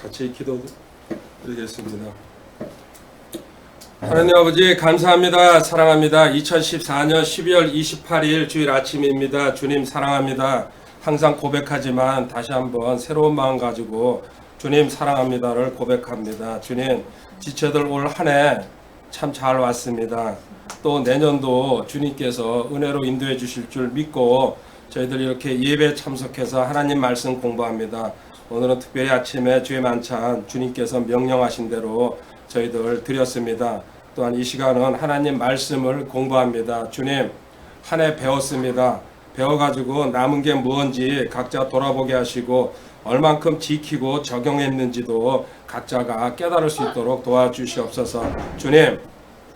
같이 기도드리겠습니다. 하나님 아버지 감사합니다. 사랑합니다. 2014년 12월 28일 주일 아침입니다. 주님 사랑합니다. 항상 고백하지만 다시 한번 새로운 마음 가지고 주님 사랑합니다를 고백합니다. 주님 지체들 올 한 해 참 잘 왔습니다. 또 내년도 주님께서 은혜로 인도해 주실 줄 믿고 저희들 이렇게 예배 참석해서 하나님 말씀 공부합니다. 오늘은 특별히 아침에 주의 만찬 주님께서 명령하신 대로 저희들 드렸습니다. 또한 이 시간은 하나님 말씀을 공부합니다. 주님 한 해 배웠습니다. 배워가지고 남은 게 무언지 각자 돌아보게 하시고 얼만큼 지키고 적용했는지도 각자가 깨달을 수 있도록 도와주시옵소서. 주님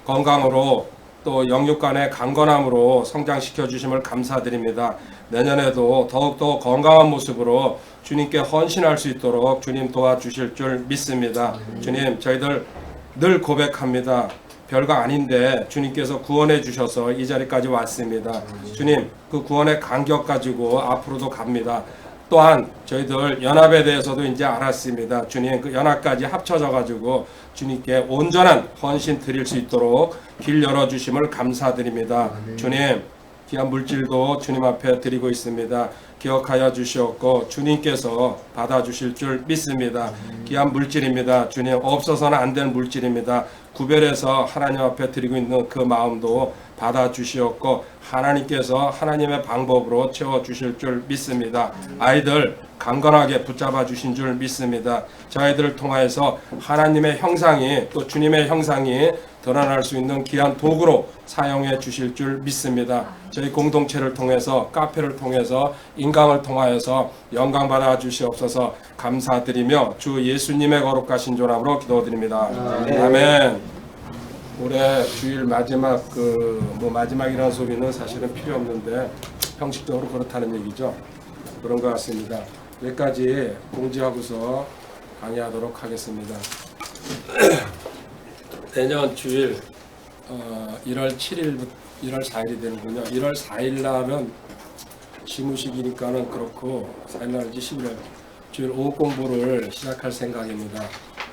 건강으로 또 영육 간의 강건함으로 성장시켜 주심을 감사드립니다. 내년에도 더욱더 건강한 모습으로 주님께 헌신할 수 있도록 주님 도와주실 줄 믿습니다. 주님 저희들 늘 고백합니다. 별거 아닌데 주님께서 구원해 주셔서 이 자리까지 왔습니다. 주님 그 구원의 간격 가지고 앞으로도 갑니다. 또한 저희들 연합에 대해서도 이제 알았습니다. 주님 그 연합까지 합쳐져 가지고 주님께 온전한 헌신 드릴 수 있도록 길 열어주심을 감사드립니다. 주님 귀한 물질도 주님 앞에 드리고 있습니다. 기억하여 주시옵고 주님께서 받아주실 줄 믿습니다. 귀한 물질입니다. 주님 없어서는 안 될 물질입니다. 구별해서 하나님 앞에 드리고 있는 그 마음도 받아주시옵고 하나님께서 하나님의 방법으로 채워주실 줄 믿습니다. 아이들 강건하게 붙잡아 주신 줄 믿습니다. 저 아이들을 통하여서 하나님의 형상이 또 주님의 형상이 드러날 수 있는 귀한 도구로 사용해 주실 줄 믿습니다. 저희 공동체를 통해서 카페를 통해서 인강을 통하여서 영광 받아 주시옵소서. 감사드리며 주 예수님의 거룩하신 조람으로 기도드립니다. 아멘. 올해 주일 마지막 마지막이라는 소리는 사실은 필요 없는데 형식적으로 그렇다는 얘기죠. 그런 것 같습니다. 여기까지 공지하고서 강의하도록 하겠습니다. 내년 주일 1월 7일부터 1월 4일이 되는군요. 1월 4일 날은 시무식이니까는 그렇고 4일 날인지 11월 주일 오후 공부를 시작할 생각입니다.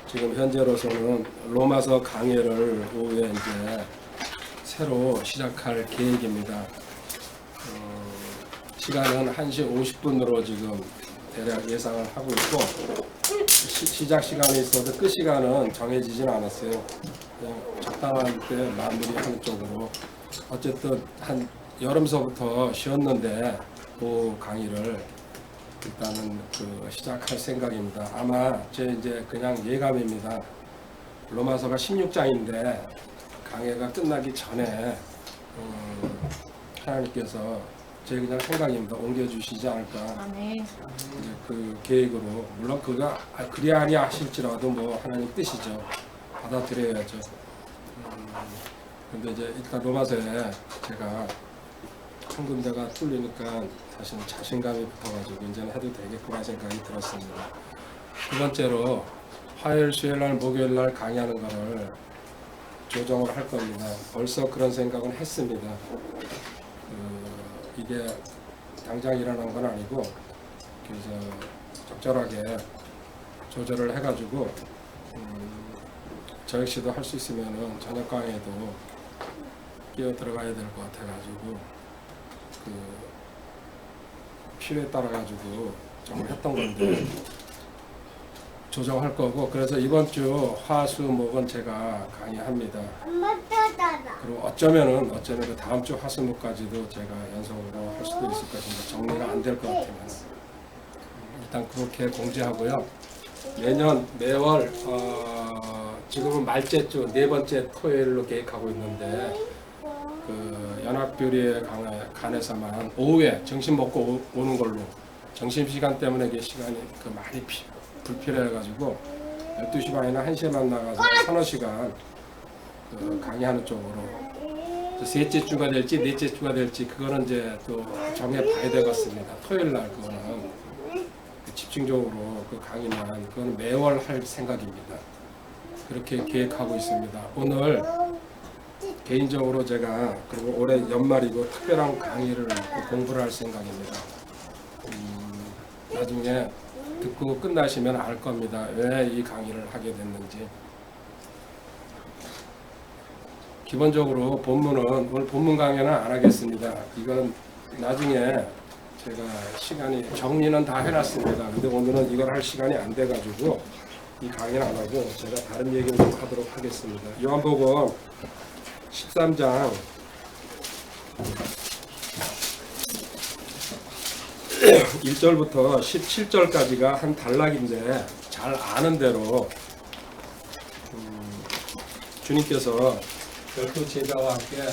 지금 현재로서는 로마서 강의를 오후에 이제 새로 시작할 계획입니다. 시간은 1시 50분으로 지금 대략 예상을 하고 있고 시작 시간이 있어도 끝 시간은 정해지진 않았어요. 그냥 적당한 때 마무리하는 쪽으로 어쨌든 한 여름서부터 쉬었는데 그 강의를 일단은 시작할 생각입니다. 아마 제 이제 그냥 예감입니다. 로마서가 16장인데 강해가 끝나기 전에 하나님께서 제 그냥 생각입니다. 옮겨주시지 않을까. 그 계획으로 물론 그가 그리 아니야 하실지라도 뭐 하나님 뜻이죠. 받아들여야죠. 근데 이제 일단 로마서에 제가 한 군데가 뚫리니까 사실 자신감이 붙어가지고 이제는 해도 되겠구나 생각이 들었습니다. 두 번째로 화요일, 수요일 날, 목요일 날 강의하는 거를 조정을 할 겁니다. 벌써 그런 생각은 했습니다. 이게 당장 일어난 건 아니고 그래서 적절하게 조절을 해가지고 저 역시도 할 수 있으면은 저녁 강의에도 끼어 들어가야 될 것 같아가지고 필요에 따라 가지고 정말 했던 건데 조정할 거고 그래서 이번 주 화수목은 제가 강의합니다. 그리고 어쩌면은 그 다음 주 화수목까지도 제가 연속으로 할 수도 있을 것인데 정리가 안 될 것 같으면 일단 그렇게 공지하고요. 매년 매월 지금은 말째 주 네 번째 토요일로 계획하고 있는데 연합교리에 관해서만 오후에 점심 먹고 오는 걸로 점심시간 때문에 이게 시간이 많이 불필요해가지고 12시 반이나 1시에 만나가서 서너 시간 강의하는 쪽으로 셋째 주가 될지 넷째 주가 될지 그거는 이제 또 정해봐야 되겠습니다. 토요일 날 그거는 집중적으로 그 강의만 그거는 매월 할 생각입니다. 그렇게 계획하고 있습니다. 오늘 개인적으로 제가 그리고 올해 연말이고 특별한 강의를 공부를 할 생각입니다. 나중에 듣고 끝나시면 알 겁니다. 왜 이 강의를 하게 됐는지. 기본적으로 본문은 오늘 본문 강의는 안 하겠습니다. 이건 나중에 제가 시간이 정리는 다 해놨습니다. 근데 오늘은 이걸 할 시간이 안 돼가지고 이 강의는 안 하고 제가 다른 얘기를 좀 하도록 하겠습니다. 요한복음 13장 1절부터 17절까지가 한 단락인데 잘 아는 대로 주님께서 12제자와 함께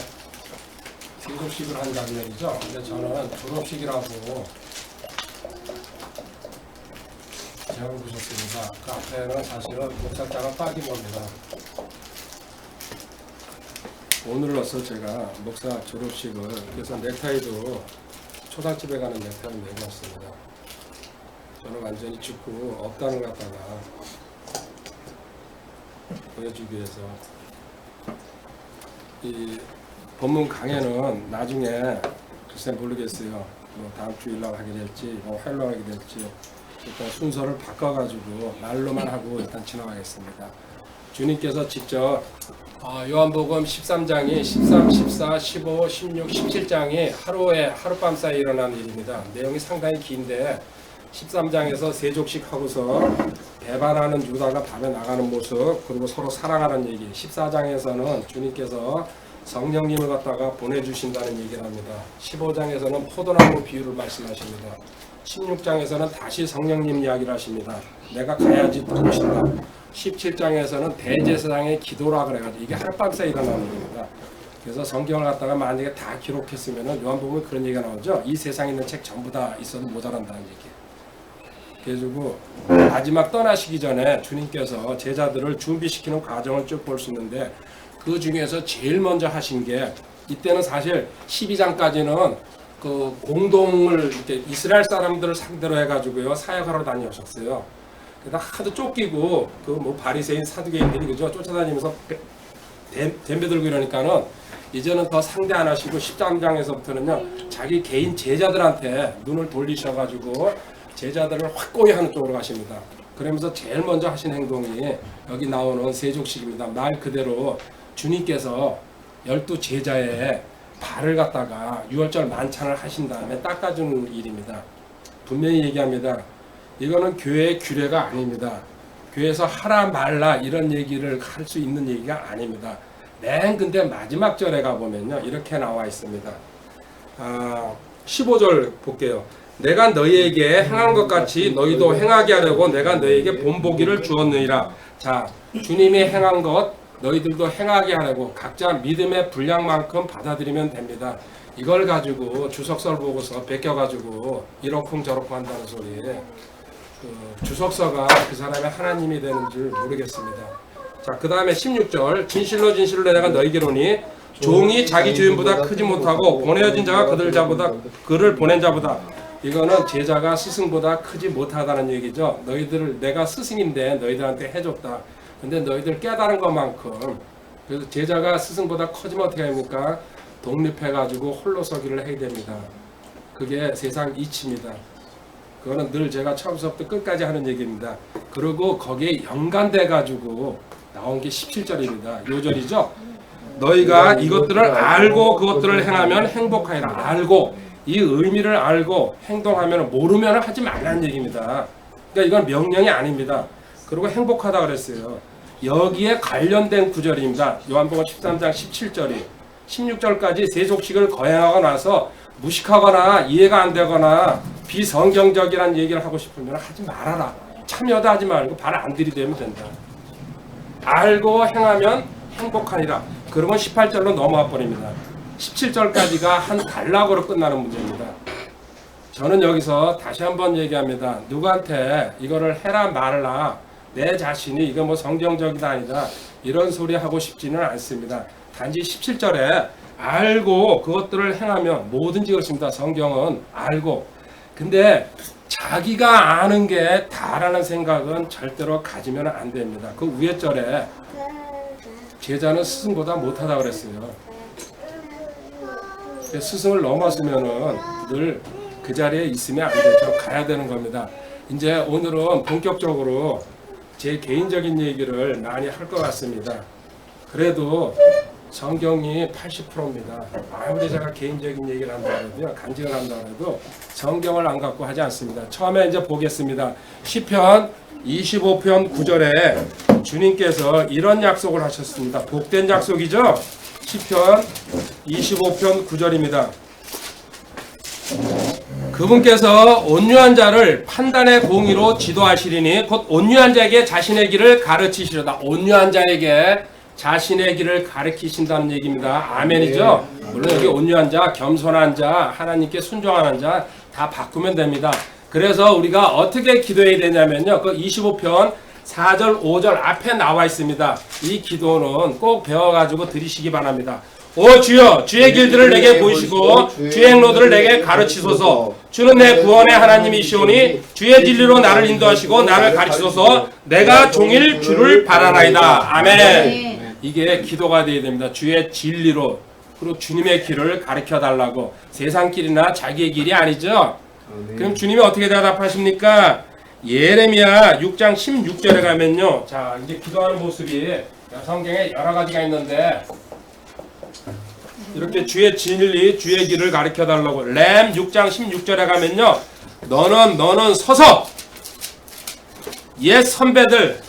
세족식을 한 장면이죠. 근데 저는 졸업식이라고 제목을 붙였습니다. 그 앞에는 사실은 목사자가 빠진 겁니다. 오늘로서 제가 목사 졸업식을, 그래서 넥타이도 초상집에 가는 넥타이를 메고 왔습니다. 저는 완전히 죽고 없다는 것 갖다가 보여주기 위해서. 이 본문 강해는 나중에 글쎄 모르겠어요. 뭐 다음 주일날 하게 될지 뭐 화요일날 하게 될지 일단 순서를 바꿔가지고 말로만 하고 일단 지나가겠습니다. 주님께서 직접 요한복음 13장이 13, 14, 15, 16, 17장이 하룻밤 사이에 일어난 일입니다. 내용이 상당히 긴데 13장에서 세족식 하고서 배반하는 유다가 밤에 나가는 모습, 그리고 서로 사랑하는 얘기. 14장에서는 주님께서 성령님을 갖다가 보내주신다는 얘기를 합니다. 15장에서는 포도나무 비유를 말씀하십니다. 16장에서는 다시 성령님 이야기를 하십니다. 내가 가야지 또 오신다. 17장에서는 대제사장의 기도라 그래가지고 이게 하룻밤 사이에 일어나는 일입니다. 그래서 성경을 갖다가 만약에 다 기록했으면 요한복음에 그런 얘기가 나오죠. 이 세상에 있는 책 전부 다 있어도 모자란다는 얘기. 그래가지고 마지막 떠나시기 전에 주님께서 제자들을 준비시키는 과정을 쭉 볼 수 있는데 그 중에서 제일 먼저 하신 게, 이때는 사실 12장까지는 그 공동을 이렇게 이스라엘 사람들을 상대로 해가지고요 사역하러 다니셨어요. 그러다 하도 쫓기고 그 뭐 바리새인 사두개인들이 그죠 쫓아다니면서 댐벼 들고 이러니까는 이제는 더 상대 안 하시고 13장에서부터는요 자기 개인 제자들한테 눈을 돌리셔가지고 제자들을 확고히 하는 쪽으로 가십니다. 그러면서 제일 먼저 하신 행동이 여기 나오는 세족식입니다. 말 그대로 주님께서 12제자의 발을 갖다가 유월절 만찬을 하신 다음에 닦아주는 일입니다. 분명히 얘기합니다. 이거는 교회의 규례가 아닙니다. 교회에서 하라 말라 이런 얘기를 할 수 있는 얘기가 아닙니다. 맨 근데 마지막 절에 가보면요 이렇게 나와 있습니다. 15절 볼게요. 내가 너희에게 행한 것 같이 너희도 행하게 하려고 내가 너희에게 본보기를 주었느니라. 자, 주님이 행한 것 너희들도 행하게 하려고 각자 믿음의 분량만큼 받아들이면 됩니다. 이걸 가지고 주석서를 보고서 베껴가지고 이러쿵 저러쿵 한다는 소리. 주석서가 그 사람의 하나님이 되는 줄 모르겠습니다. 자, 그 다음에 16절 진실로 진실로 내가 너희에게로니 종이 자기 주인보다 크지 못하고 보내어진 자가 그를 보낸 자보다, 이거는 제자가 스승보다 크지 못하다는 얘기죠. 너희들을 내가 스승인데 너희들한테 해줬다. 근데 너희들 깨달은 것만큼, 그래서 제자가 스승보다 커지면 어떻게 합니까? 독립해가지고 홀로 서기를 해야 됩니다. 그게 세상 이치입니다. 그거는 늘 제가 처음부터 끝까지 하는 얘기입니다. 그리고 거기에 연관돼가지고 나온 게 17절입니다. 요절이죠. 너희가 이것들을 알고 그것들을 행하면 행복하리라. 알고, 이 의미를 알고 행동하면, 모르면 하지 말라는 얘기입니다. 그러니까 이건 명령이 아닙니다. 그리고 행복하다 그랬어요. 여기에 관련된 구절입니다. 요한복음 13장 17절이 16절까지 세족식을 거행하고 나서 무식하거나 이해가 안 되거나 비성경적이라는 얘기를 하고 싶으면 하지 말아라. 참여도 하지 말고 발 안 들이대면 된다. 알고 행하면 행복하니라. 그러면 18절로 넘어와 버립니다. 17절까지가 한 단락으로 끝나는 문제입니다. 저는 여기서 다시 한번 얘기합니다. 누구한테 이거를 해라 말라, 내 자신이 이거 뭐 성경적이다 아니다 이런 소리 하고 싶지는 않습니다. 단지 17절에 알고 그것들을 행하면 뭐든지 그렇습니다. 성경은 알고. 근데 자기가 아는 게 다라는 생각은 절대로 가지면 안 됩니다. 그 위에 절에 제자는 스승보다 못하다 그랬어요. 스승을 넘었으면은 늘 그 자리에 있으면 안 되죠. 가야 되는 겁니다. 이제 오늘은 본격적으로 제 개인적인 얘기를 많이 할 것 같습니다. 그래도 성경이 80%입니다. 아무리 제가 개인적인 얘기를 한다고 해도 간증을 한다고 해도 성경을 안 갖고 하지 않습니다. 처음에 이제 보겠습니다. 시편 25편 9절에 주님께서 이런 약속을 하셨습니다. 복된 약속이죠? 시편 25편 9절입니다. 그분께서 온유한 자를 판단의 공의로 지도하시리니 곧 온유한 자에게 자신의 길을 가르치시려다. 온유한 자에게 자신의 길을 가르치신다는 얘기입니다. 아멘이죠? 물론 여기 온유한 자, 겸손한 자, 하나님께 순종하는 자 다 바꾸면 됩니다. 그래서 우리가 어떻게 기도해야 되냐면요. 그 25편 4절, 5절 앞에 나와 있습니다. 이 기도는 꼭 배워가지고 드리시기 바랍니다. 오 주여, 주의 길들을 내게 보이시고 주의 행로들을 내게 가르치소서. 주는 내 구원의 하나님이시오니 주의 진리로 나를 인도하시고 나를 가르치소서. 내가 종일 주를 바라나이다. 아멘. 이게 기도가 되어야 됩니다. 주의 진리로, 그리고 주님의 길을 가르쳐 달라고. 세상 길이나 자기의 길이 아니죠. 그럼 주님이 어떻게 대답하십니까? 예레미야 6장 16절에 가면요. 자, 이제 기도하는 모습이 성경에 여러 가지가 있는데 이렇게 주의 진리, 주의 길을 가르쳐 달라고. 렘 6장 16절에 가면요. 너는 서서 옛 선배들,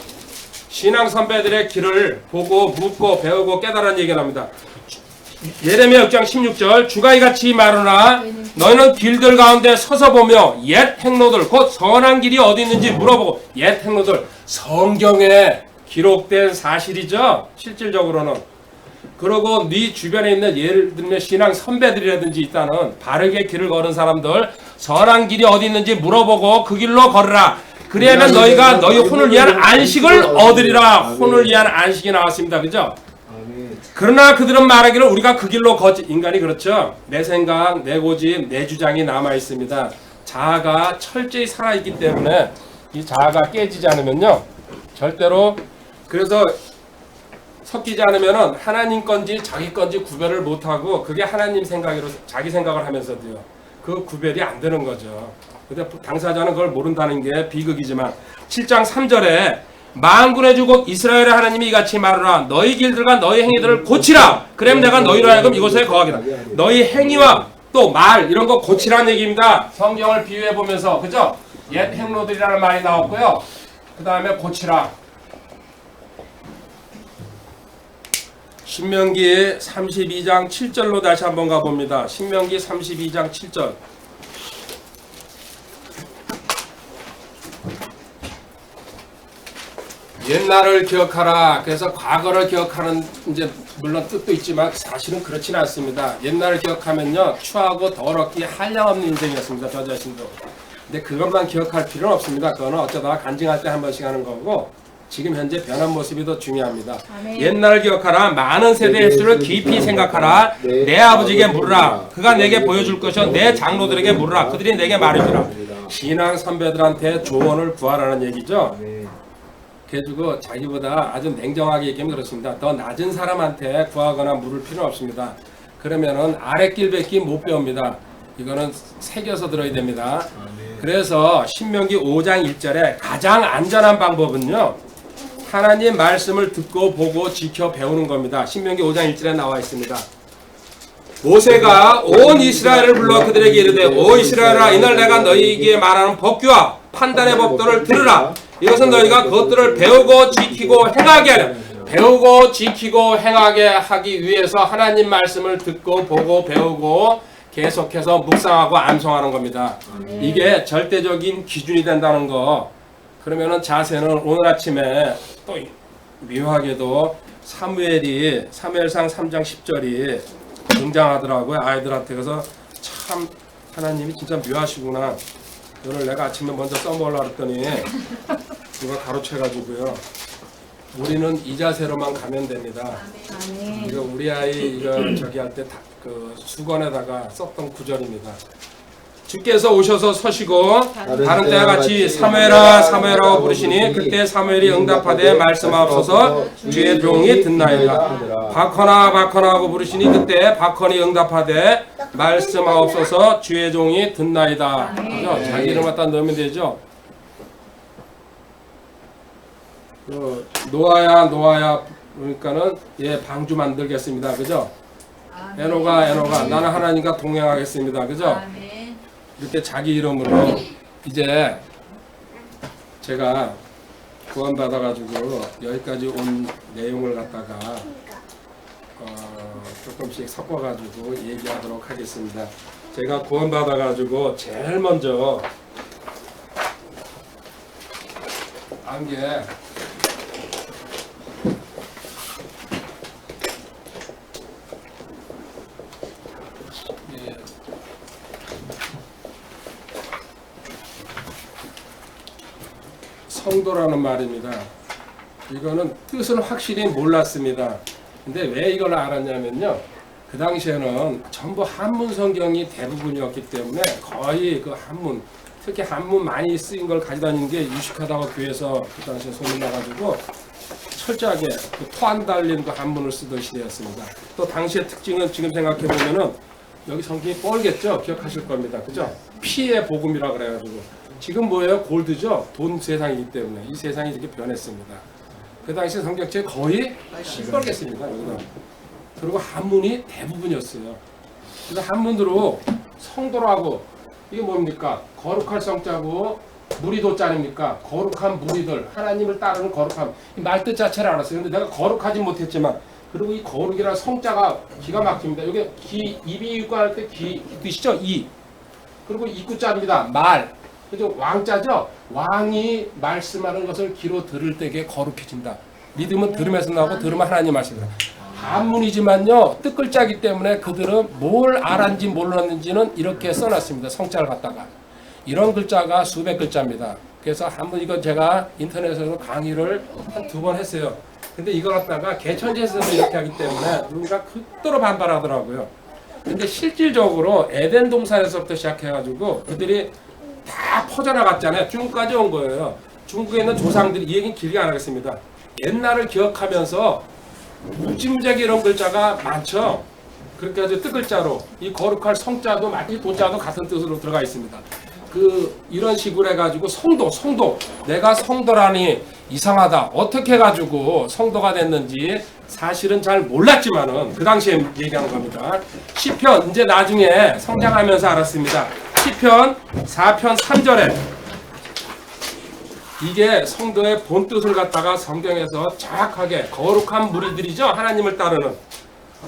신앙 선배들의 길을 보고 묻고 배우고 깨달은 얘기가 납니다. 예레미야 6장 16절 주가 이같이 말하노라 너희는 길들 가운데 서서 보며 옛 행로들 곧 선한 길이 어디 있는지 물어보고. 옛 행로들 성경에 기록된 사실이죠. 실질적으로는. 그리고 네 주변에 있는 예를 들면 신앙 선배들이라든지 있다는 바르게 길을 걸은 사람들 선한 길이 어디 있는지 물어보고 그 길로 걸으라. 그래야면 너희가 너희 혼을 위한 안식을 얻으리라. 혼을 위한 안식이 나왔습니다. 그죠? 그러나 그들은 말하기를 우리가 그 길로 걷지. 인간이 그렇죠. 내 생각, 내 고집, 내 주장이 남아 있습니다. 자아가 철저히 살아있기 때문에 이 자아가 깨지지 않으면요 절대로, 그래서 섞이지 않으면은 하나님 건지 자기 건지 구별을 못하고 그게 하나님 생각으로 자기 생각을 하면서도요 그 구별이 안 되는 거죠. 근데 당사자는 그걸 모른다는 게 비극이지만 7장 3절에 만군의 주 곧 이스라엘의 하나님이 이같이 말하라 너희 길들과 너희 행위들을 고치라. 그럼 내가 너희로 하여금 이곳에 거하기다. 너희 행위와 또 말 이런 거 고치라는 얘기입니다. 성경을 비유해 보면서. 그죠? 옛 행로들이라는 말이 나왔고요. 그 다음에 고치라. 신명기 32장 7절로 다시 한번 가봅니다. 신명기 32장 7절. 옛날을 기억하라. 그래서 과거를 기억하는 이제 물론 뜻도 있지만 사실은 그렇지는 않습니다. 옛날을 기억하면요 추하고 더럽기 한량없는 인생이었습니다. 저 자신도. 근데 그것만 기억할 필요는 없습니다. 그거는 어쩌다가 간증할 때 한 번씩 하는 거고 지금 현재 변한 모습이 더 중요합니다. 아멘. 옛날을 기억하라. 많은 세대의 수를 깊이 생각하라. 내 아버지에게 물으라. 그가 내게 보여줄 것이요 내 장로들에게 물으라. 그들이 내게 말해주라. 신앙 선배들한테 조언을 구하라는 얘기죠. 그래가지고 자기보다 아주 냉정하게 얘기하면 그렇습니다. 더 낮은 사람한테 구하거나 물을 필요는 없습니다. 그러면은 아랫길 뱉기 못 배웁니다. 이거는 새겨서 들어야 됩니다. 그래서 신명기 5장 1절에 가장 안전한 방법은요 하나님 말씀을 듣고 보고 지켜 배우는 겁니다. 신명기 5장 1절에 나와 있습니다. 모세가 온 이스라엘을 불러 그들에게 이르되 오 이스라엘아 이날 내가 너희에게 말하는 법규와 판단의 법도를 들으라. 이것은 너희가 그것들을 배우고 지키고 행하게 하려. 배우고 지키고 행하게 하기 위해서 하나님 말씀을 듣고 보고 배우고 계속해서 묵상하고 암송하는 겁니다. 이게 절대적인 기준이 된다는 거. 그러면은 자세는 오늘 아침에 또 묘하게도 사무엘상 3장 10절이 등장하더라고요. 아이들한테. 그래서 참 하나님이 진짜 묘하시구나. 오늘 내가 아침에 먼저 써먹으려고 했더니 누가 가로채가지고요. 우리는 이 자세로만 가면 됩니다. 이거 우리 아이 이거 저기 할 때 그 수건에다가 썼던 구절입니다. 주께서 오셔서 서시고 다른 때와 같이 사무엘아 사무엘아 부르시니 그때 사무엘이 응답하되 말씀하옵소서 주의 종이 듣나이다. 바커나 바커나 하고 부르시니 그때 바커니 응답하되 말씀하옵소서 주의 종이 듣나이다. 자기 이름 갖다 넣으면 되죠. 노아야 그러니까는 예 방주 만들겠습니다. 그죠? 에노가 나는 하나님과 동행하겠습니다. 그죠? 아멘. 이렇게 자기 이름으로 이제 제가 구원받아가지고 여기까지 온 내용을 갖다가 조금씩 섞어가지고 얘기하도록 하겠습니다. 제가 구원받아가지고 제일 먼저 한 게 성도라는 말입니다. 이거는 뜻은 확실히 몰랐습니다. 근데 왜 이걸 알았냐면요. 그 당시에는 전부 한문 성경이 대부분이었기 때문에 거의 그 한문, 특히 한문 많이 쓰인 걸 가져다니는 게 유식하다고 교회에서 그 당시에 소문나가지고 철저하게 그 토안 달린 그 한문을 쓰던 시대였습니다. 또 당시의 특징은 지금 생각해보면은 여기 성경이 뻘겠죠? 기억하실 겁니다. 그죠? 피의 복음이라 그래가지고 지금 뭐예요? 골드죠? 돈 세상이기 때문에 이 세상이 이렇게 변했습니다. 그 당시 성경책 거의 시뻘겠습니다. 여기는. 그리고 한문이 대부분이었어요. 그래서 한문으로 성도라고 이게 뭡니까? 거룩할 성자고 무리도자입니까? 거룩한 무리들, 하나님을 따르는 거룩함. 이 말뜻 자체를 알았어요. 근데 내가 거룩하지 못했지만 그리고 이 거룩이라는 성자가 기가 막힙니다. 여기 입이 유구할 때 뜻이죠? 이. 그리고 입구자입니다. 말. 그죠? 왕자죠? 왕이 말씀하는 것을 귀로 들을 때에 거룩해진다. 믿음은 들음에서 나오고 들으면 하나님 말씀이다. 한문이지만요. 뜻글자이기 때문에 그들은 뭘 알았는지 몰랐는지는 이렇게 써놨습니다. 성자를 갖다가. 이런 글자가 수백 글자입니다. 그래서 한번 이거 제가 인터넷에서 강의를 한 2번 했어요. 근데 이거 갖다가 개천지에서도 이렇게 하기 때문에 우리가 극도로 반발하더라고요. 근데 실질적으로 에덴 동산에서부터 시작해가지고 그들이 다 퍼져나갔잖아요. 중국까지 온 거예요. 중국에 있는 조상들이 이 얘기는 길게 안 하겠습니다. 옛날을 기억하면서 무짐작이 이런 글자가 많죠. 그렇게 해서 뜻글자로 이 거룩할 성자도 마치 도자도 같은 뜻으로 들어가 있습니다. 이런 식으로 해가지고 성도 내가 성도라니 이상하다. 어떻게 해가지고 성도가 됐는지 사실은 잘 몰랐지만은 그 당시에 얘기한 겁니다. 시편 이제 나중에 성장하면서 알았습니다. 시편 4편 3절에 이게 성도의 본 뜻을 갖다가 성경에서 정확하게 거룩한 무리들이죠. 하나님을 따르는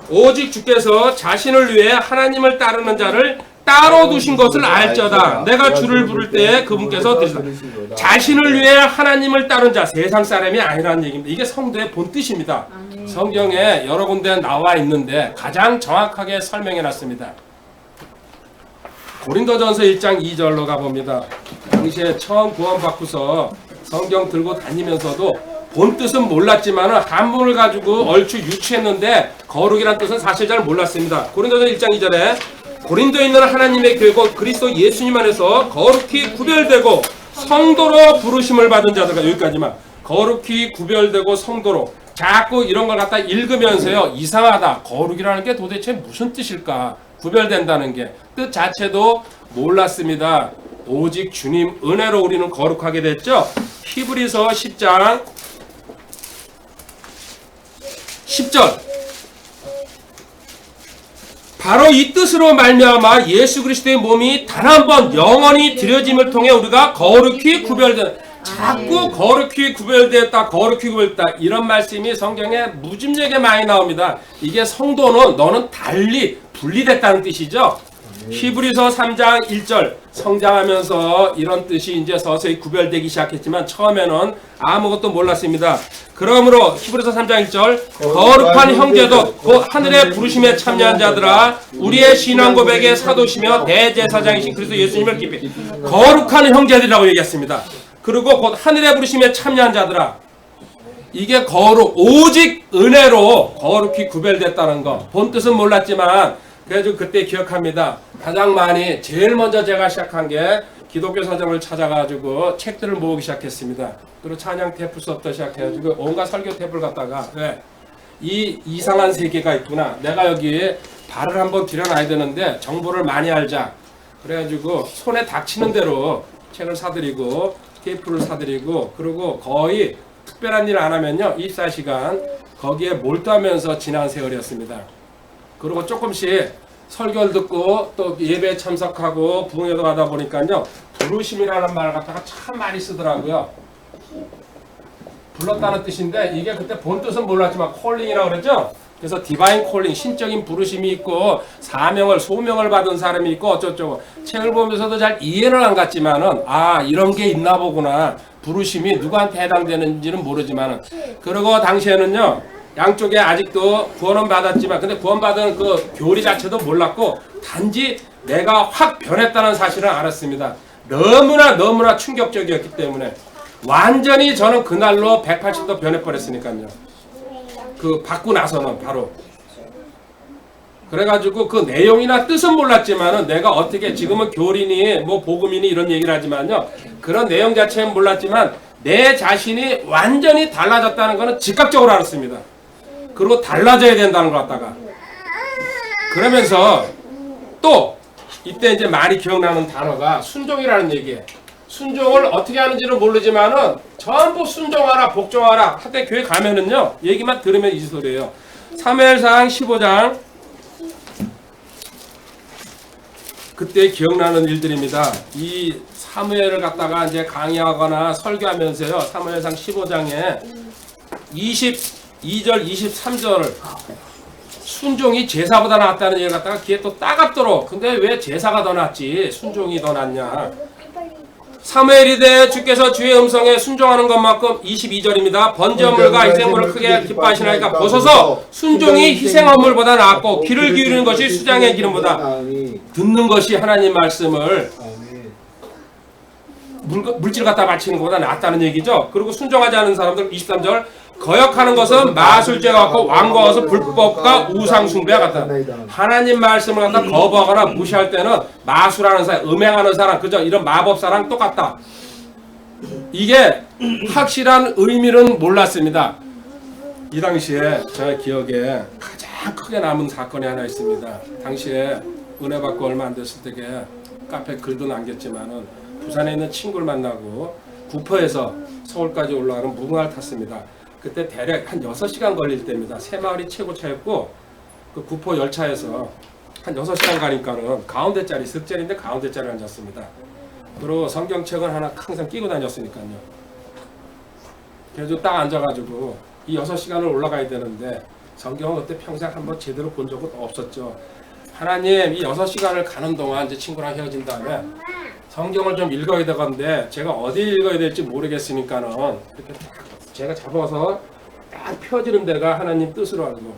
오직 주께서 자신을 위해 하나님을 따르는 자를 따로 두신 것을 알쩌다. 내가 주를 부를 때에 그분께서 들으시다. 자신을 위해 하나님을 따른 자, 세상 사람이 아니라는 얘기입니다. 이게 성도의 본 뜻입니다. 성경에 여러 군데 나와 있는데 가장 정확하게 설명해 놨습니다. 고린도전서 1장 2절로 가봅니다. 당시에 처음 구원받고서 성경 들고 다니면서도 본 뜻은 몰랐지만 한문을 가지고 얼추 유추했는데 거룩이란 뜻은 사실 잘 몰랐습니다. 고린도전서 1장 2절에 고린도에 있는 하나님의 교회고 그리스도 예수님 안에서 거룩히 구별되고 성도로 부르심을 받은 자들과 여기까지만 거룩히 구별되고 성도로 자꾸 이런 걸 갖다 읽으면서요 이상하다. 거룩이라는 게 도대체 무슨 뜻일까? 구별된다는 게 뜻 자체도 몰랐습니다. 오직 주님 은혜로 우리는 거룩하게 됐죠. 히브리서 10장 10절 바로 이 뜻으로 말미암아 예수 그리스도의 몸이 단 한 번 영원히 드려짐을 통해 우리가 거룩히 구별된 자꾸 거룩히 구별되었다 거룩히 구별됐다 이런 말씀이 성경에 무짐작에 많이 나옵니다. 이게 성도는 너는 달리 분리됐다는 뜻이죠. 히브리서 3장 1절 성장하면서 이런 뜻이 이제 서서히 구별되기 시작했지만 처음에는 아무것도 몰랐습니다. 그러므로 히브리서 3장 1절 거룩한 형제도 그 하늘의 부르심에 참여한 자들아 우리의 신앙 고백의 사도시며 대제사장이신 그리스도 예수님을 깊이 거룩한 형제들이라고 얘기했습니다. 그리고 곧 하늘의 부르심에 참여한 자들아 이게 거룩 오직 은혜로 거룩히 구별됐다는 거 본 뜻은 몰랐지만 그래서 그때 기억합니다. 가장 많이 제일 먼저 제가 시작한 게 기독교 서점을 찾아가지고 책들을 모으기 시작했습니다. 그리고 찬양 테이프 수업도 시작해가지고 온갖 설교 테이프를 갖다가 이 이상한 세계가 있구나. 내가 여기 발을 한번 들여놔야 되는데 정보를 많이 알자. 그래가지고 손에 닥치는 대로 책을 사드리고 테이프를 사드리고 그리고 거의 특별한 일 안 하면요 24시간 거기에 몰두하면서 지난 세월이었습니다. 그리고 조금씩 설교를 듣고 또 예배에 참석하고 부흥회도 가다 보니까요 부르심이라는 말 갖다가 참 많이 쓰더라고요. 불렀다는 뜻인데 이게 그때 본 뜻은 몰랐지만 콜링이라고 그러죠. 그래서 디바인 콜링, 신적인 부르심이 있고 사명을 소명을 받은 사람이 있고 어쩌고 책을 보면서도 잘 이해는 안 갔지만은 아 이런 게 있나 보구나. 부르심이 누구한테 해당되는지는 모르지만은 그리고 당시에는요 양쪽에 아직도 구원은 받았지만 근데 구원받은 그 교리 자체도 몰랐고 단지 내가 확 변했다는 사실을 알았습니다. 너무나 충격적이었기 때문에 완전히 저는 그날로 180도 변해버렸으니까요. 그 받고 나서는 바로 그래가지고 그 내용이나 뜻은 몰랐지만은 내가 어떻게 지금은 교리니 뭐 복음이니 이런 얘기를 하지만요 그런 내용 자체는 몰랐지만 내 자신이 완전히 달라졌다는 것은 즉각적으로 알았습니다. 그리고 달라져야 된다는 것 같다가 그러면서 또 이때 이제 많이 기억나는 단어가 순종이라는 얘기예요. 순종을 어떻게 하는지는 모르지만은 전부 순종하라 복종하라 한때 교회 가면은요 얘기만 들으면 이 소리예요. 사무엘상 15장 그때 기억나는 일들입니다. 이 사무엘을 갖다가 이제 강의하거나 설교하면서요 사무엘상 15장에 22절 23절을 순종이 제사보다 낫다는 얘기를 갖다가 귀에 또 따갑도록 근데 왜 제사가 더 낫지 순종이 더 낫냐. 사무엘이 되 주께서 주의 음성에 순종하는 것만큼 22절입니다. 번제물과 희생물을 크게 기뻐하시나이까 보소서 순종이 희생화물보다 낫고 귀를 기울이는 것이 수장의 기름보다 듣는 것이 하나님 말씀을 물질 갖다 바치는 것보다 낫다는 얘기죠. 그리고 순종하지 않은 사람들 23절 거역하는 것은 마술죄와 같고 완고하서 불법과 우상숭배와 같다. 하나님 말씀을 갖다 거부하거나 무시할 때는 마술하는 사람, 음행하는 사람, 그저 이런 마법사랑 똑같다. 이게 확실한 의미는 몰랐습니다. 이 당시에 제 기억에 가장 크게 남은 사건이 하나 있습니다. 당시에 은혜 받고 얼마 안 됐을 때게 카페 글도 남겼지만은 부산에 있는 친구를 만나고 구포에서 서울까지 올라가는 무궁화를 탔습니다. 그때 대략 한 6시간 걸릴 때입니다. 새마을이 최고차였고 그 구포 열차에서 한 6시간 가니까는 가운데 자리, 습자리인데 가운데 자리에 앉았습니다. 그리고 성경책은 하나 항상 끼고 다녔으니까요. 그래서 딱 앉아가지고 이 6시간을 올라가야 되는데 성경은 그때 평생 한번 제대로 본 적은 없었죠. 하나님 이 6시간을 가는 동안 이제 친구랑 헤어진 다음에 성경을 좀 읽어야 되건데 제가 어디 읽어야 될지 모르겠으니까는 이렇게 딱 제가 잡아서 딱 펴지는 데가 하나님 뜻으로 알고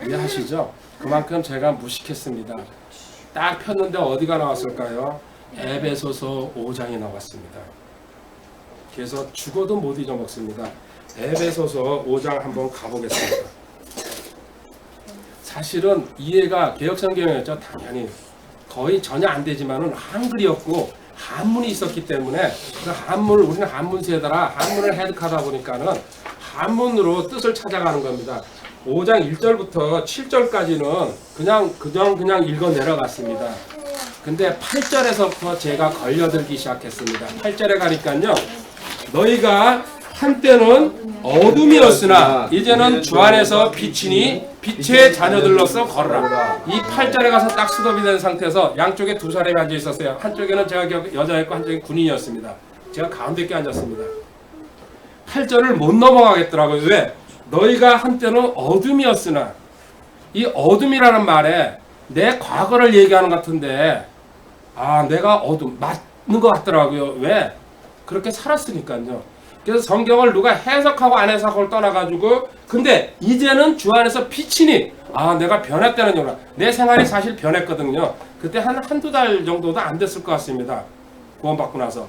이해하시죠? 그만큼 제가 무식했습니다. 딱 폈는데 어디가 나왔을까요? 에베소서 5장이 나왔습니다. 그래서 죽어도 못 잊어먹습니다. 에베소서 5장 한번 가보겠습니다. 사실은 이해가 개역성경이었죠. 당연히 거의 전혀 안 되지만은 한글이었고 한문이 있었기 때문에 그 한문을 우리는 한문 세대라 한문을 해석하다 보니까는 한문으로 뜻을 찾아가는 겁니다. 5장 1절부터 7절까지는 그냥 읽어 내려갔습니다. 근데 8절에서부터 제가 걸려들기 시작했습니다. 8절에 가니까요. 너희가 한때는 어둠이었으나 이제는 주 안에서 빛이니 빛의 자녀들로서 걸어라. 이 8절에 가서 딱 스톱이 된 상태에서 양쪽에 두 사람이 앉아 있었어요. 한쪽에는 제가 여자였고 한쪽에 군인이었습니다. 제가 가운데 께 앉았습니다. 8절을 못 넘어가겠더라고요. 왜? 너희가 한때는 어둠이었으나 이 어둠이라는 말에 내 과거를 얘기하는 것 같은데 내가 어둠 맞는 것 같더라고요. 왜? 그렇게 살았으니까요. 그래서 성경을 누가 해석하고 안 해석을 떠나가지고 근데 이제는 주 안에서 빛이니 내가 변했다는 영화. 내 생활이 사실 변했거든요. 그때 한두 달 정도도 안 됐을 것 같습니다. 구원받고 나서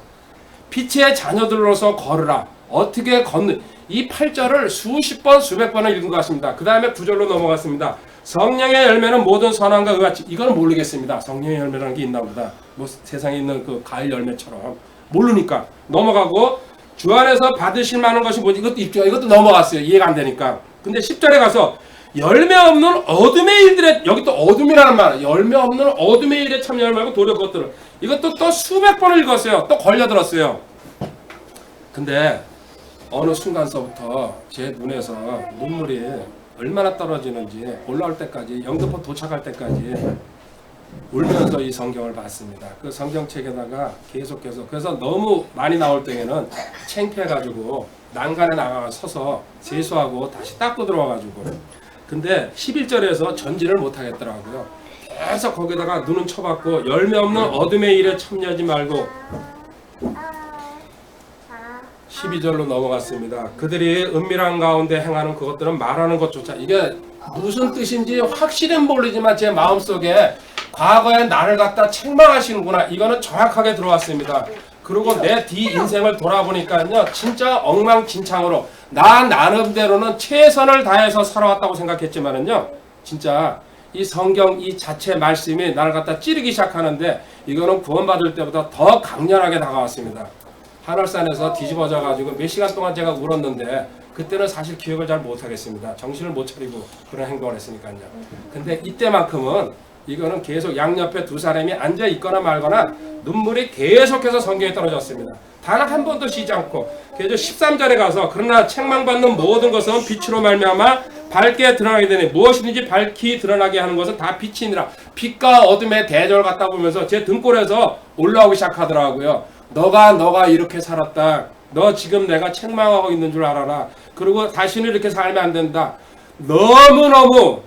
빛의 자녀들로서 걸으라. 어떻게 걷는 이 8절을 수십 번 수백 번을 읽은 것 같습니다. 그 다음에 9절로 넘어갔습니다. 성령의 열매는 모든 선함과 의같이 이거는 모르겠습니다. 성령의 열매라는 게 있나 보다. 뭐 세상에 있는 그 과일 열매처럼 모르니까 넘어가고 주 안에서 받으실 만한 것이 뭐지? 이것도 입죠. 이것도 넘어갔어요. 이해가 안 되니까. 근데 10절에 가서 열매 없는 어둠의 일들에 여기 또 어둠이라는 말. 열매 없는 어둠의 일에 참여할 말고 도려 그것들을 이것도 또 수백 번을 읽었어요. 또 걸려들었어요. 근데 어느 순간서부터 제 눈에서 눈물이 얼마나 떨어지는지 올라올 때까지 영등포 도착할 때까지 울면서 이 성경을 봤습니다. 그 성경책에다가 계속해서 그래서 너무 많이 나올 때에는 창피해가지고 난간에 나가 서서 세수하고 다시 닦고 들어와가지고 근데 11절에서 전진을 못하겠더라고요. 계속 거기다가 눈은 쳐박고 열매 없는 어둠의 일에 참여하지 말고 12절로 넘어갔습니다. 그들이 은밀한 가운데 행하는 그것들은 말하는 것조차 이게 무슨 뜻인지 확실히 모르지만 제 마음속에 과거의 나를 갖다 책망하시는구나 이거는 정확하게 들어왔습니다. 그리고 내 뒤 인생을 돌아보니까요 진짜 엉망진창으로 나 나름대로는 최선을 다해서 살아왔다고 생각했지만은요 진짜 이 성경 이 자체 말씀이 나를 갖다 찌르기 시작하는데 이거는 구원받을 때보다 더 강렬하게 다가왔습니다. 하늘산에서 뒤집어져 가지고 몇 시간 동안 제가 울었는데 그때는 사실 기억을 잘 못하겠습니다. 정신을 못 차리고 그런 행동을 했으니까요. 근데 이때만큼은 이거는 계속 양옆에 두 사람이 앉아 있거나 말거나 눈물이 계속해서 성경에 떨어졌습니다. 단 한 번도 쉬지 않고 그래서 13절에 가서 그러나 책망받는 모든 것은 빛으로 말미암아 밝게 드러나게 되니 무엇이든지 밝히 드러나게 하는 것은 다 빛이니라. 빛과 어둠의 대조를 갖다 보면서 제 등골에서 올라오기 시작하더라고요. 너가 이렇게 살았다. 너 지금 내가 책망하고 있는 줄 알아라. 그리고 다시는 이렇게 살면 안 된다. 너무너무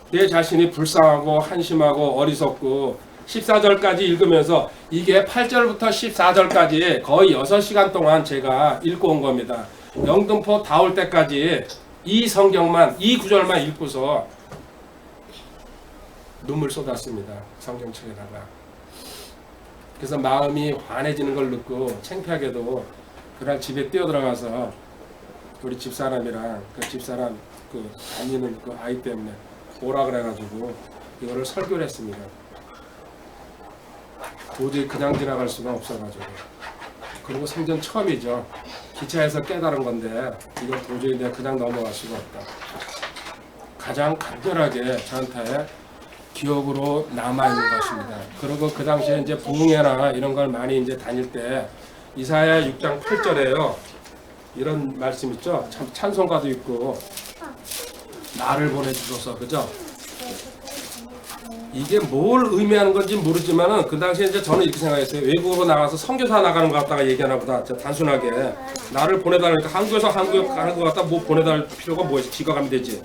내 자신이 불쌍하고 한심하고 어리석고 14절까지 읽으면서 이게 8절부터 14절까지 거의 6시간 동안 제가 읽고 온 겁니다. 영등포 다 올 때까지 이 성경만 이 구절만 읽고서 눈물 쏟았습니다. 성경책에다가. 그래서 마음이 환해지는 걸 느끼고 창피하게도 그날 집에 뛰어들어가서 우리 집사람이랑 그 집사람 그 다니는 그 아이 때문에 오라 그래가지고 이거를 설교를 했습니다. 도저히 그냥 지나갈 수가 없어가지고. 그리고 생전 처음이죠. 기차에서 깨달은 건데 이거 도저히 내가 그냥 넘어갈 수가 없다. 가장 간절하게 저한테 기억으로 남아있는 것입니다. 그리고 그 당시에 이제 부흥회나 이런 걸 많이 이제 다닐 때 이사야 6장 8절에요. 이런 말씀 있죠. 참 찬송가도 있고 나를 보내주소서 그죠? 이게 뭘 의미하는 건지 모르지만은 그 당시에 이제 저는 이렇게 생각했어요. 외국으로 나가서 선교사 나가는 것 같다가 얘기하나 보다. 단순하게 나를 보내달라니까 한국에서 한국에 가는 것 같다 뭐 보내달 필요가 뭐지? 지가 가면 되지.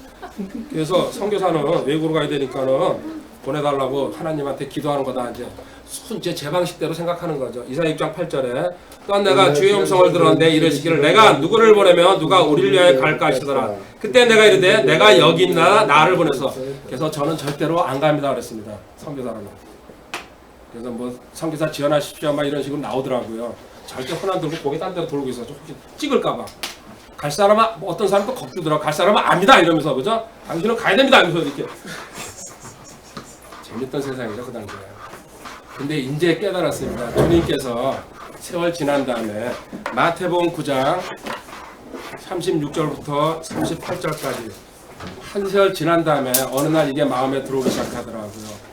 그래서 선교사는 외국으로 가야 되니까는 보내달라고 하나님한테 기도하는 거다 이제 제 방식대로 생각하는 거죠. 이사야 6장 8절에 또한 내가 주의 음성을 들었는데 이르시기를 내가 누구를 보내면 누가 우리를 위하여 갈까 하시더라. 그때 내가 이르되 내가 여기 있나 나를 보내서 그래서 저는 절대로 안 갑니다 그랬습니다. 선교사로는. 그래서 뭐 선교사 지원하십시오 막 이런 식으로 나오더라고요. 절대 혼안 들고 고개 딴 데로 돌고 있어서 혹시 찍을까봐. 갈 사람은 뭐 어떤 사람도 겁주더라고. 갈 사람은 압니다 이러면서 그죠? 당신은 가야 됩니다 이러면서 이렇게 재밌던 세상이죠 그 당시에. 근데 이제 깨달았습니다. 주님께서 세월 지난 다음에 마태복음 9장 36절부터 38절까지 한 세월 지난 다음에 어느 날 이게 마음에 들어오기 시작하더라고요.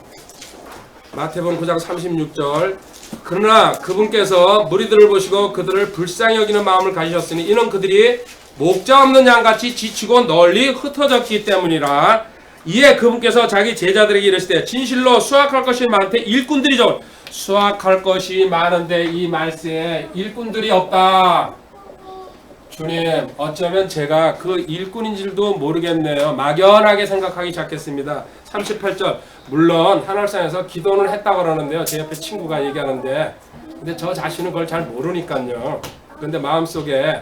마태복음 9장 36절 그러나 그분께서 무리들을 보시고 그들을 불쌍히 여기는 마음을 가지셨으니 이는 그들이 목자 없는 양같이 지치고 널리 흩어졌기 때문이라. 이에 그분께서 자기 제자들에게 이르시되 진실로 수확할 것이 많되 일꾼들이 적 수확할 것이 많은데 이 말세에 일꾼들이 없다. 주님 어쩌면 제가 그 일꾼인 줄도 모르겠네요. 막연하게 생각하기 시작했습니다. 38절 물론 하늘산에서 기도는 했다고 그러는데요. 제 옆에 친구가 얘기하는데 근데 저 자신은 그걸 잘 모르니까요. 근데 마음속에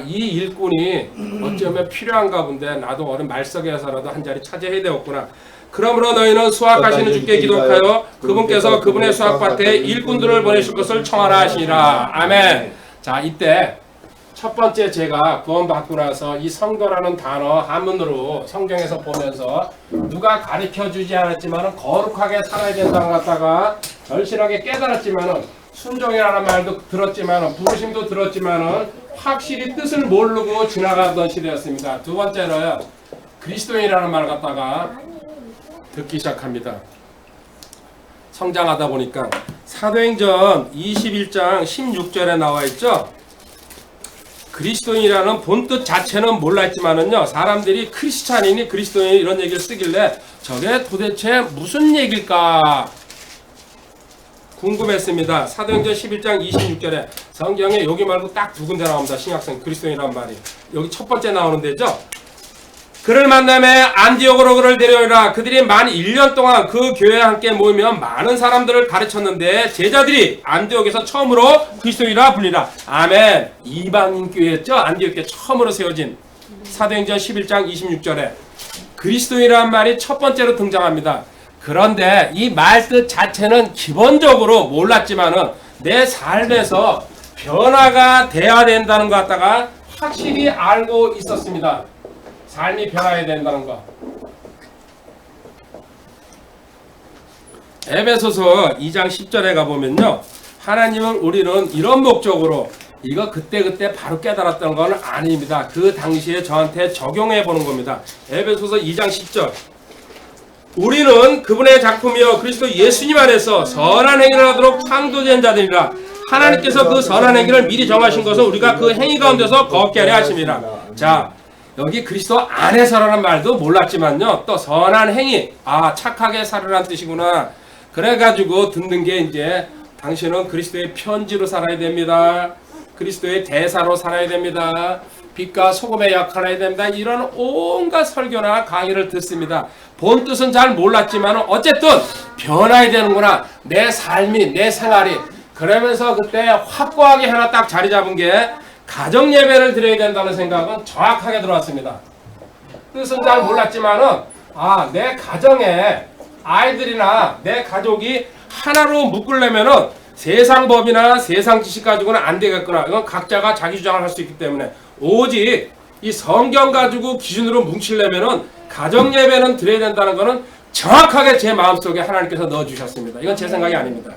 이 일꾼이 어쩌면 필요한가 본데 나도 어른 말석에서라도 한 자리 차지해야 되었구나. 그러므로 너희는 수확하시는 주께 기도하여 그분께서 그분의 수확밭에 일꾼들을 보내실 것을 청하라 하시니라. 아멘. 자 이때 첫 번째 제가 구원받고 나서 이 성도라는 단어 한문으로 성경에서 보면서 누가 가르쳐주지 않았지만 거룩하게 살아야 된다고 갖다가 절실하게 깨달았지만 순종이라는 말도 들었지만 부르심도 들었지만 확실히 뜻을 모르고 지나가던 시대였습니다. 두 번째는 그리스도인이라는 말 갖다가 듣기 시작합니다. 성장하다 보니까 사도행전 21장 16절에 나와 있죠. 그리스도인이라는 본뜻 자체는 몰랐지만은요, 사람들이 크리스찬이니 그리스도인이 이런 얘기를 쓰길래 저게 도대체 무슨 얘기일까 궁금했습니다. 사도행전 11장 26절에 성경에 여기 말고 딱 두 군데 나옵니다. 신약성 그리스도인이란 말이. 여기 첫 번째 나오는 데죠. 그를 만남에 안디옥으로 그를 데려오라. 그들이 만 1년 동안 그 교회에 함께 모이며 많은 사람들을 가르쳤는데 제자들이 안디옥에서 처음으로 그리스도인이라 불리라. 아멘. 이방인 교회였죠. 안디옥에 처음으로 세워진 사도행전 11장 26절에 그리스도인이란 말이 첫 번째로 등장합니다. 그런데 이 말뜻 자체는 기본적으로 몰랐지만은 내 삶에서 변화가 돼야 된다는 것 갖다가 확실히 알고 있었습니다. 삶이 변화해야 된다는 거. 에베소서 2장 10절에 가보면요, 하나님은 우리는 이런 목적으로 이거 그때 바로 깨달았던 건 아닙니다. 그 당시에 저한테 적용해 보는 겁니다. 에베소서 2장 10절. 우리는 그분의 작품이요 그리스도 예수님 안에서 선한 행위를 하도록 창조된 자들이라. 하나님께서 그 선한 행위를 미리 정하신 것은 우리가 그 행위 가운데서 걷게 하려 하심이라. 자, 여기 그리스도 안에서라는 말도 몰랐지만요, 또 선한 행위, 착하게 살으라는 뜻이구나. 그래가지고 듣는 게 이제 당신은 그리스도의 편지로 살아야 됩니다. 그리스도의 대사로 살아야 됩니다. 빛과 소금의 역할을 해야 됩니다. 이런 온갖 설교나 강의를 듣습니다. 본 뜻은 잘 몰랐지만 어쨌든 변화해야 되는구나. 내 삶이, 내 생활이. 그러면서 그때 확고하게 하나 딱 자리 잡은 게 가정 예배를 드려야 된다는 생각은 정확하게 들어왔습니다. 뜻은 잘 몰랐지만은 내 가정에 아이들이나 내 가족이 하나로 묶으려면은 세상 법이나 세상 지식 가지고는 안 되겠구나. 이건 각자가 자기 주장을 할 수 있기 때문에 오직 이 성경 가지고 기준으로 뭉치려면은 가정 예배는 드려야 된다는 거는 정확하게 제 마음속에 하나님께서 넣어 주셨습니다. 이건 제 생각이 아닙니다.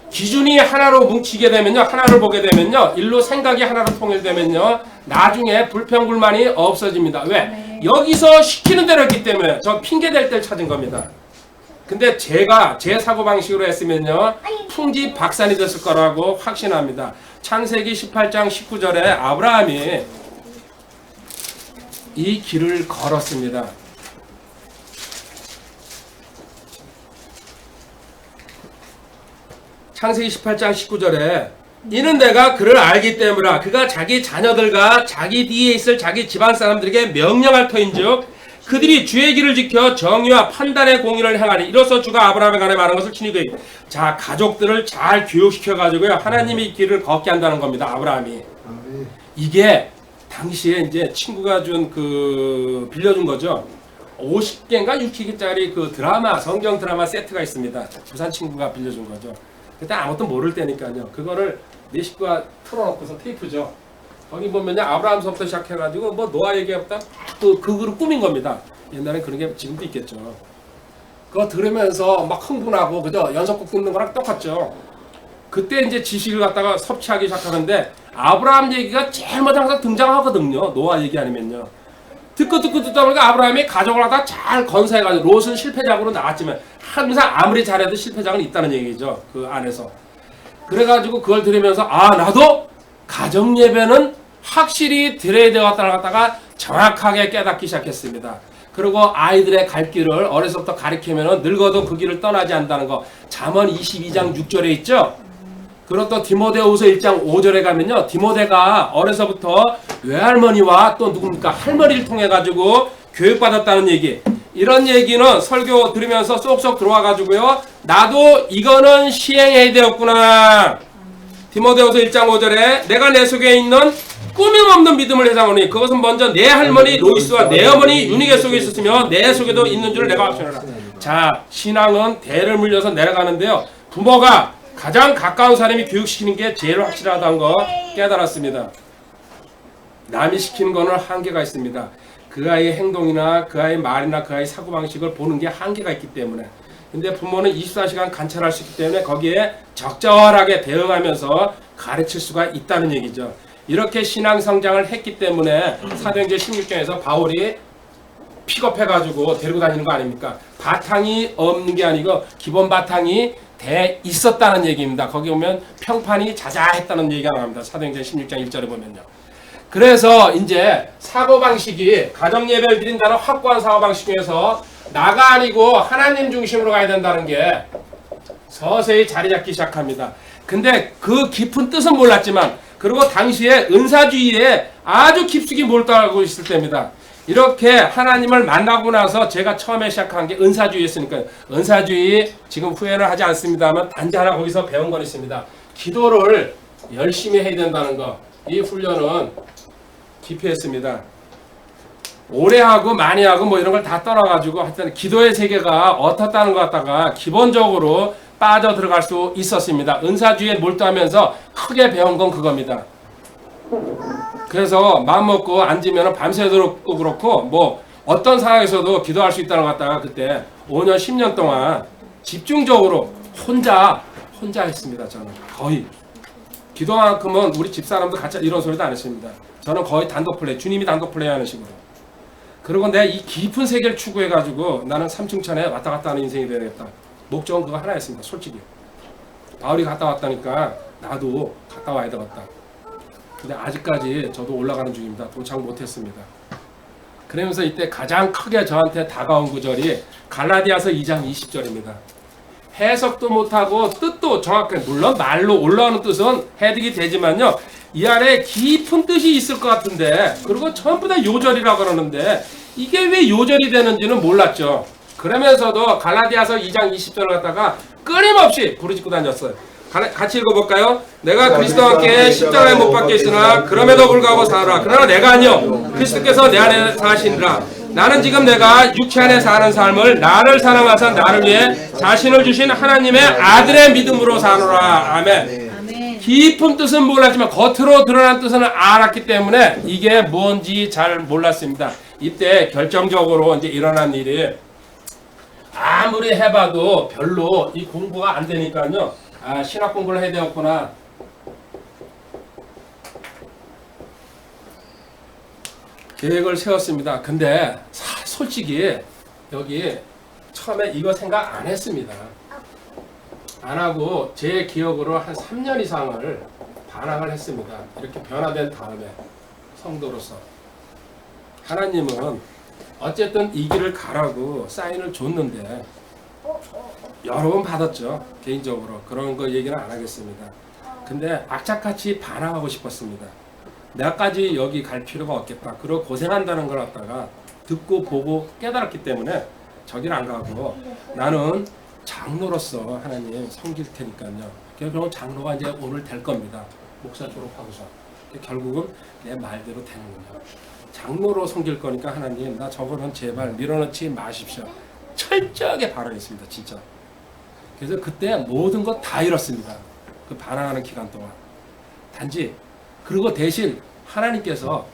기준이 하나로 뭉치게 되면요, 하나를 보게 되면요, 일로 생각이 하나로 통일되면요, 나중에 불평불만이 없어집니다. 왜? 여기서 시키는 대로 했기 때문에 저 핑계 댈 때를 찾은 겁니다. 근데 제가 제 사고방식으로 했으면요, 풍지박산이 됐을 거라고 확신합니다. 창세기 18장 19절에 아브라함이 이 길을 걸었습니다. 창세기 18장 19절에 이는 내가 그를 알기 때문이라. 그가 자기 자녀들과 자기 뒤에 있을 자기 집안 사람들에게 명령할 터인즉 그들이 주의 길을 지켜 정의와 판단의 공의를 행하리. 이로써 주가 아브라함에 관해 말한 것을 친히 그에게. 자, 가족들을 잘 교육시켜가지고요, 하나님의 길을 걷게 한다는 겁니다. 아브라함이. 이게 당시에 이제 친구가 빌려준 거죠. 50개인가 60개짜리 그 드라마, 성경 드라마 세트가 있습니다. 부산 친구가 빌려준 거죠. 그때 아무것도 모를 때니까요. 그거를 내 식구가 틀어놓고서 테이프죠. 거기 보면요, 아브라함서부터 시작해가지고 노아 얘기부터 또 그거를 꾸민 겁니다. 옛날엔 그런 게 지금도 있겠죠. 그거 들으면서 막 흥분하고 그죠? 연속곡 듣는 거랑 똑같죠. 그때 이제 지식을 갖다가 섭취하기 시작하는데 아브라함 얘기가 제일 먼저 항상 등장하거든요. 노아 얘기 아니면요. 듣다 보니까 아브라함이 가족을 하다 잘 건사해가지고 롯은 실패작으로 나왔지만 항상 아무리 잘해도 실패작은 있다는 얘기죠. 그 안에서. 그래가지고 그걸 들으면서 나도 가정 예배는 확실히 드려야 되었다는 걸 갖다가 정확하게 깨닫기 시작했습니다. 그리고 아이들의 갈 길을 어려서부터 가르치면 늙어도 그 길을 떠나지 않는다는 거. 잠언 22장 6절에 있죠. 그리고 또 디모데후서 1장 5절에 가면요, 디모데가 어려서부터 외할머니와 또 누굽니까 할머니를 통해 가지고 교육받았다는 얘기. 이런 얘기는 설교 들으면서 쏙쏙 들어와 가지고요, 나도 이거는 시행해야 되었구나. 디모데후서 1장 5절에 내가 내 속에 있는 꾸밈없는 믿음을 회상하니 그것은 먼저 내 할머니 로이스와 내 어머니 유니게 속에 있었으며 내 속에도 있는 줄을 내가 확신하라. 자, 신앙은 대를 물려서 내려가는데요, 부모가 가장 가까운 사람이 교육시키는 게 제일 확실하다는 거 깨달았습니다. 남이 시키는 거는 한계가 있습니다. 그 아이의 행동이나 그 아이의 말이나 그 아이의 사고방식을 보는 게 한계가 있기 때문에. 근데 부모는 24시간 관찰할 수 있기 때문에 거기에 적절하게 대응하면서 가르칠 수가 있다는 얘기죠. 이렇게 신앙 성장을 했기 때문에 사도행전 16장에서 바울이 픽업해가지고 데리고 다니는 거 아닙니까? 바탕이 없는 게 아니고 기본 바탕이 돼 있었다는 얘기입니다. 거기 보면 평판이 자자했다는 얘기가 나옵니다. 사도행전 16장 1절에 보면요. 그래서 이제 사고방식이 가정예배를 드린다는 확고한 사고방식 중에서 나가 아니고 하나님 중심으로 가야 된다는 게 서서히 자리 잡기 시작합니다. 근데 그 깊은 뜻은 몰랐지만 그리고 당시에 은사주의에 아주 깊숙이 몰두하고 있을 때입니다. 이렇게 하나님을 만나고 나서 제가 처음에 시작한 게 은사주의였으니까요. 은사주의 지금 후회는 하지 않습니다만 단지 하나 거기서 배운 건 있습니다. 기도를 열심히 해야 된다는 거. 이 훈련은 깊이 했습니다. 오래 하고 많이 하고 뭐 이런 걸 다 떠나가지고 하여튼 기도의 세계가 어떻다는 것 갖다가 기본적으로 빠져 들어갈 수 있었습니다. 은사주의에 몰두하면서 크게 배운 건 그겁니다. 그래서 마음 먹고 앉으면 밤새도록 그렇고 뭐 어떤 상황에서도 기도할 수 있다는 것 같다가 그때 5년 10년 동안 집중적으로 혼자 했습니다. 저는 거의 기도만큼은 우리 집사람도 같이 이런 소리도 안 했습니다. 저는 거의 단독 플레이, 주님이 단독 플레이 하는 식으로. 그리고 내가 이 깊은 세계를 추구해가지고 나는 삼층천에 왔다 갔다 하는 인생이 되야겠다. 목적은 그거 하나였습니다. 솔직히. 바울이 갔다 왔다니까 나도 갔다 와야 되겠다. 근데 아직까지 저도 올라가는 중입니다. 도착 못했습니다. 그러면서 이때 가장 크게 저한테 다가온 구절이 갈라디아서 2장 20절입니다. 해석도 못하고 뜻도 정확하게 물론 말로 올라오는 뜻은 해석이 되지만요. 이 안에 깊은 뜻이 있을 것 같은데 그리고 전부 다 요절이라고 그러는데 이게 왜 요절이 되는지는 몰랐죠. 그러면서도 갈라디아서 2장 20절을 갖다가 끊임없이 부르짖고 다녔어요. 같이 읽어볼까요? 내가 그리스도와 함께 십자가에 못 박혔으나 그럼에도 불구하고 살아. 그러나 내가 아니요 그리스도께서 내 안에 사시니라. 나는 지금 내가 육체 안에 사는 삶을 나를 사랑하사 나를 위해 자신을 주신 하나님의 아들의 믿음으로 사노라. 아멘. 깊은 뜻은 몰랐지만 겉으로 드러난 뜻은 알았기 때문에 이게 뭔지 잘 몰랐습니다. 이때 결정적으로 이제 일어난 일이 아무리 해봐도 별로 이 공부가 안 되니까요. 신학 공부를 해야 되었구나. 계획을 세웠습니다. 근데 솔직히 여기 처음에 이거 생각 안 했습니다. 안 하고 제 기억으로 한 3년 이상을 반항을 했습니다. 이렇게 변화된 다음에 성도로서 하나님은 어쨌든 이 길을 가라고 사인을 줬는데 여러 번 받았죠. 개인적으로 그런 거 얘기는 안 하겠습니다. 근데 악착같이 반항하고 싶었습니다. 내가까지 여기 갈 필요가 없겠다. 그리고 고생한다는 걸 갖다가 듣고 보고 깨달았기 때문에 저기를 안 가고 나는 장로로서 하나님 섬길 테니까요. 그럼 장로가 이제 오늘 될 겁니다. 목사 졸업하고서 결국은 내 말대로 되는군요. 장로로 섬길 거니까 하나님 나 저거는 제발 밀어넣지 마십시오. 철저하게 반항했습니다. 진짜. 그래서 그때 모든 것 다 잃었습니다. 그 반항하는 기간 동안. 단지 그리고 대신 하나님께서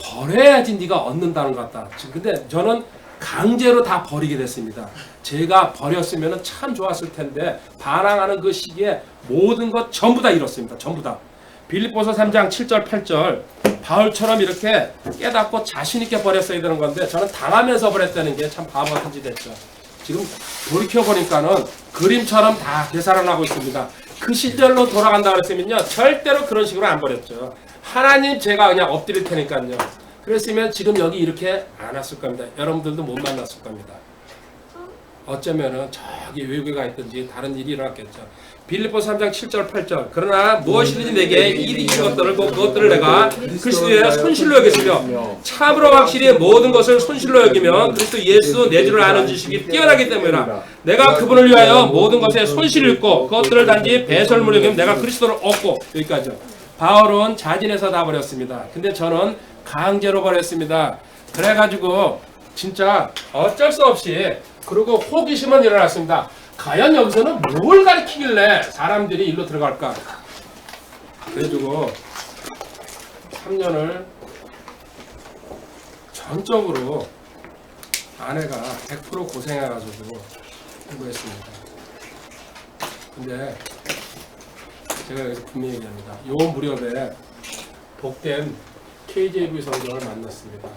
버려야지 네가 얻는다는 것 같다. 근데 저는 강제로 다 버리게 됐습니다. 제가 버렸으면 참 좋았을 텐데 반항하는 그 시기에 모든 것 전부 다 잃었습니다. 전부 다. 빌립보서 3장 7절 8절 바울처럼 이렇게 깨닫고 자신 있게 버렸어야 되는 건데 저는 당하면서 버렸다는 게 참 바보 같은 짓 했죠. 지금 돌이켜보니까는 그림처럼 다 되살아나고 있습니다. 그 시절로 돌아간다고 했으면요 절대로 그런 식으로 안 버렸죠. 하나님 제가 그냥 엎드릴 테니까요. 그랬으면 지금 여기 이렇게 안 왔을 겁니다. 여러분들도 못 만났을 겁니다. 어쩌면은 저기 외국에 가 있든지 다른 일이 일어났겠죠. 빌립보서 3장 7절 8절 그러나 무엇이든지 내게 이익인 것들을 그것들을 내가 그리스도의 손실로 여겼으며 참으로 확실히 모든 것을 손실로 여기면 그리스도 예수 내 줄을 아는 지식이 뛰어나기 때문이라. 내가 그분을 위하여 모든 것에 손실을 입고 그것들을 단지 배설물로 여기면 내가 그리스도를 얻고. 여기까지요. 바울은 자진해서 다 버렸습니다. 근데 저는 강제로 버렸습니다. 그래가지고 진짜 어쩔 수 없이 그리고 호기심은 일어났습니다. 과연 여기서는 뭘 가르치길래 사람들이 일로 들어갈까? 그래가지고 3년을 전적으로 아내가 100% 고생해가지고 공부했습니다. 근데 제가 여기서 분명히 얘기합니다. 요 무렵에 복된 KJV 성경을 만났습니다.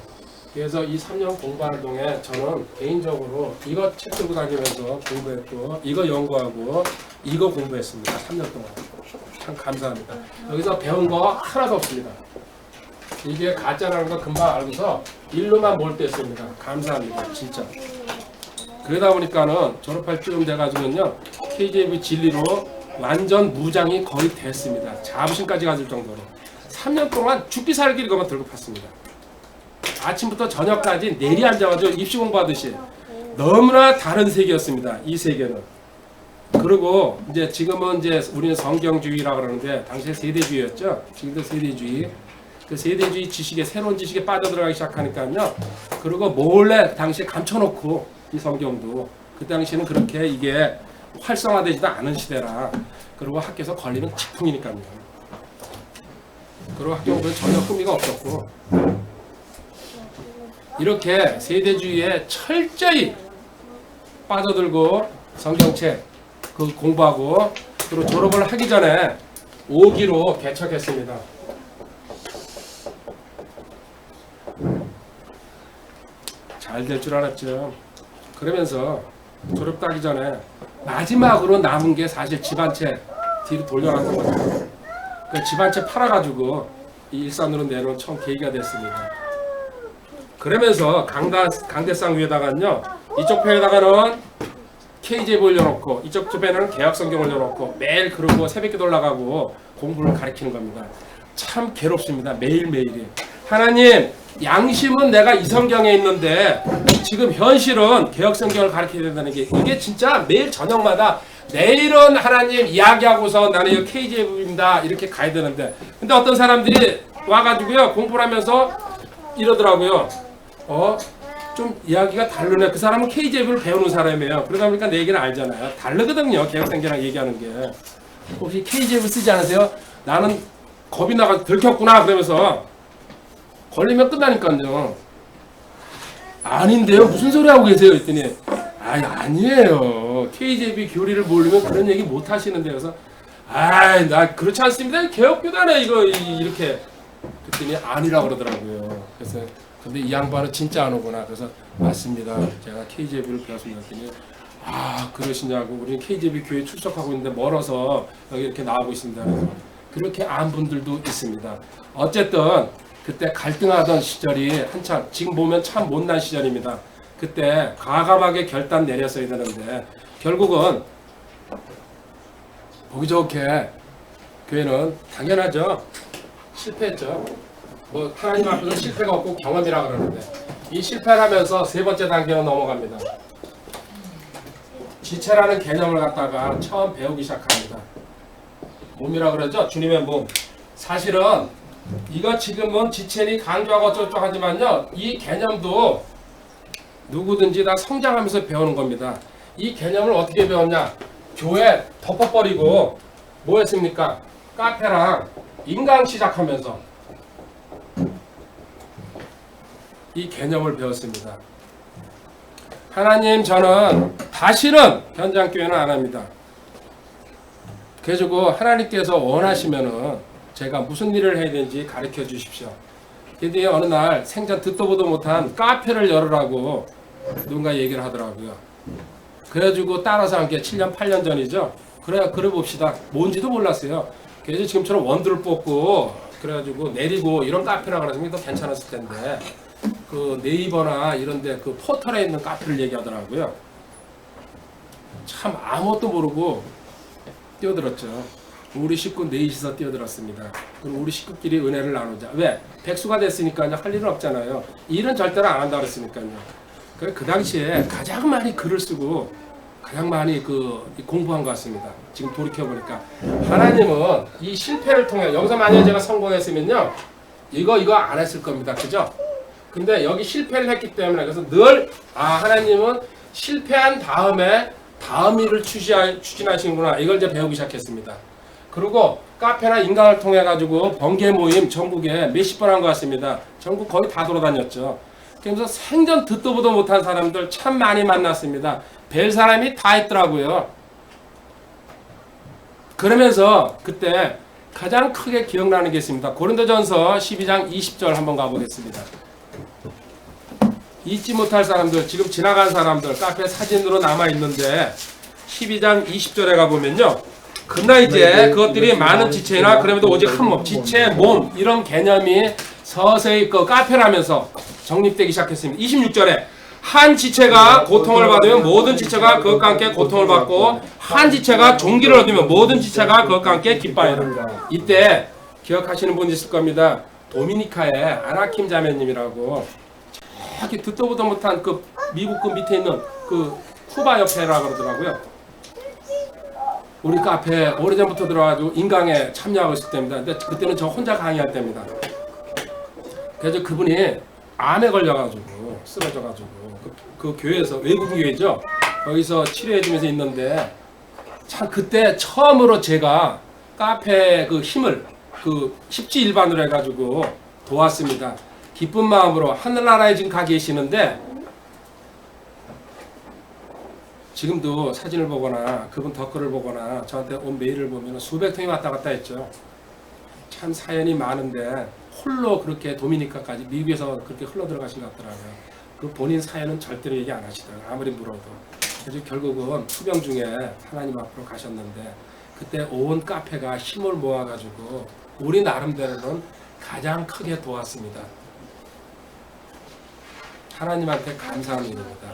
그래서 이 3년 공부하는 동안 저는 개인적으로 이거 책 들고 다니면서 공부했고 이거 연구하고 이거 공부했습니다. 3년 동안. 참 감사합니다. 여기서 배운 거 하나도 없습니다. 이게 가짜라는 거 금방 알고서 일로만 몰두했습니다. 감사합니다. 진짜. 그러다 보니까는 졸업할 쯤 돼가지고는요 KJB 진리로 완전 무장이 거의 됐습니다. 자부심까지 가질 정도로 3년 동안 죽기 살기 이것만 들고 팠습니다. 아침부터 저녁까지 내리 앉아가지고 입시 공부하듯이 너무나 다른 세계였습니다. 이 세계는. 그리고 이제 지금은 이제 우리는 성경주의라 그러는데 당시에 세대주의였죠. 지금도 세대주의. 그 세대주의 지식에 새로운 지식에 빠져들어가기 시작하니까요. 그리고 몰래 당시에 감춰놓고 이 성경도 그 당시에는 그렇게 이게 활성화되지도 않은 시대라. 그리고 학교에서 걸리면 직풍이니까요. 그리고 학교 공부는 전혀 흥미가 없었고 이렇게 세대주의에 철저히 빠져들고 성경책 그 공부하고 그리고 졸업을 하기 전에 5기로 개척했습니다. 잘 될 줄 알았죠. 그러면서 졸업 따기 전에 마지막으로 남은 게 사실 집안채 뒤로 돌려놨던 거죠. 그 집안채 팔아가지고 이 일산으로 내놓은 처음 계기가 됐습니다. 그러면서 강대상 위에다가는요 이쪽 편에다가는 KJB 올려놓고 이쪽 편에는 개혁성경 올려놓고 매일 그러고 새벽기도 올라가고 공부를 가르치는 겁니다. 참 괴롭습니다. 매일매일이. 하나님 양심은 내가 이 성경에 있는데 지금 현실은 개혁성경을 가르쳐야 된다는 게 이게 진짜 매일 저녁마다 내일은 하나님 이야기하고서 나는 이거 KJB입니다 이렇게 가야 되는데 근데 어떤 사람들이 와가지고요 공부를 하면서 이러더라고요. 좀 이야기가 다르네. 그 사람은 KJB를 배우는 사람이에요. 그러다 보니까 내 얘기는 알잖아요. 다르거든요. 개혁생계랑 얘기하는 게. 혹시 KJB 쓰지 않으세요? 나는 겁이 나가지고 들켰구나. 그러면서 걸리면 끝나니까요. 아닌데요. 무슨 소리 하고 계세요? 했더니 아니에요. KJB 교리를 모르면 그런 얘기 못 하시는데 그래서 나 그렇지 않습니다. 개혁교단에 이거 이렇게 그랬더니 아니라고 그러더라고요. 그래서 근데 이 양반은 진짜 안 오구나. 그래서 맞습니다. 제가 KJB를 배웠습니다. 했더니 그러시냐고. 우리는 KJB 교회 출석하고 있는데 멀어서 여기 이렇게 나오고 있습니다. 그래서 그렇게 안 분들도 있습니다. 어쨌든 그때 갈등하던 시절이 한참 지금 보면 참 못난 시절입니다. 그때 과감하게 결단 내렸어야 되는데 결국은 보기 좋게 교회는 당연하죠. 실패했죠. 뭐 하나님 앞에서 실패가 없고 경험이라 그러는데 이 실패를 하면서 세 번째 단계로 넘어갑니다. 지체라는 개념을 갖다가 처음 배우기 시작합니다. 몸이라 그러죠? 주님의 몸. 사실은 이거 지금은 지체니 강조하고 어쩌고 하지만요 이 개념도 누구든지 다 성장하면서 배우는 겁니다. 이 개념을 어떻게 배웠냐? 교회 덮어버리고 뭐 했습니까? 카페랑 인강 시작하면서 이 개념을 배웠습니다. 하나님 저는 다시는 현장교회는 안 합니다. 그래가지고 하나님께서 원하시면은 제가 무슨 일을 해야 되는지 가르쳐 주십시오. 근데 어느 날 생전 듣도 보도 못한 카페를 열으라고 누군가 얘기를 하더라고요. 그래가지고 따라서 한 게 7년 8년 전이죠. 그래 봅시다. 뭔지도 몰랐어요. 그래서 지금처럼 원두를 뽑고 그래가지고 내리고 이런 카페라 그러면 더 괜찮았을 텐데 그 네이버나 이런데 그 포털에 있는 카페를 얘기하더라고요. 참 아무것도 모르고 뛰어들었죠. 우리 식구 넷이서 뛰어들었습니다. 그럼 우리 식구끼리 은혜를 나누자. 왜? 백수가 됐으니까요. 할 일은 없잖아요. 일은 절대로 안 한다 그랬으니까요. 그 당시에 가장 많이 글을 쓰고 가장 많이 공부한 것 같습니다. 지금 돌이켜보니까 하나님은 이 실패를 통해 여기서 만약에 제가 성공했으면요 이거 안 했을 겁니다. 그죠? 근데 여기 실패를 했기 때문에 그래서 늘 하나님은 실패한 다음에 다음 일을 추진하시는구나. 이걸 이제 배우기 시작했습니다. 그리고 카페나 인강을 통해 가지고 번개 모임 전국에 몇십 번 한 것 같습니다. 전국 거의 다 돌아다녔죠. 그래서 생전 듣도 보도 못한 사람들 참 많이 만났습니다. 뵐 사람이 다 있더라고요. 그러면서 그때 가장 크게 기억나는 게 있습니다. 고린도전서 12장 20절 한번 가보겠습니다. 잊지 못할 사람들, 지금 지나간 사람들 카페 사진으로 남아있는데 12장 20절에 가보면요. 그러나 이제 그것들이 많은 지체나 그럼에도 오직 한 몸, 지체, 몸 이런 개념이 서서히 그 카페라면서 정립되기 시작했습니다. 26절에 한 지체가 고통을 받으면 모든 지체가 그것과 함께 고통을 받고 한 지체가 종기를 얻으면 모든 지체가 그것과 함께 기뻐하리라. 이때 기억하시는 분 있을 겁니다. 도미니카의 아나킴 자매님이라고 저기 듣도 보도 못한 그 미국 그 밑에 있는 그 쿠바 협회라고 그러더라고요. 우리 카페에 오래전부터 들어가지고 인강에 참여하고 있을 때입니다. 근데 그때는 저 혼자 강의할 때입니다. 그래서 그분이 암에 걸려가지고 쓰러져가지고 그 교회에서 외국 교회죠. 거기서 치료해주면서 있는데 참 그때 처음으로 제가 카페 그 힘을 그 십지일반으로 해가지고 도왔습니다. 기쁜 마음으로 하늘나라에 지금 가 계시는데 지금도 사진을 보거나 그분 댓글을 보거나 저한테 온 메일을 보면 수백 통이 왔다 갔다 했죠. 참 사연이 많은데 홀로 그렇게 도미니카까지 미국에서 그렇게 흘러 들어가신 것 같더라고요. 그 본인 사연은 절대로 얘기 안 하시더라고요. 아무리 물어도. 그래서 결국은 투병 중에 하나님 앞으로 가셨는데 그때 온 카페가 힘을 모아가지고 우리 나름대로는 가장 크게 도왔습니다. 하나님한테 감사한 일입니다.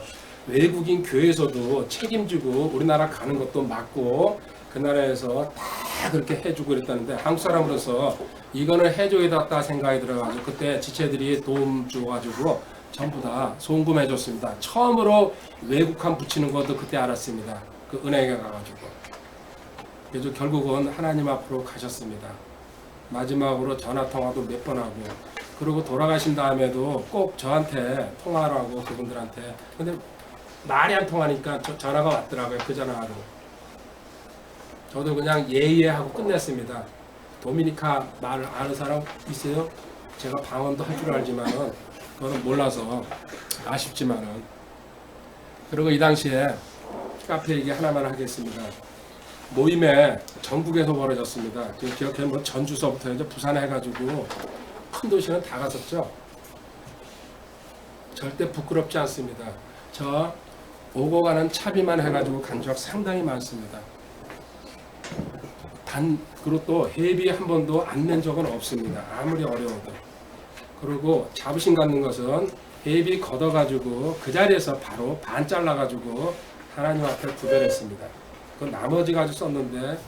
외국인 교회에서도 책임지고 우리나라 가는 것도 맞고 그 나라에서 다 그렇게 해주고 그랬다는데 한국 사람으로서 이거는 해줘야겠다 생각이 들어가지고 그때 지체들이 도움 줘가지고 전부 다 송금해줬습니다. 처음으로 외국한 붙이는 것도 그때 알았습니다. 그 은행에 가가지고. 그래서 결국은 하나님 앞으로 가셨습니다. 마지막으로 전화통화도 몇 번 하고 그리고 돌아가신 다음에도 꼭 저한테 통화를 하고 그분들한테 근데 말이 안 통하니까 전화가 왔더라고요. 그 전화로. 저도 그냥 예의하고 끝냈습니다. 도미니카 말 아는 사람 있어요? 제가 방언도 할 줄 알지만은 그거는 몰라서 아쉽지만은 그리고 이 당시에 카페 얘기 하나만 하겠습니다. 모임에 전국에서 벌어졌습니다. 지금 기억해 뭐 전주서부터 이제 부산에 해가지고 큰 도시는 다 갔었죠. 절대 부끄럽지 않습니다. 저 오고 가는 차비만 해가지고 간 적 상당히 많습니다. 그리고 또 회비 한 번도 안 낸 적은 없습니다. 아무리 어려워도. 그리고 자부심 갖는 것은 회비 걷어가지고 그 자리에서 바로 반 잘라가지고 하나님 앞에 구별했습니다. 그 나머지 가지고 썼는데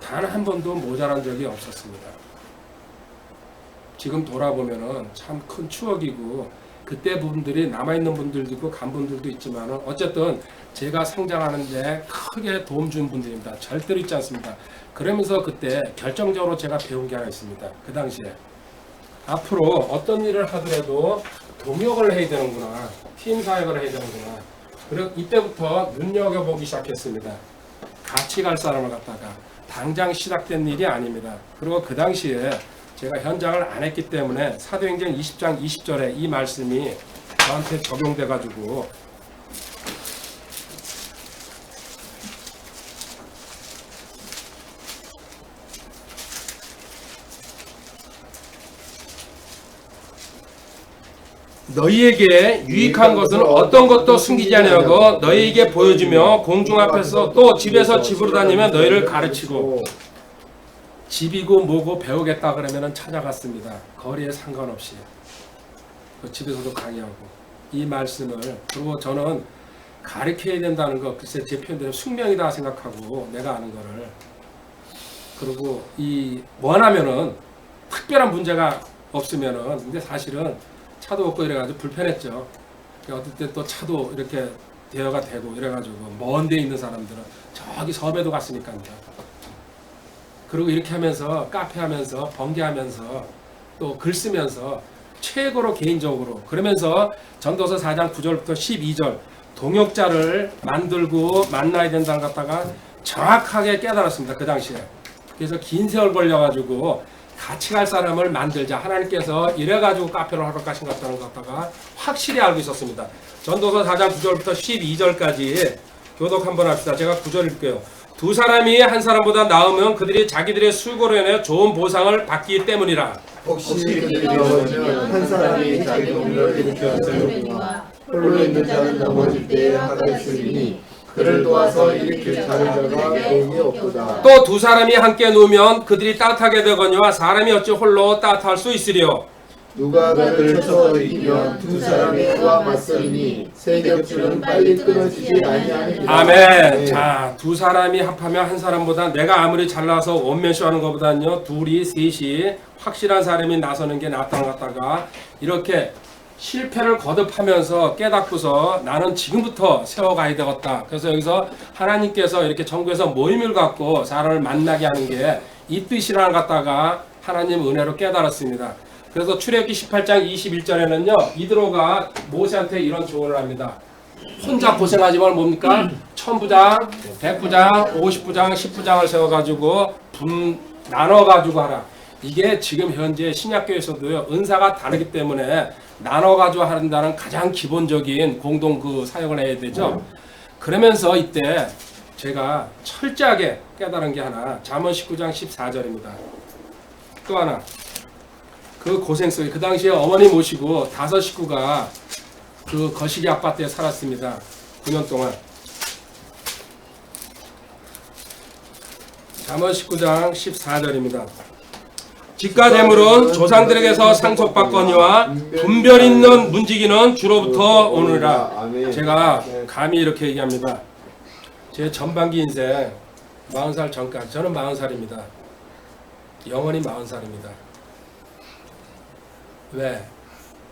단 한 번도 모자란 적이 없었습니다. 지금 돌아보면은 참 큰 추억이고 그때 분들이 남아있는 분들도 있고 간 분들도 있지만 어쨌든 제가 성장하는데 크게 도움 준 분들입니다. 절대로 있지 않습니다. 그러면서 그때 결정적으로 제가 배운 게 하나 있습니다. 그 당시에 앞으로 어떤 일을 하더라도 동역을 해야 되는구나. 팀 사역을 해야 되는구나. 그리고 이때부터 눈여겨보기 시작했습니다. 같이 갈 사람을 갖다가 당장 시작된 일이 아닙니다. 그리고 그 당시에 제가 현장을 안 했기 때문에 사도행전 20장 20절에 이 말씀이 저한테 적용돼 가지고 너희에게 유익한 것은 어떤 것도 숨기지 아니하고 너희에게 보여주며 공중 앞에서 또 집에서 집으로 다니며 너희를 가르치고 집이고 뭐고 배우겠다 그러면 찾아갔습니다. 거리에 상관없이 그 집에서도 강의하고 이 말씀을 그리고 저는 가르쳐야 된다는 거 글쎄 제 표현대로 숙명이다 생각하고 내가 아는 거를 그리고 이 원하면은 특별한 문제가 없으면은 근데 사실은 차도 없고 이래가지고 불편했죠. 어떨 때 또 차도 이렇게 대여가 되고 이래가지고 먼 데 있는 사람들은 저기 섬에도 갔으니까요. 그리고 이렇게 하면서 카페 하면서 번개하면서 또 글 쓰면서 최고로 개인적으로 그러면서 전도서 4장 9절부터 12절 동역자를 만들고 만나야 된다는 것 갖다가 정확하게 깨달았습니다. 그 당시에. 그래서 긴 세월 걸려가지고 같이 갈 사람을 만들자. 하나님께서 이래가지고 카페로 하러 가신 것 같다는 것 갖다가 확실히 알고 있었습니다. 전도서 4장 9절부터 12절까지 교독 한번 합시다. 제가 9절 읽게요. 두 사람이 한 사람보다 나으면 그들이 자기들의 수고로 인해 좋은 보상을 받기 때문이라. 혹시 그들이 넘어지면 한 사람이 자기 동료를 일으켜 세우리니 홀로 있는 자는 넘어질 때에 하가 있으리니 그를 도와서 일으킬 다른 자가 도움이 없도다. 또 두 사람이 함께 누우면 그들이 따뜻하게 되거니와 사람이 어찌 홀로 따뜻할 수 있으리요. 누가 그를 쳐서 이기면 두 사람이 그와 맞서리니 세 겹줄은 빨리 끊어지지 아니하느니라. 아멘. 자, 두 사람이 합하면 한 사람보다 내가 아무리 잘나서 원맨쇼하는 것보다는요 둘이 셋이 확실한 사람이 나서는 게 낫다는 것 같다가 이렇게 실패를 거듭하면서 깨닫고서 나는 지금부터 세워가야 되겠다. 그래서 여기서 하나님께서 이렇게 전국에서 모임을 갖고 사람을 만나게 하는 게 이 뜻이라는 것 갖다가 하나님 은혜로 깨달았습니다. 그래서 출애굽기 18장 21절에는요 이드로가 모세한테 이런 조언을 합니다. 혼자 고생하지 말고 뭡니까? 1000부장, 100부장, 50부장, 10부장을 세워가지고 나눠가지고 하라. 이게 지금 현재 신약교에서도요 은사가 다르기 때문에 나눠가지고 한다는 가장 기본적인 공동 그 사역을 해야 되죠. 그러면서 이때 제가 철저하게 깨달은 게 하나 잠언 19장 14절입니다. 또 하나 그 고생 속에 그 당시에 어머니 모시고 5 식구가 그 거시기 아파트에 살았습니다. 9년 동안. 잠언 19장 14절입니다. 집과 재물은 조상들에게서 상속받거니와 분별 있는 문지기는 주로부터 오느니라. 제가 감히 이렇게 얘기합니다. 제 전반기 인생 40살 전까지 저는 40살입니다. 영원히 40살입니다. 왜?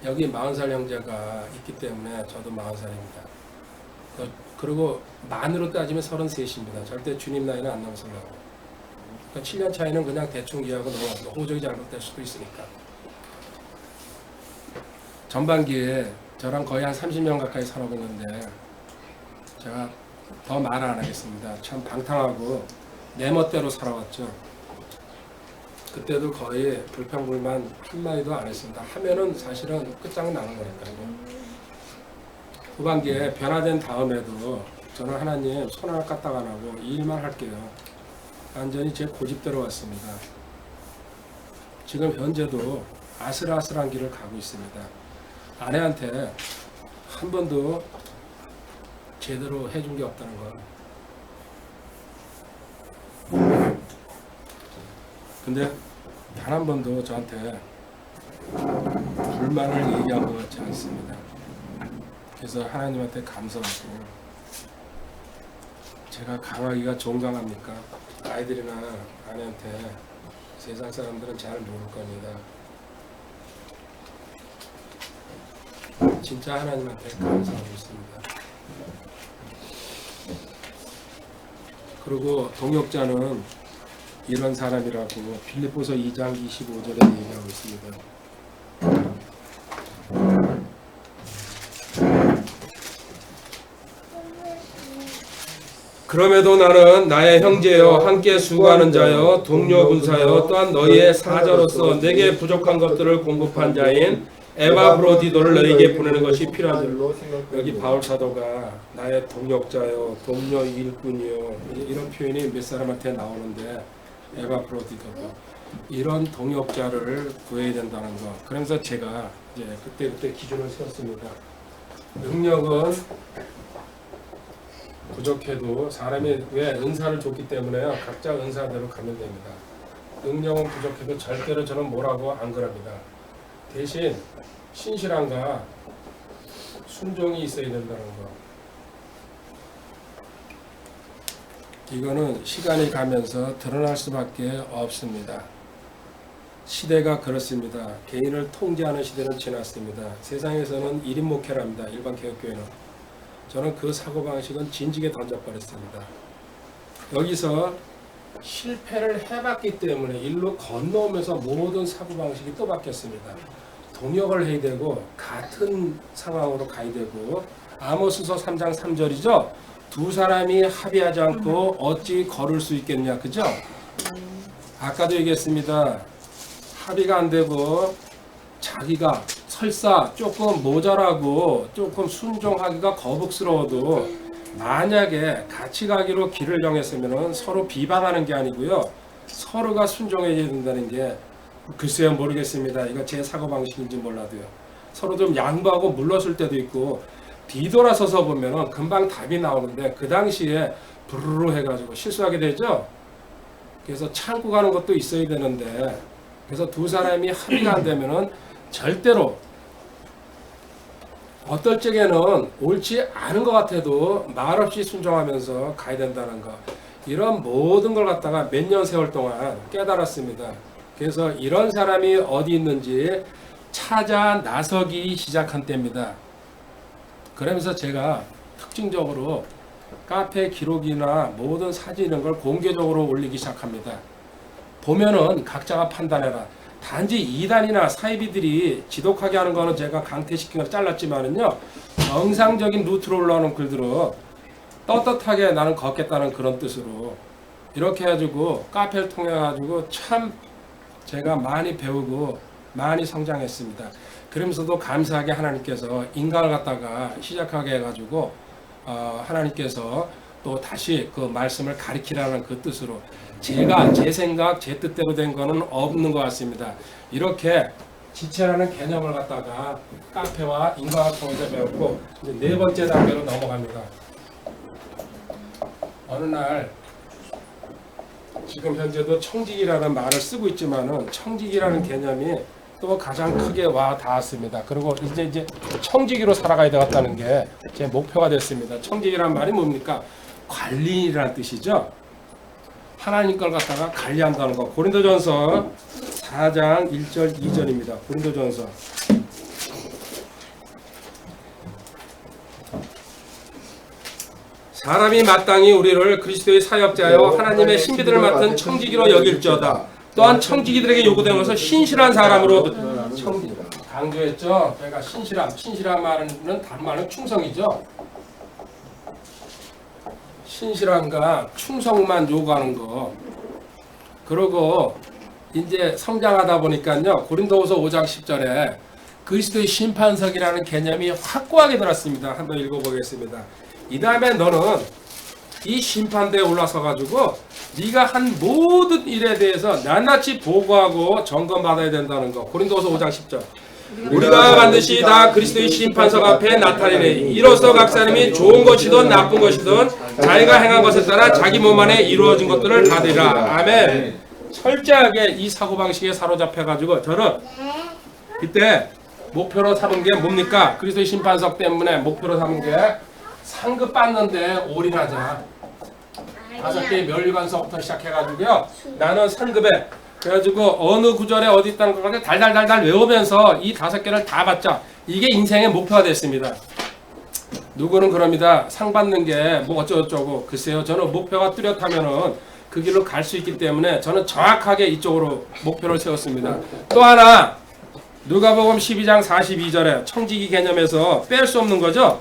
여기 40살 형제가 있기 때문에 저도 40살입니다. 그리고 만으로 따지면 33입니다. 절대 주님 나이는 안 넘어서려고. 그러니까 7년 차이는 그냥 대충 이해하고 넘어가고 호적이 잘못될 수도 있으니까. 전반기에 저랑 거의 한 30년 가까이 살아보는데 제가 더 말 안 하겠습니다. 참 방탕하고 내 멋대로 살아왔죠. 그때도 거의 불평불만 한마디도 안 했습니다. 하면은 사실은 끝장은 나는 거니까요. 후반기에 변화된 다음에도 저는 하나님 손 하나 까딱 안 하고 이 일만 할게요. 완전히 제 고집대로 왔습니다. 지금 현재도 아슬아슬한 길을 가고 있습니다. 아내한테 한 번도 제대로 해준 게 없다는 거. 근데 단 한 번도 저한테 불만을 얘기한 것 같지 않습니다. 그래서 하나님한테 감사하고 제가 강하기가 종강합니까? 아이들이나 아내한테 세상 사람들은 잘 모를 겁니다. 진짜 하나님한테 감사하고 있습니다. 그리고 동역자는 이런 사람이라고 빌립보서 2장 25절에 얘기하고 있습니다. 그럼에도 나는 나의 형제여 함께 수고하는 자여 동료 군사여 또한 너희의 사자로서 내게 부족한 것들을 공급한 자인 에바브로디도를 너희에게 보내는 것이 필요한 줄로. 여기 바울 사도가 나의 동역자여 동료 일꾼이요 이런 표현이 몇 사람한테 나오는데 에바브로디도도 이런 동역자를 구해야 된다는 거. 그러면서 제가 이제 그때 기준을 세웠습니다. 능력은 부족해도 사람이 왜 은사를 줬기 때문에요. 각자 은사대로 가면 됩니다. 능력은 부족해도 절대로 저는 뭐라고 안 그럽니다. 대신 신실함과 순종이 있어야 된다는 거. 이거는 시간이 가면서 드러날 수밖에 없습니다. 시대가 그렇습니다. 개인을 통제하는 시대는 지났습니다. 세상에서는 1인 목회랍니다. 일반 개혁교회는. 저는 그 사고방식은 진지게 던져버렸습니다. 여기서 실패를 해봤기 때문에 일로 건너오면서 모든 사고방식이 또 바뀌었습니다. 동역을 해야 되고 같은 상황으로 가야 되고 아모스서 3장 3절이죠. 두 사람이 합의하지 않고 어찌 걸을 수 있겠냐. 그죠? 아까도 얘기했습니다. 합의가 안 되고 자기가 설사 조금 모자라고 조금 순종하기가 거북스러워도 만약에 같이 가기로 길을 정했으면 서로 비방하는 게 아니고요. 서로가 순종해야 된다는 게 글쎄요, 모르겠습니다. 이거 제 사고방식인지 몰라도요. 서로 좀 양보하고 물러설 때도 있고 뒤돌아서서 보면은 금방 답이 나오는데 그 당시에 부르르 해가지고 실수하게 되죠. 그래서 참고 가는 것도 있어야 되는데, 그래서 두 사람이 합의가 안 되면은 절대로 어떨 적에는 옳지 않은 것 같아도 말없이 순종하면서 가야 된다는 거, 이런 모든 걸 갖다가 몇 년 세월 동안 깨달았습니다. 그래서 이런 사람이 어디 있는지 찾아 나서기 시작한 때입니다. 그러면서 제가 특징적으로 카페 기록이나 모든 사진 이런 걸 공개적으로 올리기 시작합니다. 보면은 각자가 판단해라. 단지 이단이나 사이비들이 지독하게 하는 거는 제가 강퇴시킨 걸 잘랐지만은요, 정상적인 루트로 올라오는 글들은 떳떳하게 나는 걷겠다는 그런 뜻으로 이렇게 해가지고 카페를 통해 가지고 참 제가 많이 배우고 많이 성장했습니다. 그러면서도 감사하게 하나님께서 인간을 갖다가 시작하게 해가지고 하나님께서 또 다시 그 말씀을 가리키라는 그 뜻으로 제가 제 생각 제 뜻대로 된 거는 없는 것 같습니다. 이렇게 지체라는 개념을 갖다가 카페와 인간을 통해서 배웠고, 이제 네 번째 단계로 넘어갑니다. 어느 날 지금 현재도 청직이라는 말을 쓰고 있지만은 청직이라는 개념이 또 가장 크게 와 닿았습니다. 그리고 이제 청지기로 살아가야 되겠다는 게 제 목표가 됐습니다. 청지기란 말이 뭡니까? 관리라는 뜻이죠. 하나님 걸 갖다가 관리한다는 거. 고린도전서 4장 1절 2절입니다. 고린도전서. 사람이 마땅히 우리를 그리스도의 사역자여 하나님의 신비들을 맡은 청지기로 여길지어다. 또한 청지기들에게 요구되는 것은 신실한 사람으로 청지 강조했죠. 제가 신실한 말은 다른 말은 충성이죠. 신실함과 충성만 요구하는 거. 그리고 이제 성장하다 보니까요, 고린도후서 5장 10절에 그리스도의 심판석이라는 개념이 확고하게 들었습니다. 한번 읽어보겠습니다. 이 다음에 너는 이 심판대에 올라서 가지고 네가 한 모든 일에 대해서 낱낱이 보고하고 점검받아야 된다는 거. 고린도후서 5장 10절. 우리가 반드시 다 그리스도의 심판석 앞에 나타내니 이로써 각 사람이 좋은 것이든 나쁜 것이든 자기가 행한 것에 따라 자기 몸 안에 이루어진 것들을 받으리라. 아멘. 철저하게 이 사고방식에 사로잡혀 가지고 저는 그때 목표로 삼은 게 뭡니까? 그리스도의 심판석 때문에 목표로 삼은 게 상급 받는데 올인하자. 5개의 멸류관서부터 시작해가지고요. 나는 상급에 그래가지고 어느 구절에 어디 있다는 걸 달달달달 외우면서 이 5개를 다 받자. 이게 인생의 목표가 됐습니다. 누구는 그럽니다. 상 받는 게 뭐 어쩌고저쩌고. 글쎄요, 저는 목표가 뚜렷하면은 그 길로 갈 수 있기 때문에 저는 정확하게 이쪽으로 목표를 세웠습니다. 또 하나, 누가복음 12장 42절에 청지기 개념에서 뺄 수 없는 거죠.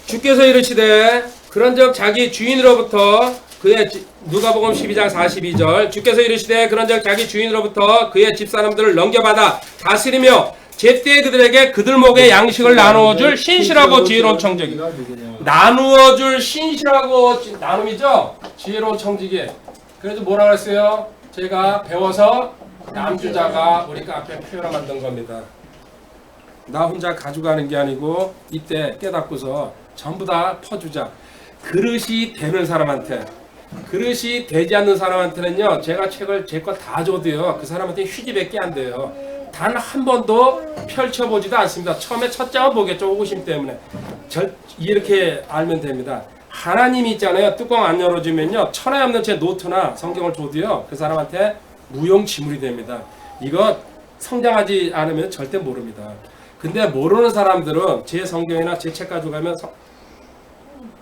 주께서 이르시되 그런즉 자기 주인으로부터 그의 누가복음 12장 42절 주께서 이르시되 그런즉 자기 주인으로부터 그의 집사람들을 넘겨받아 다스리며 제때 그들에게 그들 목에 양식을 나누어줄 신실하고 지혜로운 청지기. 나누어줄 신실하고 나눔이죠. 지혜로운 청지기. 그래서 뭐라 그랬어요? 제가 배워서 남주자가 우리 카페 표현을 만든 겁니다. 나 혼자 가져가는 게 아니고 이때 깨닫고서 전부 다 퍼주자. 그릇이 되는 사람한테, 그릇이 되지 않는 사람한테는요, 제가 책을 제 거 다 줘도요, 그 사람한테 휴지밖에 안 돼요. 단 한 번도 펼쳐보지도 않습니다. 처음에 첫 장을 보겠죠, 호기심 때문에. 이렇게 알면 됩니다. 하나님이 있잖아요. 뚜껑 안 열어주면요, 천하에 없는 제 노트나 성경을 줘도요, 그 사람한테 무용지물이 됩니다. 이거 성장하지 않으면 절대 모릅니다. 근데 모르는 사람들은 제 성경이나 제 책 가져가면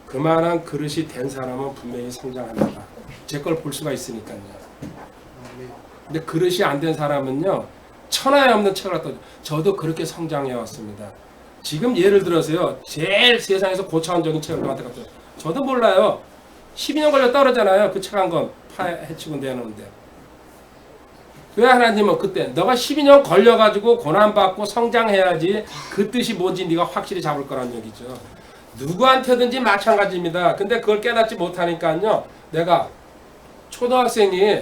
그만한 그릇이 된 사람은 분명히 성장합니다. 제 걸 볼 수가 있으니까요. 근데 그릇이 안 된 사람은요, 천하에 없는 책을 갖다 저도 그렇게 성장해 왔습니다. 지금 예를 들어서요, 제일 세상에서 고차원적인 책을 갖다 저도 몰라요. 12년 걸렸다 그러잖아요. 그 책 한 권 파헤치고 내놓는데. 왜 하나님은 그때 너가 12년 걸려가지고 고난받고 성장해야지 그 뜻이 뭔지 네가 확실히 잡을 거란 얘기죠. 누구한테든지 마찬가지입니다. 근데 그걸 깨닫지 못하니까요. 내가 초등학생이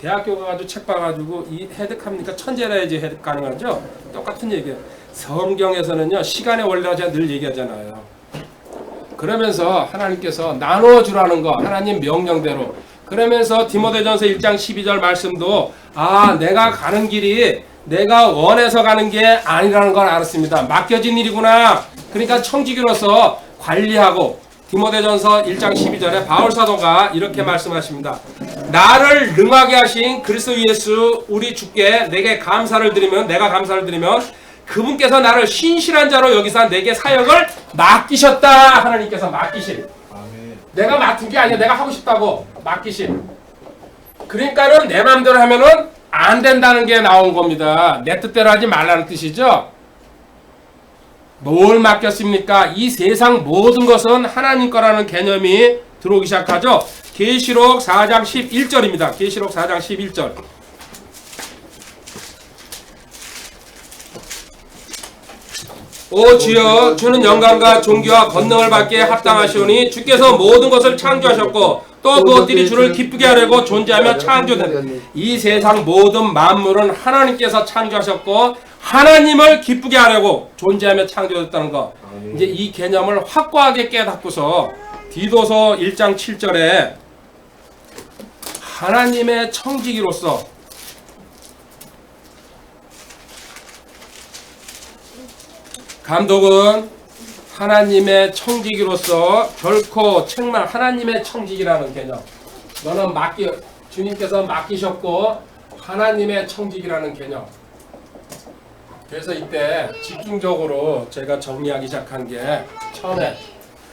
대학교 가가지고 책 봐가지고 이 해득합니까? 천재라야지 해득 가능하죠? 똑같은 얘기예요. 성경에서는요. 시간의 원리라고 제가 늘 얘기하잖아요. 그러면서 하나님께서 나눠주라는 거 하나님 명령대로 그러면서 디모데전서 1장 12절 말씀도 내가 가는 길이 내가 원해서 가는 게 아니라는 걸 알았습니다. 맡겨진 일이구나. 그러니까 청지기로서 관리하고 디모데전서 1장 12절에 바울 사도가 이렇게 말씀하십니다. 나를 능하게 하신 그리스도 예수 우리 주께 내게 감사를 드리면 내가 감사를 드리면 그분께서 나를 신실한 자로 여기서 내게 사역을 맡기셨다. 하나님께서 맡기신. 내가 맡은 게 아니야. 내가 하고 싶다고 맡기신. 그러니까는 내 마음대로 하면은 안 된다는 게 나온 겁니다. 내 뜻대로 하지 말라는 뜻이죠. 뭘 맡겼습니까? 이 세상 모든 것은 하나님 거라는 개념이 들어오기 시작하죠. 계시록 4장 11절입니다. 계시록 4장 11절. 오 주여 주는 영광과 존귀와 권능을 받기에 합당하시오니 주께서 모든 것을 창조하셨고 또 그것들이 주를 기쁘게 하려고 존재하며 창조된 이 세상 모든 만물은 하나님께서 창조하셨고 하나님을 기쁘게 하려고 존재하며 창조됐다는 거. 이제 이 개념을 확고하게 깨닫고서 디도서 1장 7절에 하나님의 청지기로서 감독은 하나님의 청지기로서 결코 책망 하나님의 청지기라는 개념. 너는 주님께서 맡기셨고 하나님의 청지기라는 개념. 그래서 이때 집중적으로 제가 정리하기 시작한 게 처음에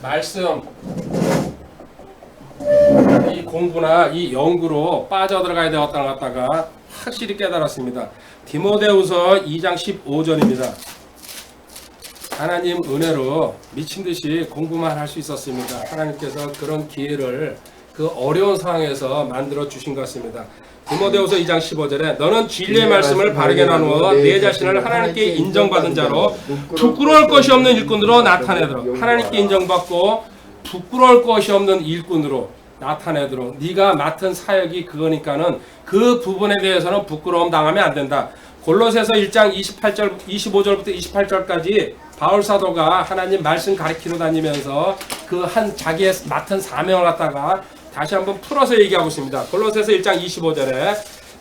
말씀 이 공부나 이 연구로 빠져들어가야 되었다는 것 갖다가 확실히 깨달았습니다. 디모데후서 2장 15절입니다. 하나님 은혜로 미친듯이 공부만 할 수 있었습니다. 하나님께서 그런 기회를 그 어려운 상황에서 만들어 주신 것 같습니다. 디모데후서 2장 15절에 너는 진리의 말씀을 바르게 나누어 내 자신을 하나님께 인정받은 자로 부끄러울 것이 없는 일꾼으로 나타내도록 하나님께 인정받고 부끄러울 것이 없는 일꾼으로 나타내도록 네가 맡은 사역이 그거니까는 그 부분에 대해서는 부끄러움 당하면 안 된다. 골로새서 1장 25절부터 28절까지 바울 사도가 하나님 말씀 가르치러 다니면서 그 자기의 맡은 사명을 갖다가 다시 한번 풀어서 얘기하고 있습니다. 골로새서 1장 25절에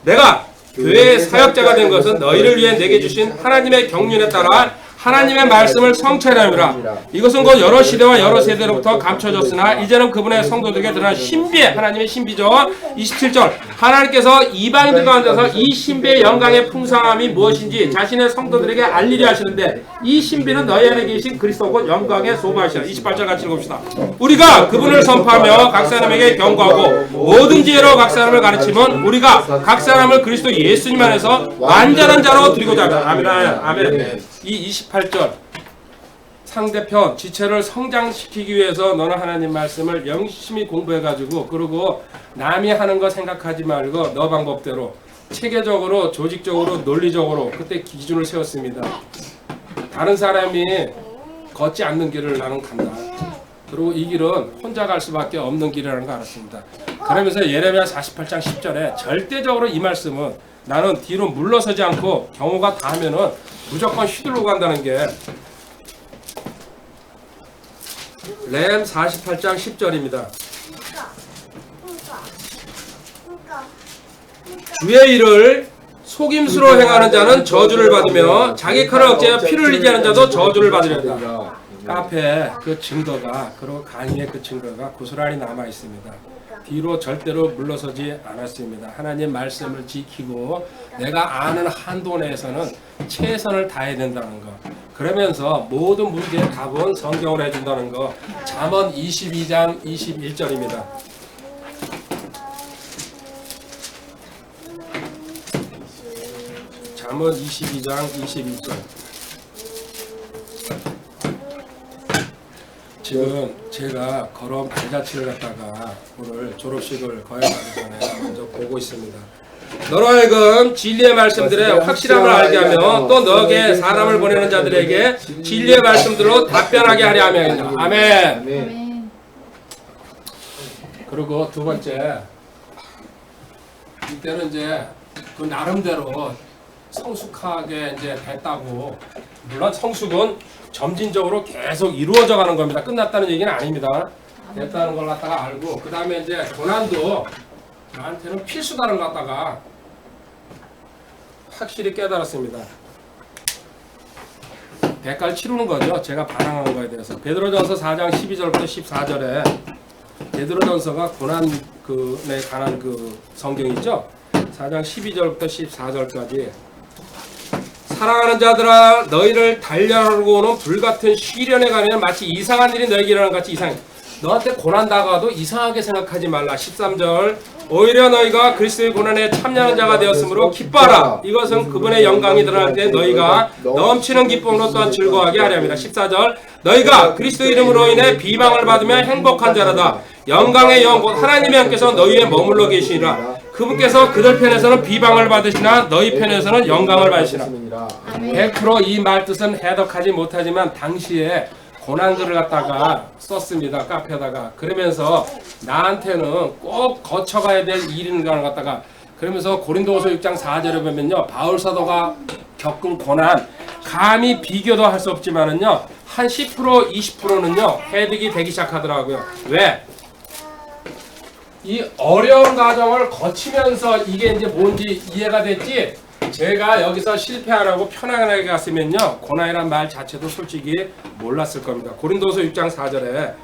내가 교회의 사역자가 된 것은 너희를 위해 내게 주신 하나님의 경륜에 따라 하나님의 말씀을 성취하려니라. 이것은 곧 여러 시대와 여러 세대로부터 감춰졌으나 이제는 그분의 성도들에게 드러난 신비의 하나님의 신비죠. 27절 하나님께서 이방인들 가운데서 이 신비의 영광의 풍성함이 무엇인지 자신의 성도들에게 알리려 하시는데 이 신비는 너희 안에 계신 그리스도 곧 영광의 소망이시라. 28절 같이 읽읍시다. 우리가 그분을 선포하며 각 사람에게 경고하고 모든 지혜로 각 사람을 가르치면 우리가 각 사람을 그리스도 예수님 안에서 완전한 자로 드리고자 합니다. 아멘. 아멘. 이 28절 상대편 지체를 성장시키기 위해서 너는 하나님 말씀을 열심히 공부해가지고 그리고 남이 하는 거 생각하지 말고 너 방법대로 체계적으로 조직적으로 논리적으로 그때 기준을 세웠습니다. 다른 사람이 걷지 않는 길을 나는 간다. 그리고 이 길은 혼자 갈 수밖에 없는 길이라는 거 알았습니다. 그러면서 예레미야 48장 10절에 절대적으로 이 말씀은 나는 뒤로 물러서지 않고 경우가 닿으면은 무조건 휘둘러 간다는 게 렘 48장 10절입니다. 주의 일을 속임수로 행하는 자는 저주를 받으며 자기 칼을 억제하여 피를 흘리지 않는 자도 저주를 받으리라. 카페에 그 증거가 그리고 강의의 그 증거가 고스란히 남아 있습니다. 뒤로 절대로 물러서지 않았습니다. 하나님 말씀을 지키고 내가 아는 한도 내에서는 최선을 다해야 된다는 거. 그러면서 모든 문제의 답은 성경으로 해준다는 거. 잠언 22장 21절입니다. 잠언 22장 21절. 지금 제가 걸어온 발자취를 갖다가 오늘 졸업식을 거행하기 전에 먼저 보고 있습니다. 너로 하여금 진리의 말씀들에 확실함을 알게 하며 또 너에게 사람을 보내는 자들에게 진리의 말씀들로 답변하게 하려 하며. 아멘. 아멘. 그리고 두 번째, 이때는 이제 그 나름대로 성숙하게 이제 됐다고. 물론 성숙은 점진적으로 계속 이루어져 가는 겁니다. 끝났다는 얘기는 아닙니다. 됐다는 걸 갖다가 알고, 그 다음에 이제 고난도 나한테는 필수다는 걸 갖다가 확실히 깨달았습니다. 대가를 치르는 거죠. 제가 반항한 거에 대해서. 베드로전서 4장 12절부터 14절에 베드로전서가 고난에 관한 그 성경이죠. 4장 12절부터 14절까지 사랑하는 자들아 너희를 단련하고 오는 불같은 시련에 가면 마치 이상한 일이 너에게 일어나는 같이 이상해. 너한테 고난 다가와도 이상하게 생각하지 말라. 13절 오히려 너희가 그리스도의 고난에 참여하는 자가 되었으므로 기뻐하라. 이것은 그분의 영광이 드러날 때 너희가 넘치는 기쁨으로 또한 즐거워하게 하려 합니다. 14절 너희가 그리스도 이름으로 인해 비방을 받으면 행복한 자라다. 영광의 영 곧 하나님의 영께서 너희에 머물러 계시니라. 그분께서 그들 편에서는 비방을 받으시나 너희 편에서는 영광을 받으시라. 100% 이 말 뜻은 해석하지 못하지만 당시에 고난글을 갖다가 썼습니다. 카페에다가. 그러면서 나한테는 꼭 거쳐가야 될 일인 걸 갖다가 그러면서 고린도후서 6장 4절에 보면요. 바울 사도가 겪은 고난 감히 비교도 할 수 없지만은요. 한 10% 20%는요. 해득이 되기 시작하더라고요. 왜? 이 어려운 과정을 거치면서 이게 이제 뭔지 이해가 됐지. 제가 여기서 실패하라고 편안하게 갔으면요 고난이란 말 자체도 솔직히 몰랐을 겁니다. 고린도서 6장 4절에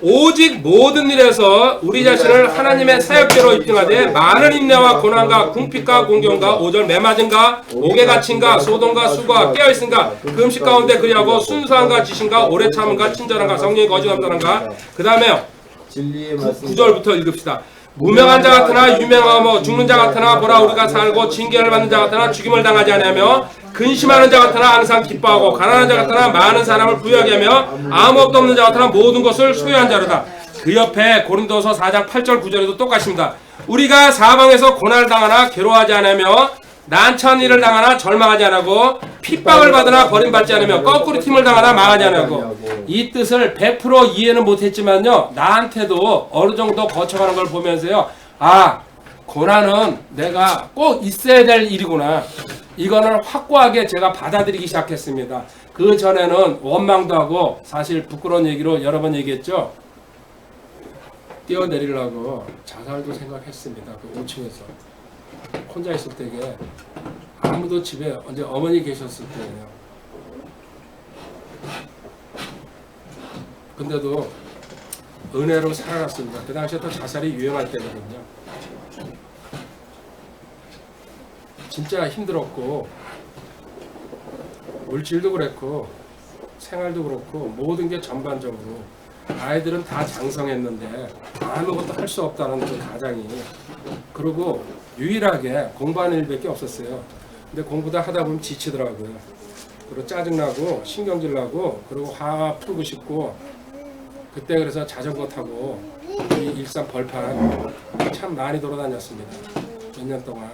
오직 모든 일에서 우리 자신을 하나님의 사역대로 입증하되 많은 인내와 고난과 궁핍과 공경과 5절 매맞음과 옥에 갇힌가 소동과 수고와 깨어있음과 금식 가운데 그리하고 순수함과 지신과 오래 참음과 친절함과 성령이 거짓 없다는가. 그 다음에 9절부터 읽읍시다. 무명한 자 같으나 유명하며 죽는 자 같으나 보라 우리가 살고 징계를 받는 자 같으나 죽임을 당하지 아니하며 근심하는 자 같으나 항상 기뻐하고 가난한 자 같으나 많은 사람을 부유하게 하며 아무것도 없는 자 같으나 모든 것을 소유한 자로다. 그 옆에 고린도서 4장 8절 9절에도 똑같습니다. 우리가 사방에서 고난을 당하나 괴로워하지 않으며 난처한 일을 당하나 절망하지 않고 핍박을 받으나 버림받지 않으며 거꾸로 팀을 당하나 망하지 않고. 이 뜻을 100% 이해는 못했지만요 나한테도 어느 정도 거쳐가는 걸 보면서요 아 고난은 내가 꼭 있어야 될 일이구나. 이거는 확고하게 제가 받아들이기 시작했습니다. 그 전에는 원망도 하고 사실 부끄러운 얘기로 여러 번 얘기했죠. 뛰어내리려고 자살도 생각했습니다. 그 5층에서 혼자 있을 때에 아무도 집에 언제 어머니 계셨을 때예요. 근데도 은혜로 살아났습니다. 그 당시에 또 자살이 유행할 때거든요. 진짜 힘들었고 물질도 그랬고 생활도 그렇고 모든 게 전반적으로 아이들은 다 장성했는데 아무것도 할 수 없다는 그 가장이. 그리고 유일하게 공부하는 일밖에 없었어요. 근데 공부도 하다 보면 지치더라고요. 그리고 짜증나고 신경질 나고 그리고 화 풀고 싶고 그때 그래서 자전거 타고 이 일산 벌판 참 많이 돌아다녔습니다. 몇 년 동안.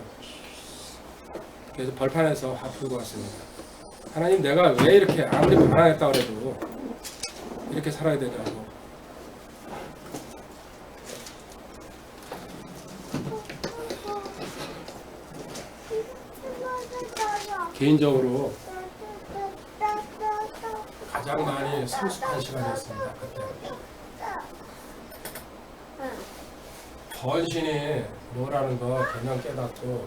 그래서 벌판에서 화 풀고 왔습니다. 하나님 내가 왜 이렇게 아무리 반항했다 그래도 이렇게 살아야 되냐고. 개인적으로 가장 많이 성숙한 시간이었습니다. 그때 헌신이 뭐라는 거 개념 깨닫고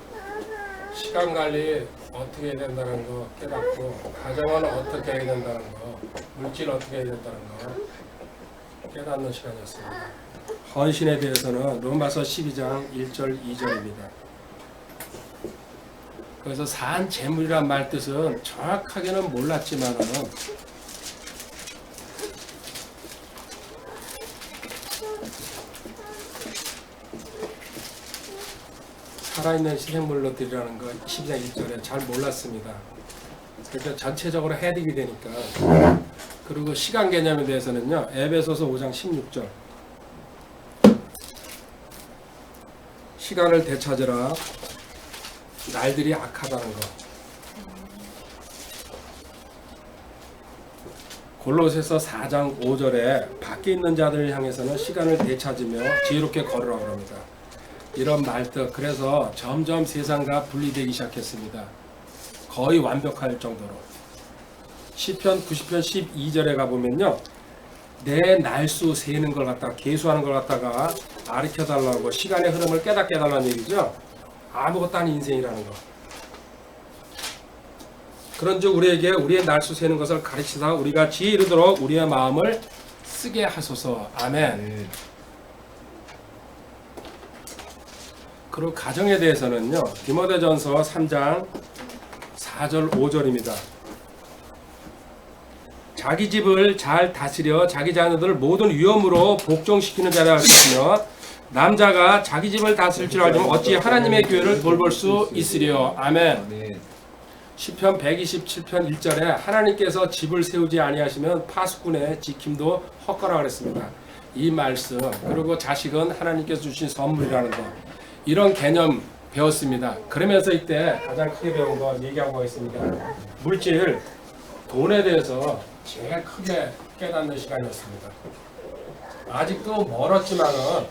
시간 관리 어떻게 해야 된다는 거 깨닫고 가정은 어떻게 해야 된다는 거 물질 어떻게 해야 된다는 거 깨닫는 시간이었습니다. 헌신에 대해서는 로마서 12장 1절 2절입니다. 그래서 산 재물이란 말 뜻은 정확하게는 몰랐지만은 살아있는 시생물로 드리라는 거 12장 1절에 잘 몰랐습니다. 그러니까 전체적으로 해득이 되니까. 그리고 시간 개념에 대해서는요. 에베소서 5장 16절 시간을 되찾으라. 날들이 악하다는 거. 골로새서 4장 5절에 밖에 있는 자들을 향해서는 시간을 되찾으며 지혜롭게 걸으라고 합니다. 이런 말뜻, 그래서 점점 세상과 분리되기 시작했습니다. 거의 완벽할 정도로. 시편 90편 12절에 가보면요, 내 날수 세는 걸 갖다가 계수하는 걸 갖다가 가르쳐달라고, 시간의 흐름을 깨닫게 해달라는 얘기죠. 아무것도 아닌 인생이라는 거. 그런즉 우리에게 우리의 날수 세는 것을 가르치사 우리가 지혜 이르도록 우리의 마음을 쓰게 하소서. 아멘. 그리고 가정에 대해서는요, 디모데전서 3장 4절 5절입니다. 자기 집을 잘 다스려 자기 자녀들을 모든 위험으로 복종시키는 자라 할 것이며, 남자가 자기 집을 다스릴 줄 알면 어찌 하나님의 교회를 돌볼 수 있으리요. 아멘. 시편 127편 1절에 하나님께서 집을 세우지 아니하시면 파수꾼의 지킴도 헛거라 그랬습니다. 이 말씀, 그리고 자식은 하나님께서 주신 선물이라는 거, 이런 개념 배웠습니다. 그러면서 이때 가장 크게 배운 거 얘기하고 가겠습니다. 물질, 돈에 대해서 제일 크게 깨닫는 시간이었습니다. 아직도 멀었지만은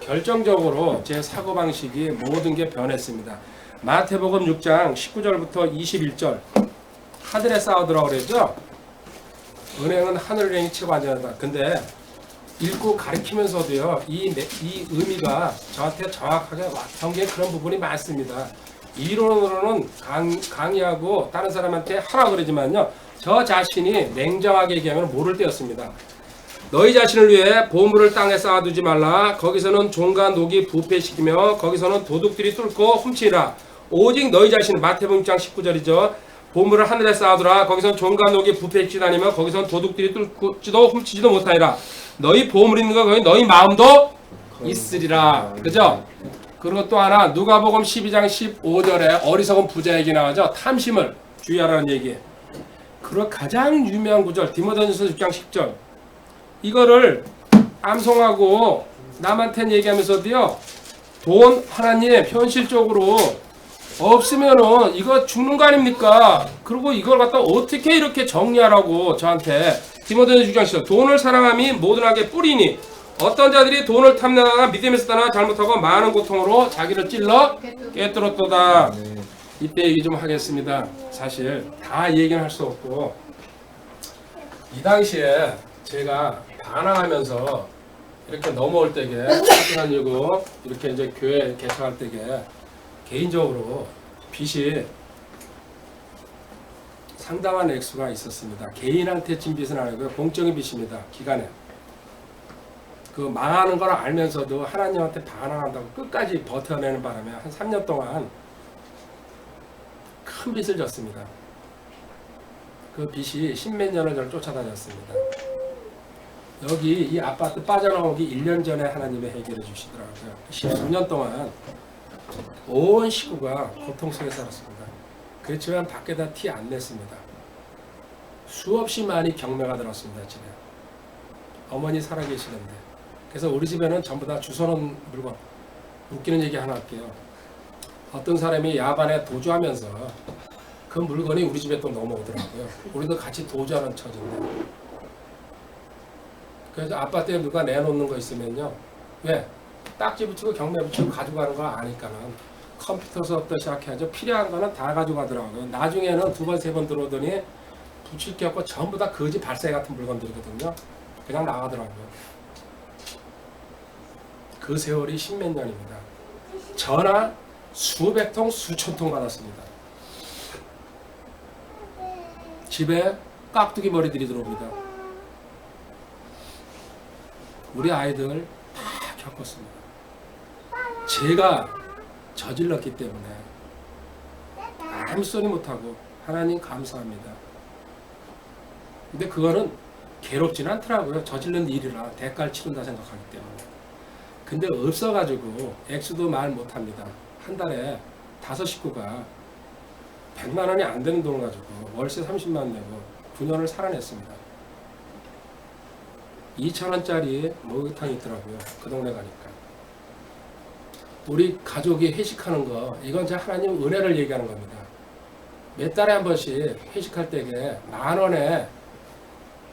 결정적으로 제 사고방식이 모든 게 변했습니다. 마태복음 6장 19절부터 21절, 하늘에 쌓아두라고 그랬죠. 은행은 하늘은행이 최고 안전하다. 근데 읽고 가르치면서도요, 이 의미가 저한테 정확하게 와닿은 게 그런 부분이 많습니다. 이론으로는 강의하고 다른 사람한테 하라고 그러지만요, 저 자신이 냉정하게 얘기하면 모를 때였습니다. 너희 자신을 위해 보물을 땅에 쌓아두지 말라. 거기서는 종과 녹이 부패시키며 거기서는 도둑들이 뚫고 훔치라. 오직 너희 자신, 마태복음 6장 19절이죠. 보물을 하늘에 쌓아두라. 거기서는 종과 녹이 부패시키지 않으며 거기서는 도둑들이 뚫지도 훔치지도 못하리라. 너희 보물 있는 거 거기 너희 마음도 있으리라. 그죠? 그리고 또 하나, 누가복음 12장 15절에 어리석은 부자 얘기 나오죠. 탐심을 주의하라는 얘기. 그리고 가장 유명한 구절, 디모데전서 6장 10절. 이거를 암송하고 남한테 얘기하면서도요, 돈 하나님 현실적으로 없으면은 이거 죽는 거 아닙니까? 그리고 이걸 갖다 어떻게 이렇게 정리하라고 저한테. 디모데전서 6장 10절. 돈을 사랑함이 모든 악의 뿌리니 어떤 자들이 돈을 탐내다가 믿음에서 떠나 잘못하고 많은 고통으로 자기를 찔러 깨뜨렸도다. 이때 얘기 좀 하겠습니다. 사실 다 얘기는 할 수 없고, 이 당시에 제가 반항하면서 이렇게 넘어올 때게, 학교다니고 이렇게 이제 교회 개척할 때게 개인적으로 빚이 상당한 액수가 있었습니다. 개인한테 진 빚은 아니고요, 공적인 빚입니다. 기간에 그 망하는 걸 알면서도 하나님한테 반항한다고 끝까지 버텨내는 바람에 한 3년 동안 큰 빚을 졌습니다. 그 빚이 10몇 년을 저를 쫓아다녔습니다. 여기 이 아파트 빠져나오기 1년 전에 하나님이 해결해 주시더라고요. 19년 동안 온 식구가 고통 속에 살았습니다. 그렇지만 밖에다 티 안 냈습니다. 수없이 많이 경매가 들었습니다. 집에. 어머니 살아계시는데. 그래서 우리 집에는 전부 다 주워놓은 물건. 웃기는 얘기 하나 할게요. 어떤 사람이 야반에 도주하면서 그 물건이 우리 집에 또 넘어오더라고요. 우리도 같이 도주하는 처지인데. 그래서 아파트에 누가 내놓는 거 있으면요, 왜? 딱지 붙이고 경매 붙이고 가져가는 거 아니까는 컴퓨터 수업부터 시작해야죠. 필요한 거는 다 가져가더라고요. 나중에는 두 번, 세 번 들어오더니 붙일 게 없고 전부 다 거지 발사기 같은 물건들이거든요. 그냥 나가더라고요. 그 세월이 10몇 년입니다. 전화 수백 통, 수천 통 받았습니다. 집에 깍두기 머리들이 들어옵니다. 우리 아이들 다 겪었습니다. 제가 저질렀기 때문에 아무 소리 못하고 하나님 감사합니다. 근데 그거는 괴롭지는 않더라고요. 저질른 일이라 대가를 치른다 생각하기 때문에. 근데 없어가지고 액수도 말 못합니다. 한 달에 5식구가 100만 원이 안 되는 돈을 가지고 월세 30만 원 내고 9년을 살아냈습니다. 2,000원짜리 목욕탕이 있더라고요. 그 동네 가니까. 우리 가족이 회식하는 거 이건 이제 하나님 은혜를 얘기하는 겁니다. 몇 달에 한 번씩 회식할 때에 10,000원에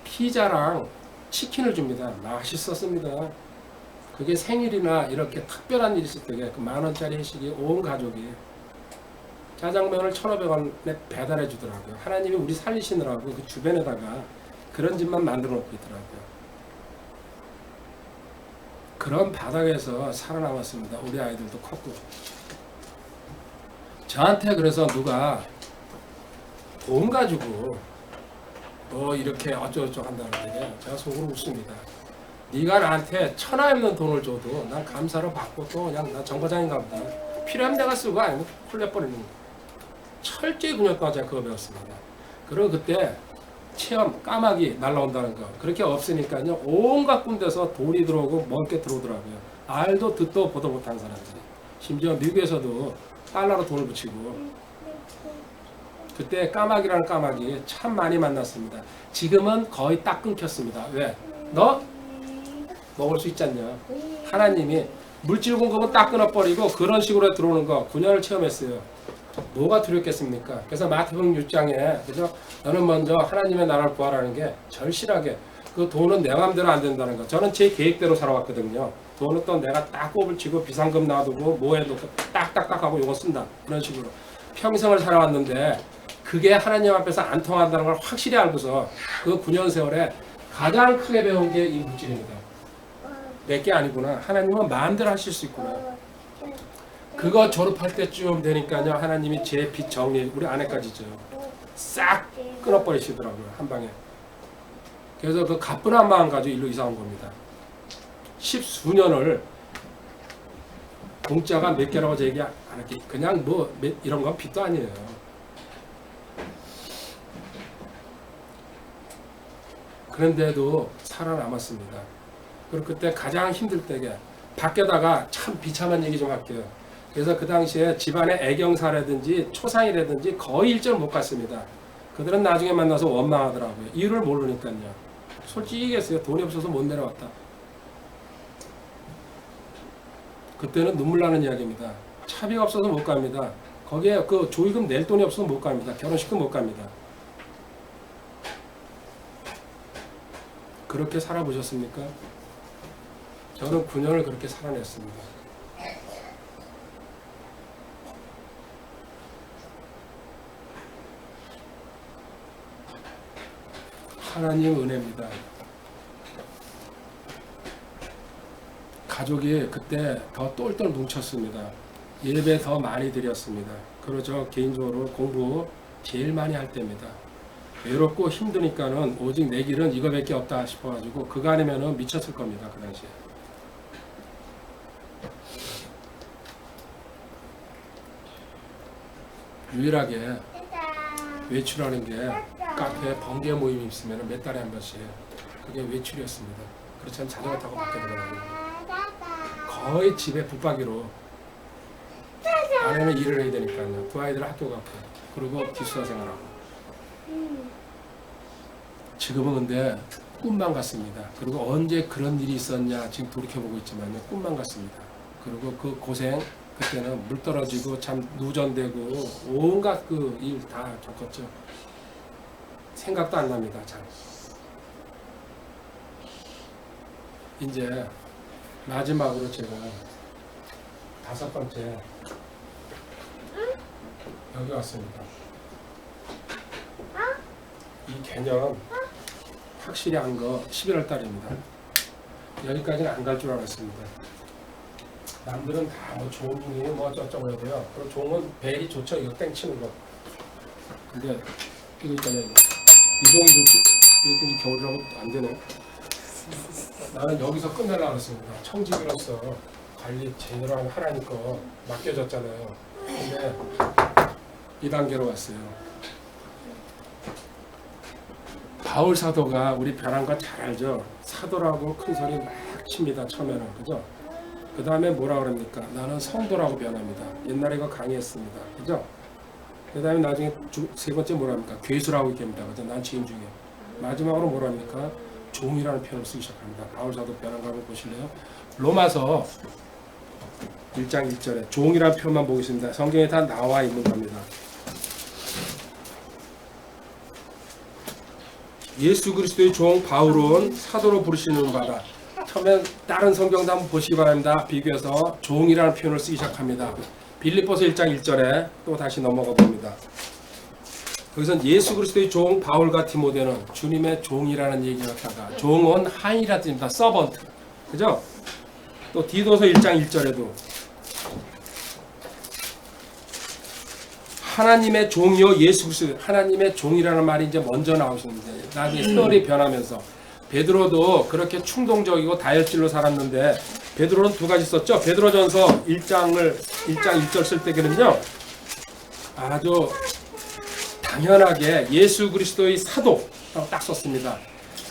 피자랑 치킨을 줍니다. 맛있었습니다. 그게 생일이나 이렇게 특별한 일이 있을 때에 그 10,000원짜리 회식이 온 가족이 짜장면을 1,500원에 배달해 주더라고요. 하나님이 우리 살리시느라고 그 주변에다가 그런 집만 만들어 놓고 있더라고요. 그런 바닥에서 살아남았습니다. 우리 아이들도 컸고. 저한테 그래서 누가 돈 가지고 뭐 이렇게 어쩌고저쩌고 한다는데 제가 속으로 웃습니다. 네가 나한테 천하 없는 돈을 줘도 난 감사로 받고 또 그냥 나 정거장인가 보다. 필요하면 내가 쓰고 아니면 홀려버리는 거. 철저히 9년 동안 제가 그거 배웠습니다. 그리고 그때 체험 까마귀 날라온다는 거 그렇게 없으니까요. 온갖 군데서 돈이 들어오고 먹을 게 들어오더라고요. 알도 듣도 보도 못한 사람들이. 심지어 미국에서도 달러로 돈을 붙이고 그때 까마귀라는 까마귀 참 많이 만났습니다. 지금은 거의 딱 끊겼습니다. 왜? 너 먹을 수 있지 않냐? 하나님이 물질 공급은 딱 끊어버리고 그런 식으로 들어오는 거 9년을 체험했어요. 뭐가 두렵겠습니까? 그래서 마태복음 6장에 그죠? 너는 먼저 하나님의 나라를 구하라는 게 절실하게 그 돈은 내 마음대로 안 된다는 거. 저는 제 계획대로 살아왔거든요. 돈은 또 내가 딱 꼽을 치고 비상금 놔두고 뭐 해도 딱딱딱 하고 요거 쓴다. 그런 식으로 평생을 살아왔는데 그게 하나님 앞에서 안 통한다는 걸 확실히 알고서 그 9년 세월에 가장 크게 배운 게 이 물질입니다. 내 게 아니구나. 하나님은 마음대로 하실 수 있구나. 그거 졸업할 때쯤 되니까요. 하나님이 제 빚 정리, 우리 아내까지죠. 싹 끊어버리시더라고요. 한 방에. 그래서 그 가뿐한 마음 가지고 일로 이사 온 겁니다. 10수년을 공짜가 몇 개라고 제 얘기 안 할게. 그냥 뭐 이런 건 빚도 아니에요. 그런데도 살아남았습니다. 그리고 그때 가장 힘들 때게 밖에다가 참 비참한 얘기 좀 할게요. 그래서 그 당시에 집안에 애경사라든지 초상이라든지 거의 일절 못 갔습니다. 그들은 나중에 만나서 원망하더라고요. 이유를 모르니까요. 솔직히 얘기했어요. 돈이 없어서 못 내려왔다. 그때는 눈물 나는 이야기입니다. 차비가 없어서 못 갑니다. 거기에 그 조의금 낼 돈이 없어서 못 갑니다. 결혼식도 못 갑니다. 그렇게 살아보셨습니까? 저는 9년을 그렇게 살아냈습니다. 하나님 은혜입니다. 가족이 그때 더 똘똘 뭉쳤습니다. 예배 더 많이 드렸습니다. 그리고 저 개인적으로 공부 제일 많이 할 때입니다. 외롭고 힘드니까는 오직 내 길은 이거밖에 없다 싶어가지고 그거 아니면은 미쳤을 겁니다. 그 당시에. 유일하게 외출하는 게 카페 번개 모임이 있으면 몇 달에 한 번씩 그게 외출이었습니다. 그렇지 않으면 자전거 타고 밖에 들어가고 거의 집에 붙박이로 아내는 일을 해야 되니까요. 두 아이들 학교 가고 그리고 기숙사 생활하고 지금은 근데 꿈만 같습니다. 그리고 언제 그런 일이 있었냐 지금 돌이켜보고 있지만요. 꿈만 같습니다. 그리고 그 고생 그때는 물 떨어지고 참 누전되고 온갖 그 일 다 겪었죠. 생각도 안 납니다. 잘. 이제 마지막으로 제가 5번째 여기 왔습니다. 이 개념 확실히 한 거 11월 달입니다. 여기까지는 안 갈 줄 알았습니다. 남들은 다 뭐 좋은 분이에요, 뭐 어쩌고 해도요. 그리고 종은 벨이 좋죠, 이거 땡치는 거. 근데 이거 있잖아요. 이 종이 좋지, 이거 겨울이라고 안 되네. 나는 여기서 끝내려고 했습니다. 청직이로서 관리 제대로 한 하나님 거 맡겨졌잖아요. 근데 이 단계로 왔어요. 바울 사도가 우리 벼랑과 잘 알죠. 사도라고 큰 소리 막 칩니다. 처음에는 그죠? 그 다음에 뭐라 그럽니까? 나는 성도라고 변합니다. 옛날에 이거 강의했습니다. 그죠? 그 다음에 나중에 세 번째 뭐라 합니까? 괴수라고 얘기합니다. 그죠? 난 지금 중에 마지막으로 뭐라 합니까? 종이라는 표현을 쓰기 시작합니다. 바울 사도 변한 거 한번 보실래요? 로마서 1장 1절에 종이라는 표현만 보겠습니다. 성경에 다 나와 있는 겁니다. 예수 그리스도의 종 바울은 사도로 부르시는 바다. 처음엔 다른 성경도 한번 보시기 바랍니다. 비교해서 종이라는 표현을 쓰기 시작합니다. 빌립보서 1장 1절에 또 다시 넘어가 봅니다. 여기서 예수 그리스도의 종 바울과 디모데는 주님의 종이라는 얘기를 갖다가 종은 한이라 뜻입니다. 서번트. 그죠? 또 디도서 1장 1절에도 하나님의 종이요 예수 그리스도 하나님의 종이라는 말이 이제 먼저 나오시는데 나중에 세월이 변하면서 베드로도 그렇게 충동적이고 다혈질로 살았는데 베드로는 두 가지 썼죠. 베드로전서 1장 1절 쓸 때는요 아주 당연하게 예수 그리스도의 사도라고 딱 썼습니다.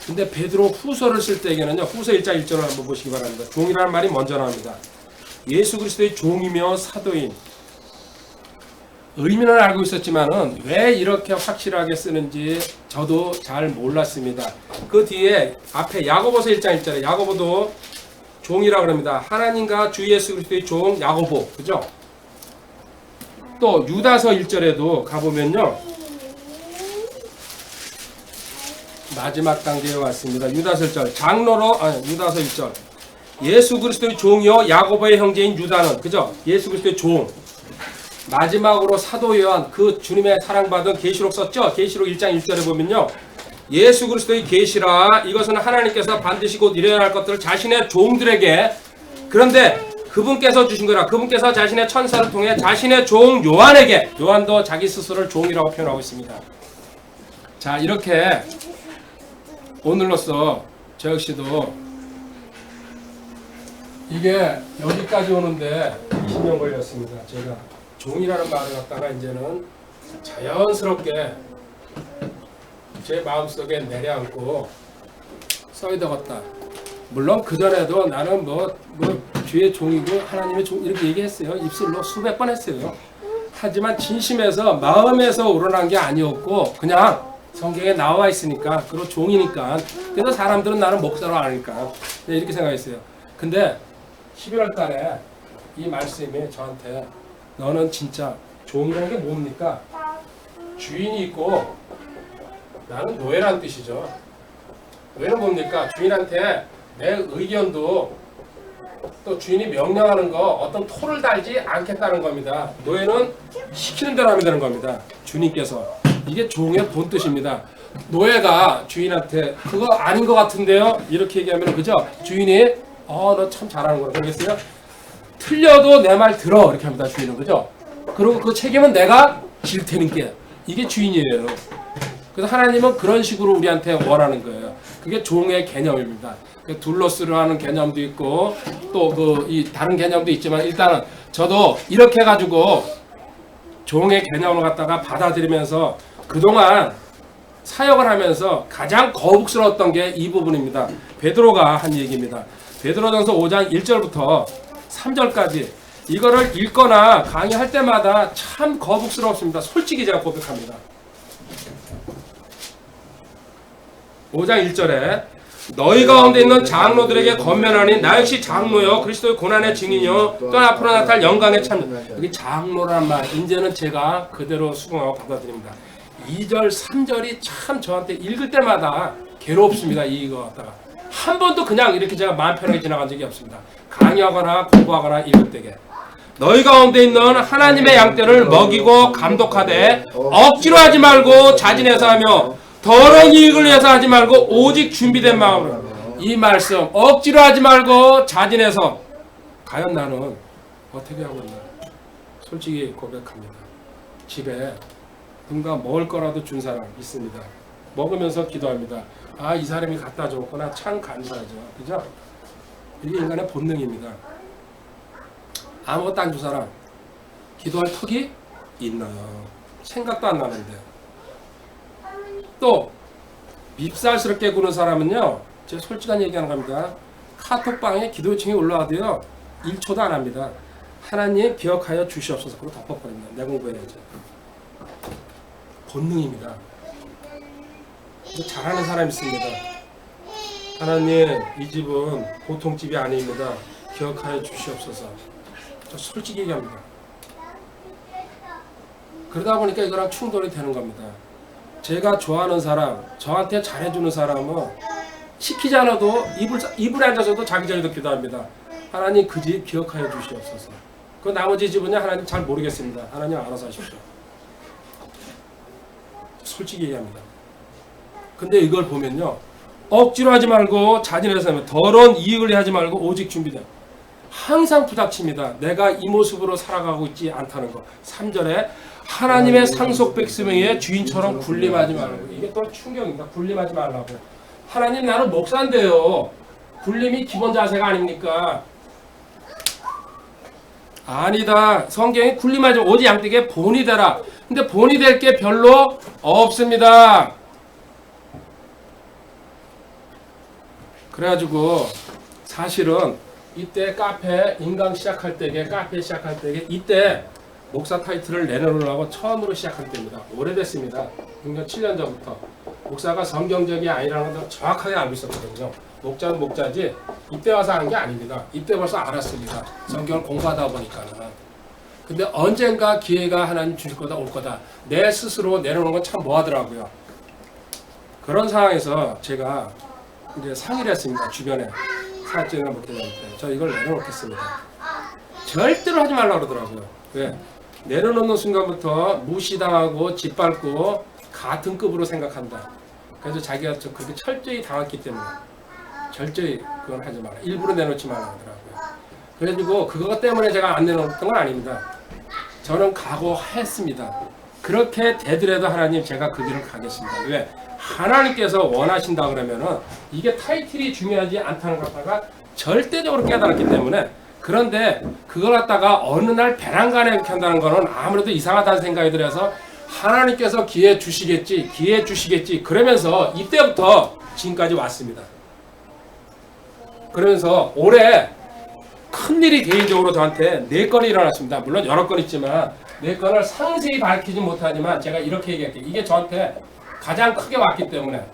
근데 베드로 후서를 쓸 때에는요 후서 1장 1절을 한번 보시기 바랍니다. 종이라는 말이 먼저 나옵니다. 예수 그리스도의 종이며 사도인 의미는 알고 있었지만은 왜 이렇게 확실하게 쓰는지 저도 잘 몰랐습니다. 그 뒤에 앞에 야고보서 1장 1절에 야고보도 종이라고 합니다. 하나님과 주 예수 그리스도의 종 야고보. 그죠? 또 유다서 1절에도 가보면요. 마지막 단계에 왔습니다. 유다서 1절. 유다서 1절. 예수 그리스도의 종이요 야고보의 형제인 유다는 그죠? 예수 그리스도의 종. 마지막으로 사도 요한 그 주님의 사랑받은 계시록 썼죠. 계시록 1장 1절에 보면요. 예수 그리스도의 계시라 이것은 하나님께서 반드시 곧 이뤄야 할 것들을 자신의 종들에게 그런데 그분께서 주신 거라 그분께서 자신의 천사를 통해 자신의 종 요한에게 요한도 자기 스스로를 종이라고 표현하고 있습니다. 자 이렇게 오늘로써 저 역시도 이게 여기까지 오는데 20년 걸렸습니다. 제가 종이라는 말을 갖다가 이제는 자연스럽게 제 마음속에 내려앉고 써야 되겠다. 물론 그전에도 나는 뭐 주의 종이고 하나님의 종 이렇게 얘기했어요. 입술로 수백 번 했어요. 하지만 진심에서 마음에서 우러난 게 아니었고 그냥 성경에 나와 있으니까 그리고 종이니까 그래서 사람들은 나는 목사로 아니까 이렇게 생각했어요. 근데 11월 달에 이 말씀이 저한테 너는 진짜 종이라는 게 뭡니까? 주인이 있고 나는 노예란 뜻이죠. 노예는 뭡니까? 주인한테 내 의견도 또 주인이 명령하는 거 어떤 토를 달지 않겠다는 겁니다. 노예는 시키는 대로 하면 되는 겁니다. 주님께서. 이게 종의 본 뜻입니다. 노예가 주인한테 그거 아닌 것 같은데요? 이렇게 얘기하면 그죠? 주인이 너 참 잘하는 거라 그러겠어요? 틀려도 내 말 들어 이렇게 합니다. 주인은 그죠? 그리고 그 책임은 내가 질 테니까 이게 주인이에요. 그래서 하나님은 그런 식으로 우리한테 원하는 거예요. 그게 종의 개념입니다. 둘러스로 하는 개념도 있고 또 이 다른 개념도 있지만 일단은 저도 이렇게 해가지고 종의 개념을 갖다가 받아들이면서 그동안 사역을 하면서 가장 거북스러웠던 게 이 부분입니다. 베드로가 한 얘기입니다. 베드로전서 5장 1절부터 3절까지 이거를 읽거나 강의할 때마다 참 거북스럽습니다. 솔직히 제가 고백합니다. 5장 1절에 너희 가운데 있는 장로들에게 권면하니 나 역시 장로요 그리스도의 고난의 증인이요 또 앞으로 나타날 영광의 참 여기 장로란 말 이제는 제가 그대로 수긍하고 받아들입니다. 2절 3절이 참 저한테 읽을 때마다 괴롭습니다. 이거 갖다가 한 번도 그냥 이렇게 제가 마음 편하게 지나간 적이 없습니다. 강의하거나 공부하거나 읽을 때게 너희 가운데 있는 하나님의 양떼를 먹이고 감독하되 억지로 하지 말고 자진해서 하며 더러운 이익을 위해서 하지 말고 오직 준비된 마음으로 이 말씀 억지로 하지 말고 자진해서 과연 나는 어떻게 하고 있나 솔직히 고백합니다. 집에 누군가 먹을 거라도 준 사람 있습니다. 먹으면서 기도합니다. 이 사람이 갖다 줬구나 참 감사하죠. 그죠? 이게 인간의 본능입니다. 아무것도 안 준 사람 기도할 턱이 있나요? 생각도 안 나는데 또 밉살스럽게 구는 사람은요 제가 솔직한 얘기하는 겁니다. 카톡방에 기도 요청이 올라와도요 1초도 안 합니다. 하나님 기억하여 주시옵소서 그러고 덮어버립니다. 내 공부해야죠. 본능입니다. 잘하는 사람이 있습니다. 하나님 이 집은 보통 집이 아닙니다. 기억하여 주시옵소서. 저 솔직히 얘기합니다. 그러다 보니까 이거랑 충돌이 되는 겁니다. 제가 좋아하는 사람, 저한테 잘해주는 사람은 시키지 않아도 이불에 앉아서도 자기 전에도 기도합니다. 하나님 그 집 기억하여 주시옵소서. 그 나머지 집은요 하나님 잘 모르겠습니다. 하나님 알아서 하십시오. 솔직히 얘기합니다. 근데 이걸 보면요, 억지로 하지 말고 자진해서 하면 더러운 이익을 하지 말고 오직 준비된, 항상 부닥칩니다. 내가 이 모습으로 살아가고 있지 않다는 거. 3절에 하나님의 상속 백성의 주인처럼 군림하지 말고. 이게 또 충격입니다. 군림하지 말라고. 하나님 나는 목사인데요. 군림이 기본 자세가 아닙니까? 아니다. 성경에 군림하지 오직 양떼에게 본이 되라. 근데 본이 될 게 별로 없습니다. 그래가지고 사실은 이때 카페 인강 시작할 때게 카페 시작할 때게 이때 목사 타이틀을 내놓으려고 처음으로 시작할 때입니다. 오래됐습니다. 6년 7년 전부터 목사가 성경적이 아니라는 걸 정확하게 알고 있었거든요. 목자는 목자지 이때 와서 한 게 아닙니다. 이때 벌써 알았습니다. 성경을 공부하다 보니까는. 근데 언젠가 기회가 하나님 주실 거다 올 거다. 내 스스로 내놓는 건 참 뭐하더라고요. 그런 상황에서 제가 이제 상의를 했습니다. 주변에 사업자나 못했는데 저 이걸 내려놓겠습니다. 절대로 하지 말라고 그러더라고요. 왜? 내려놓는 순간부터 무시당하고 짓밟고 같은 급으로 생각한다. 그래서 자기가 좀 그렇게 철저히 당했기 때문에 절저히 그건 하지 마라. 일부러 내놓지 말라고 하더라고요. 그래가지고 그것 때문에 제가 안 내놓았던 건 아닙니다. 저는 각오했습니다. 그렇게 되더라도 하나님 제가 그 길을 가겠습니다. 왜? 하나님께서 원하신다 그러면은 이게 타이틀이 중요하지 않다는 걸 갖다가 절대적으로 깨달았기 때문에. 그런데 그걸 갖다가 어느 날 배란간에 이렇게 한다는 거는 아무래도 이상하다는 생각이 들어서 하나님께서 기회 주시겠지 그러면서 이때부터 지금까지 왔습니다. 그러면서 올해 큰일이 개인적으로 저한테 4건이 일어났습니다. 물론 여러 건 있지만 4건을 상세히 밝히지 못하지만 제가 이렇게 얘기할게요. 이게 저한테 가장 크게 왔기 때문에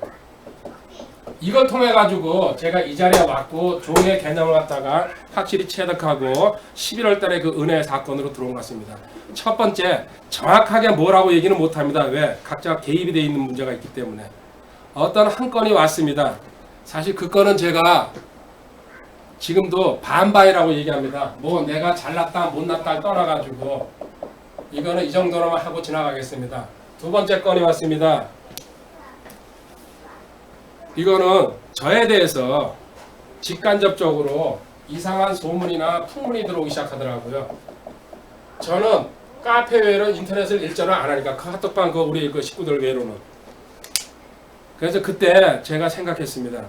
이걸 통해 가지고 제가 이 자리에 왔고 종의 개념을 갖다가 확실히 체득하고 11월 달에 그 은혜 사건으로 들어온 것 같습니다. 첫 번째, 정확하게 뭐라고 얘기는 못합니다. 왜? 각자 개입이 되어 있는 문제가 있기 때문에. 어떤 한 건이 왔습니다. 사실 그 건은 제가 지금도 반바이라고 얘기합니다. 뭐 내가 잘났다 못났다 떠나가지고 이거는 이 정도로만 하고 지나가겠습니다. 두 번째 건이 왔습니다. 이거는 저에 대해서 직간접적으로 이상한 소문이나 풍문이 들어오기 시작하더라고요. 저는 카페 외에는 인터넷을 일전을 안 하니까 카톡방 그 우리 그 식구들 외로는. 그래서 그때 제가 생각했습니다.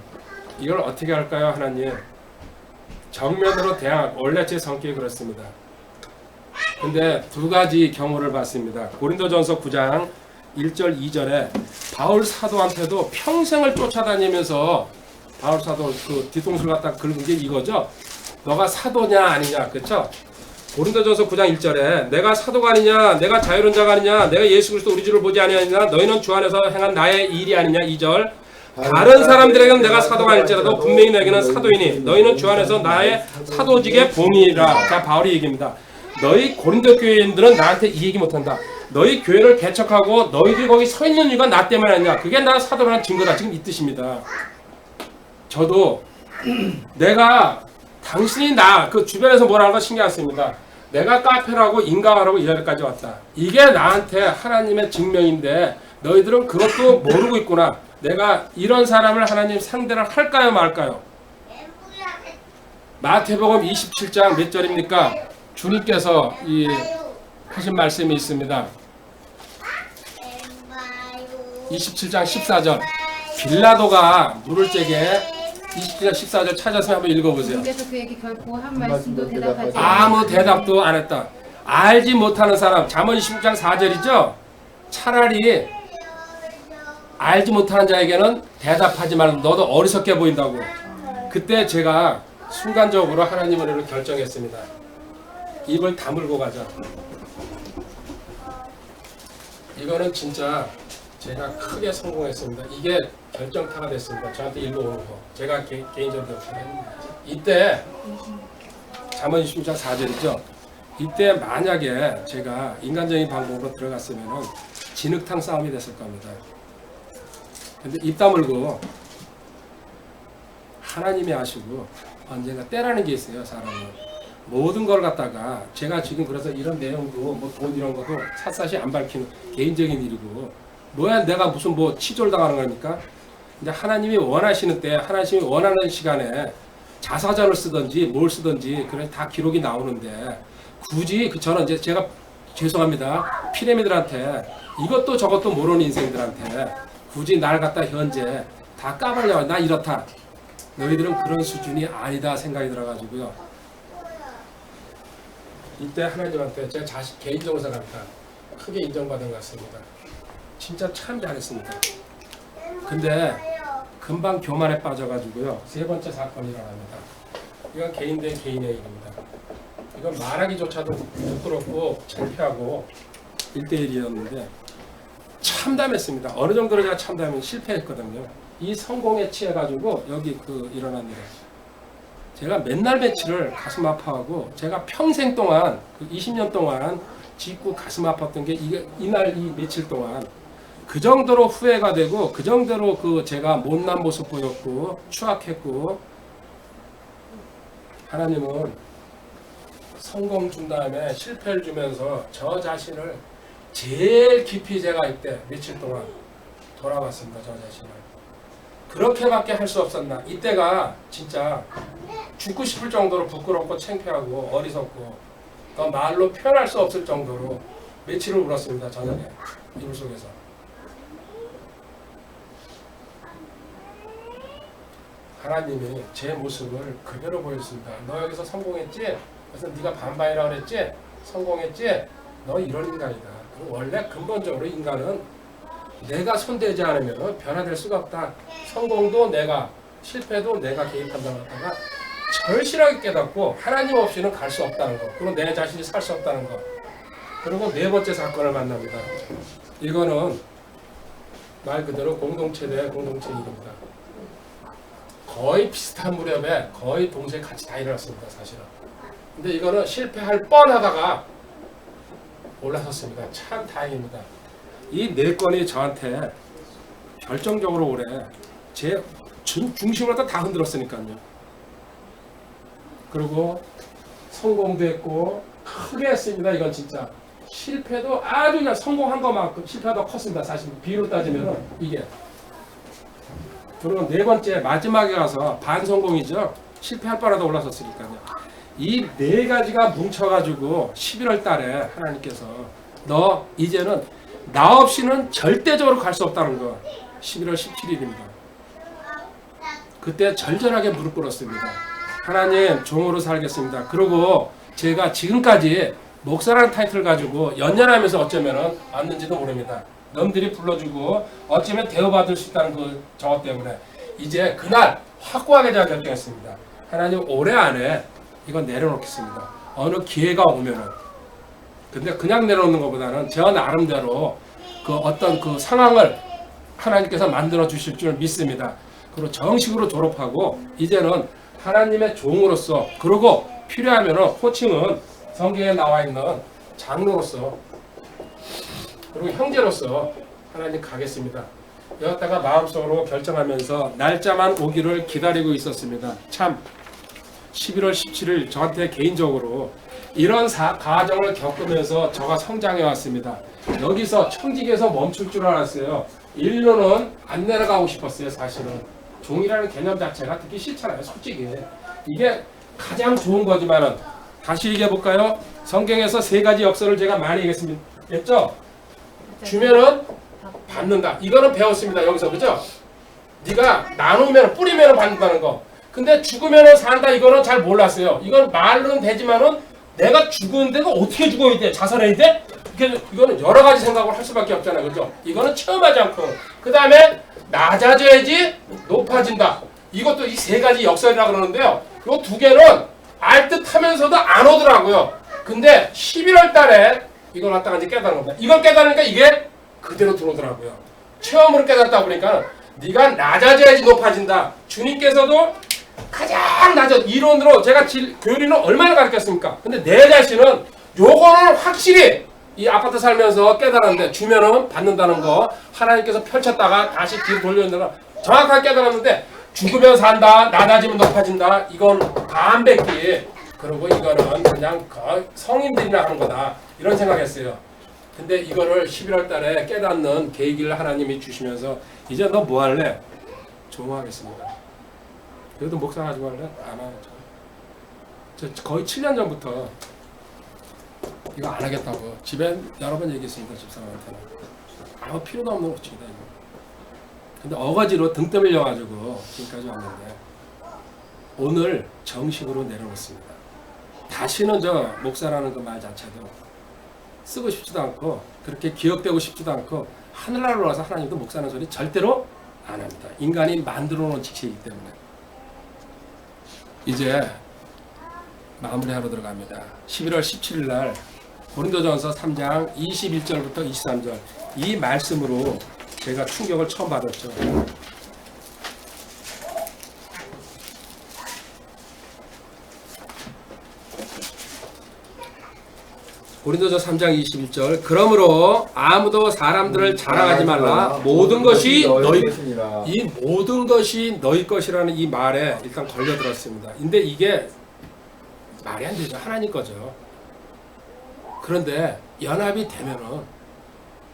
이걸 어떻게 할까요, 하나님? 정면으로 대항하고, 원래 제 성격이 그렇습니다. 근데 두 가지 경우를 봤습니다. 고린도전서 9장 1절 2절에 바울 사도한테도 평생을 쫓아다니면서 바울 사도 그 뒤통수를 갖다 긁은 게 이거죠. 너가 사도냐 아니냐, 그렇죠? 고린도전서 9장 1절에 내가 사도가 아니냐, 내가 자유로운 자가 아니냐, 내가 예수 그리스도 우리 주를 보지 아니하느냐, 너희는 주 안에서 행한 나의 일이 아니냐. 2절 다른 사람들에게는 내가 사도가 아닐지라도 분명히 너에게는 사도이니 너희는 주 안에서 나의 사도직의 봉이라. 자, 바울이 얘기입니다. 너희 고린도 교회인들은 나한테 이 얘기 못한다. 너희 교회를 개척하고 너희들이 거기 서 있는 이유가 나 때문에 아니냐. 그게 나 사도라는 증거다. 지금 이 뜻입니다. 저도 내가 당신이 나 그 주변에서 뭐라는 거 신경 안 씁니다. 내가 카페라고 인강하라고 이 자리까지 왔다. 이게 나한테 하나님의 증명인데 너희들은 그것도 모르고 있구나. 내가 이런 사람을 하나님 상대를 할까요 말까요? 마태복음 27장 몇 절입니까? 주님께서 이 하신 말씀이 있습니다. 27장 14절 빌라도가 물을 째게 27장 14절 찾아서 한번 읽어보세요. 주님께서 그에게 결코 한 말씀도 대답하지 아무 대답도 안 했다. 알지 못하는 사람, 잠언 26장 4절이죠. 차라리 알지 못하는 자에게는 대답하지 말고 너도 어리석게 보인다고. 그때 제가 순간적으로 하나님 은혜로 결정했습니다. 입을 다물고 가자. 이거는 진짜 제가 크게 성공했습니다. 이게 결정타가 됐습니다. 저한테 일로 오는 거. 제가 개인적으로 이때 잠언 26장 4절이죠. 이때 만약에 제가 인간적인 방법으로 들어갔으면 진흙탕 싸움이 됐을 겁니다. 근데 입 다물고 하나님이 아시고 언젠가 때라는 게 있어요. 사람은 모든 걸 갖다가 제가 지금 그래서 이런 내용도 뭐 돈 이런 것도 샅샅이 안 밝히는 개인적인 일이고 뭐야 내가 무슨 뭐 치졸당하는 겁니까? 근데 하나님이 원하시는 때 하나님이 원하는 시간에 자사전을 쓰든지 뭘 쓰든지 그래 다 기록이 나오는데 굳이 저는 이제 제가 죄송합니다 피레미들한테 이것도 저것도 모르는 인생들한테 굳이 날 갖다 현재 다 까발려 나 이렇다 너희들은 그런 수준이 아니다 생각이 들어가지고요 이때 하나님한테 제가 개인적으로 생각합니다 크게 인정받은 것 같습니다 진짜 참 잘했습니다 근데 금방 교만에 빠져가지고요 세 번째 사건이 일어납니다 이건 개인 대 개인의 일입니다 이건 말하기조차도 부끄럽고 창피하고 1대1이었는데 참담했습니다. 어느 정도로 제가 참담하면 실패했거든요. 이 성공에 취해가지고 여기 일어난 일이에요. 제가 맨날 며칠을 가슴 아파하고 제가 평생 동안 20년 동안 짓고 가슴 아팠던 게 이날 이 며칠 동안 그 정도로 후회가 되고 그 정도로 제가 못난 모습 보였고 추악했고 하나님은 성공 준 다음에 실패를 주면서 저 자신을 제일 깊이 제가 이때 며칠 동안 돌아봤습니다. 저 자신을. 그렇게밖에 할 수 없었나. 이때가 진짜 죽고 싶을 정도로 부끄럽고 창피하고 어리석고 더 말로 표현할 수 없을 정도로 며칠을 울었습니다. 저녁에 이불 속에서. 하나님이 제 모습을 그대로 보였습니다. 너 여기서 성공했지? 그래서 네가 반반이라고 그랬지? 성공했지? 너 이런 인간이다. 원래 근본적으로 인간은 내가 손대지 않으면 변화될 수가 없다. 성공도 내가, 실패도 내가 개입한다고 하다가 절실하게 깨닫고 하나님 없이는 갈 수 없다는 거. 그리고 내 자신이 살 수 없다는 거. 그리고 네 번째 사건을 만납니다. 이거는 말 그대로 공동체 대 공동체 일입니다. 거의 비슷한 무렵에 거의 동시에 같이 다 일어났습니다. 사실은. 근데 이거는 실패할 뻔하다가 올라섰습니다. 참 다행입니다. 이 네 건이 저한테 결정적으로 올해 제 중심을 다 흔들었으니까요. 그리고 성공도 했고 크게 했습니다. 이건 진짜 실패도 아주 그냥 성공한 것만큼 실패가 더 컸습니다. 사실 비율로 따지면 이게. 그리고 네 번째 마지막에 가서 반성공이죠. 실패할 뻔하다 올라섰으니까요. 이 네 가지가 뭉쳐가지고 11월 달에 하나님께서 너 이제는 나 없이는 절대적으로 갈 수 없다는 거. 11월 17일입니다. 그때 절절하게 무릎 꿇었습니다. 하나님 종으로 살겠습니다. 그리고 제가 지금까지 목사라는 타이틀을 가지고 연연하면서 어쩌면 왔는지도 모릅니다. 넘들이 불러주고 어쩌면 대우받을 수 있다는 저것 때문에 이제 그날 확고하게 제가 결정했습니다. 하나님 올해 안에 이건 내려놓겠습니다. 어느 기회가 오면은. 근데 그냥 내려놓는 것보다는 저 나름대로 어떤 상황을 하나님께서 만들어 주실 줄 믿습니다. 그리고 정식으로 졸업하고 이제는 하나님의 종으로서 그리고 필요하면은 호칭은 성경에 나와 있는 장로로서 그리고 형제로서 하나님 가겠습니다. 여기다가 마음속으로 결정하면서 날짜만 오기를 기다리고 있었습니다. 참 11월 17일 저한테 개인적으로 이런 과정을 겪으면서 저가 성장해 왔습니다. 여기서 청직에서 멈출 줄 알았어요. 일로는 안 내려가고 싶었어요. 사실은 종이라는 개념 자체가 듣기 싫잖아요. 솔직히 이게 가장 좋은 거지만은 다시 얘기해 볼까요? 성경에서 세 가지 역설을 제가 많이 얘기했죠. 주면은 받는다. 이거는 배웠습니다. 여기서 그죠? 네가 나누면 뿌리면 받는다는 거. 근데 죽으면 산다 이거는 잘 몰랐어요. 이건 말로는 되지만은 내가 죽었는데도 어떻게 죽어야 돼? 자살해야 돼? 이거는 여러 가지 생각을 할 수밖에 없잖아요. 그죠? 이거는 체험하지 않고. 그 다음에 낮아져야지 높아진다. 이것도 이 세 가지 역설이라고 그러는데요. 이 두 개는 알듯 하면서도 안 오더라고요. 근데 11월 달에 이걸 갖다가 이제 깨달은 겁니다. 이걸 깨달으니까 이게 그대로 들어오더라고요. 체험으로 깨닫다 보니까 네가 낮아져야지 높아진다. 주님께서도 가장 낮은 이론으로 제가 교리는 얼마나 가르쳤습니까? 근데 내 자신은 요거는 확실히 이 아파트 살면서 깨달았는데 주면은 받는다는 거 하나님께서 펼쳤다가 다시 뒤로 돌려준다는 거 정확하게 깨달았는데 죽으면 산다 낮아지면 높아진다 이건 반백기 그리고 이거는 그냥 거의 성인들이나 하는 거다 이런 생각했어요. 근데 이거를 11월 달에 깨닫는 계기를 하나님이 주시면서 이제 너 뭐 할래? 조용하겠습니다. 그래도 목사 하지 말래? 안 하죠. 저 거의 7년 전부터 이거 안 하겠다고 집에 여러 번 얘기했습니다. 집사람한테는 아무 필요도 없는 것입니다. 근데 어거지로 등 떠밀려가지고 지금까지 왔는데 오늘 정식으로 내려놓습니다. 다시는 저 목사라는 그 말 자체도 쓰고 싶지도 않고 그렇게 기억되고 싶지도 않고 하늘나라로 와서 하나님도 목사라는 소리 절대로 안 합니다. 인간이 만들어 놓은 직책이기 때문에 이제 마무리하러 들어갑니다. 11월 17일 날 고린도전서 3장 21절부터 23절 이 말씀으로 제가 충격을 처음 받았죠. 고린도전서 3장 21절 그러므로 아무도 사람들을 자랑하지 말라 모든 것이 너희 이 모든 것이 너희 것이라는 이 말에 일단 걸려들었습니다. 근데 이게 말이 안 되죠. 하나님 거죠. 그런데 연합이 되면은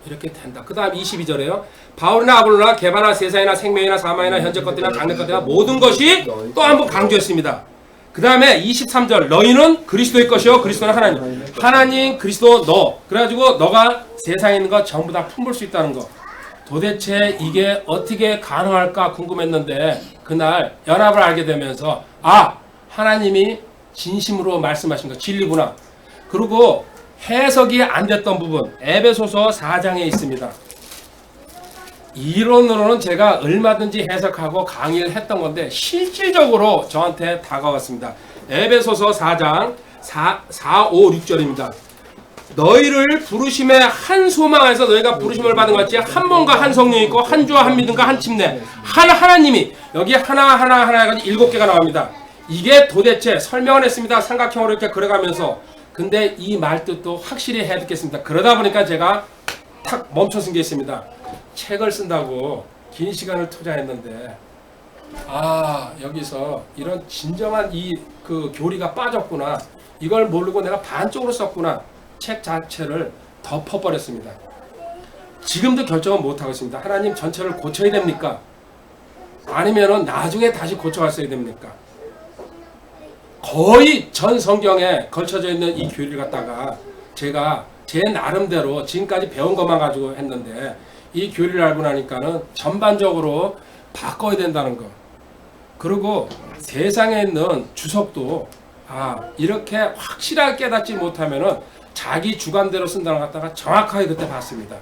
이렇게 된다. 그 다음 22절에요. 바울이나 아볼로나 게바나 세상이나 생명이나 사망이나 현재 것들이나 장래 것들이나 모든 것이 또 한 번 강조했습니다. 그 다음에 23절 너희는 그리스도의 것이요 그리스도는 하나님 하나님 그리스도 너 그래가지고 너가 세상에 있는 거 전부 다 품을 수 있다는 거 도대체 이게 어떻게 가능할까 궁금했는데 그날 연합을 알게 되면서 아 하나님이 진심으로 말씀하신 거 진리구나. 그리고 해석이 안 됐던 부분 에베소서 4장에 있습니다. 이론으로는 제가 얼마든지 해석하고 강의를 했던 건데 실질적으로 저한테 다가왔습니다. 에베소서 4장 4, 5, 6절입니다. 너희를 부르심의 한 소망에서 너희가 부르심을 받은 것 같이 한 몸과 한 성령이 있고 한 주와 한 믿음과 한 침례 한 하나님이 여기 하나 해가지고 7개가 나옵니다. 이게 도대체 설명을 했습니다. 삼각형으로 이렇게 그려가면서 근데 이 말뜻도 확실히 해야 듣겠습니다. 그러다 보니까 제가 탁 멈춰선 게 있습니다. 책을 쓴다고 긴 시간을 투자했는데 아 여기서 이런 진정한 이 그 교리가 빠졌구나 이걸 모르고 내가 반쪽으로 썼구나 책 자체를 덮어버렸습니다. 지금도 결정은 못하고 있습니다. 하나님 전체를 고쳐야 됩니까? 아니면은 나중에 다시 고쳐갔어야 됩니까? 거의 전 성경에 걸쳐져 있는 이 교리를 갖다가 제가 제 나름대로 지금까지 배운 것만 가지고 했는데 이 교리를 알고 나니까는 전반적으로 바꿔야 된다는 거. 그리고 세상에 있는 주석도 이렇게 확실하게 깨닫지 못하면은 자기 주관대로 쓴다는 것 갖다가 정확하게 그때 봤습니다.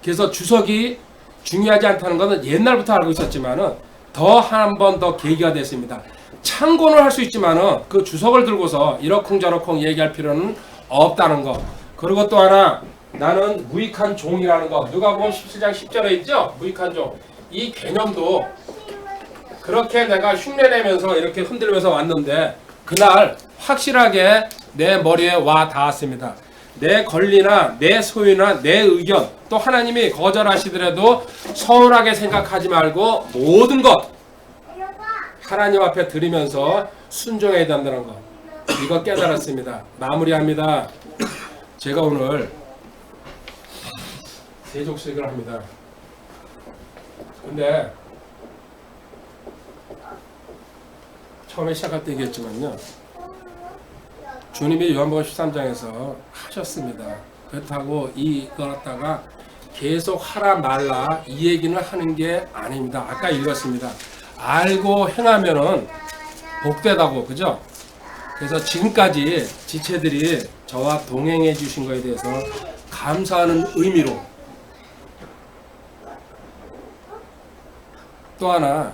그래서 주석이 중요하지 않다는 것은 옛날부터 알고 있었지만은 더 한 번 더 계기가 됐습니다. 참고는 할 수 있지만은 그 주석을 들고서 이러쿵저러쿵 얘기할 필요는 없다는 거. 그리고 또 하나 나는 무익한 종이라는 거. 누가 보면 17장 10절에 있죠? 무익한 종. 이 개념도 그렇게 내가 흉내내면서 이렇게 흔들면서 왔는데 그날 확실하게 내 머리에 와 닿았습니다. 내 권리나 내 소유나 내 의견 또 하나님이 거절하시더라도 서운하게 생각하지 말고 모든 것 하나님 앞에 드리면서 순종해야 된다는 거. 이거 깨달았습니다. 마무리합니다. 제가 오늘 세족식을 합니다. 근데 처음에 시작할 때 얘기했지만요. 주님이 요한복음 13장에서 하셨습니다. 그렇다고 이걸 갖다가 계속 하라 말라 이 얘기는 하는 게 아닙니다. 아까 읽었습니다. 알고 행하면은 복되다고 그죠? 그래서 지금까지 지체들이 저와 동행해 주신 것에 대해서 감사하는 의미로 또 하나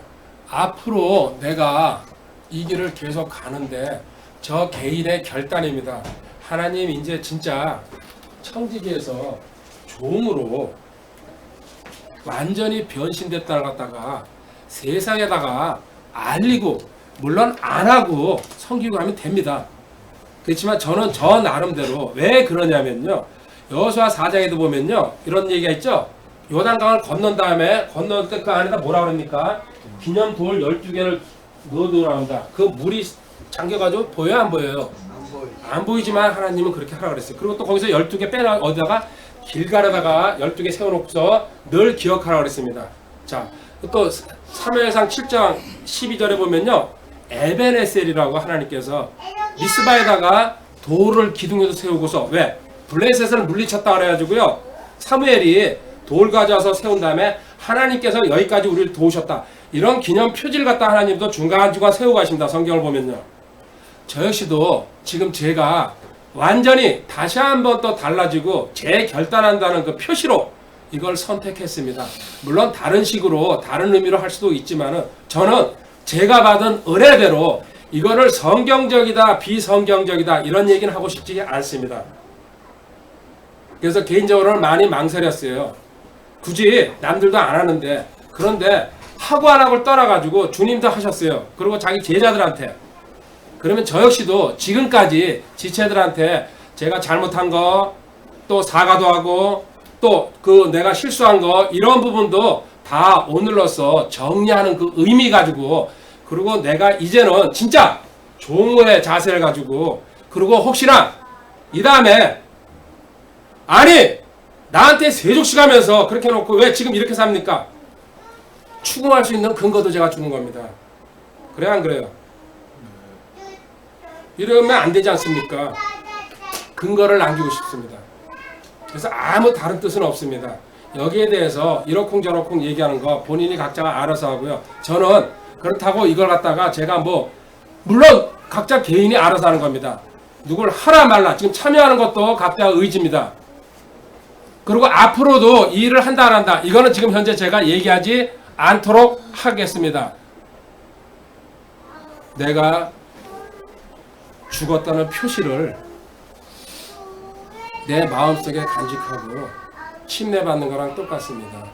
앞으로 내가 이 길을 계속 가는데 저 개인의 결단입니다. 하나님 이제 진짜 청지기에서 종으로 완전히 변신됐다는 것 갖다가 세상에다가 알리고 물론 안 하고 섬기고 하면 됩니다. 그렇지만 저는 저 나름대로 왜 그러냐면요. 여호수아 4장에도 보면요. 이런 얘기가 있죠. 요단강을 건넌 다음에 건널 때 그 안에다 뭐라 그럽니까? 기념 돌 12개를 넣어두라 한다. 그 물이 잠겨가지고 보여요, 안 보여요? 안 보이지만 하나님은 그렇게 하라 그랬어요. 그리고 또 거기서 12개 빼놔 어디다가 길가에다가 12개 세워놓고서 늘 기억하라 그랬습니다. 자, 또 사무엘상 7장 12절에 보면요. 에벤에셀이라고 하나님께서 미스바에다가 돌을 기둥에서 세우고서 왜? 블레셋을 물리쳤다 그래가지고요. 사무엘이 돌 가져와서 세운 다음에 하나님께서 여기까지 우리를 도우셨다. 이런 기념 표지를 갖다 하나님도 중간중간 세우고 가십니다. 성경을 보면요. 저 역시도 지금 제가 완전히 다시 한번 또 달라지고 재결단한다는 그 표시로 이걸 선택했습니다. 물론 다른 식으로 다른 의미로 할 수도 있지만은 저는 제가 받은 은혜대로 이거를 성경적이다 비성경적이다 이런 얘기는 하고 싶지 않습니다. 그래서 개인적으로는 많이 망설였어요. 굳이 남들도 안 하는데 그런데 하고 안 하고를 떠나가지고 주님도 하셨어요. 그리고 자기 제자들한테 그러면 저 역시도 지금까지 지체들한테 제가 잘못한 거 또 사과도 하고 또 그 내가 실수한 거 이런 부분도 다 오늘로써 정리하는 그 의미 가지고 그리고 내가 이제는 진짜 종의 자세를 가지고 그리고 혹시나 이 다음에 아니 나한테 세족시 가면서 그렇게 해놓고 왜 지금 이렇게 삽니까? 추궁할 수 있는 근거도 제가 주는 겁니다. 그래야 안 그래요? 이러면 안 되지 않습니까? 근거를 남기고 싶습니다. 그래서 아무 다른 뜻은 없습니다. 여기에 대해서 이러쿵저러쿵 얘기하는 거 본인이 각자가 알아서 하고요. 저는 그렇다고 이걸 갖다가 제가 뭐 물론 각자 개인이 알아서 하는 겁니다. 누굴 하라 말라 지금 참여하는 것도 각자의 의지입니다. 그리고 앞으로도 이 일을 한다 안 한다 이거는 지금 현재 제가 얘기하지 않도록 하겠습니다. 내가 죽었다는 표시를 내 마음속에 간직하고 침례받는 거랑 똑같습니다.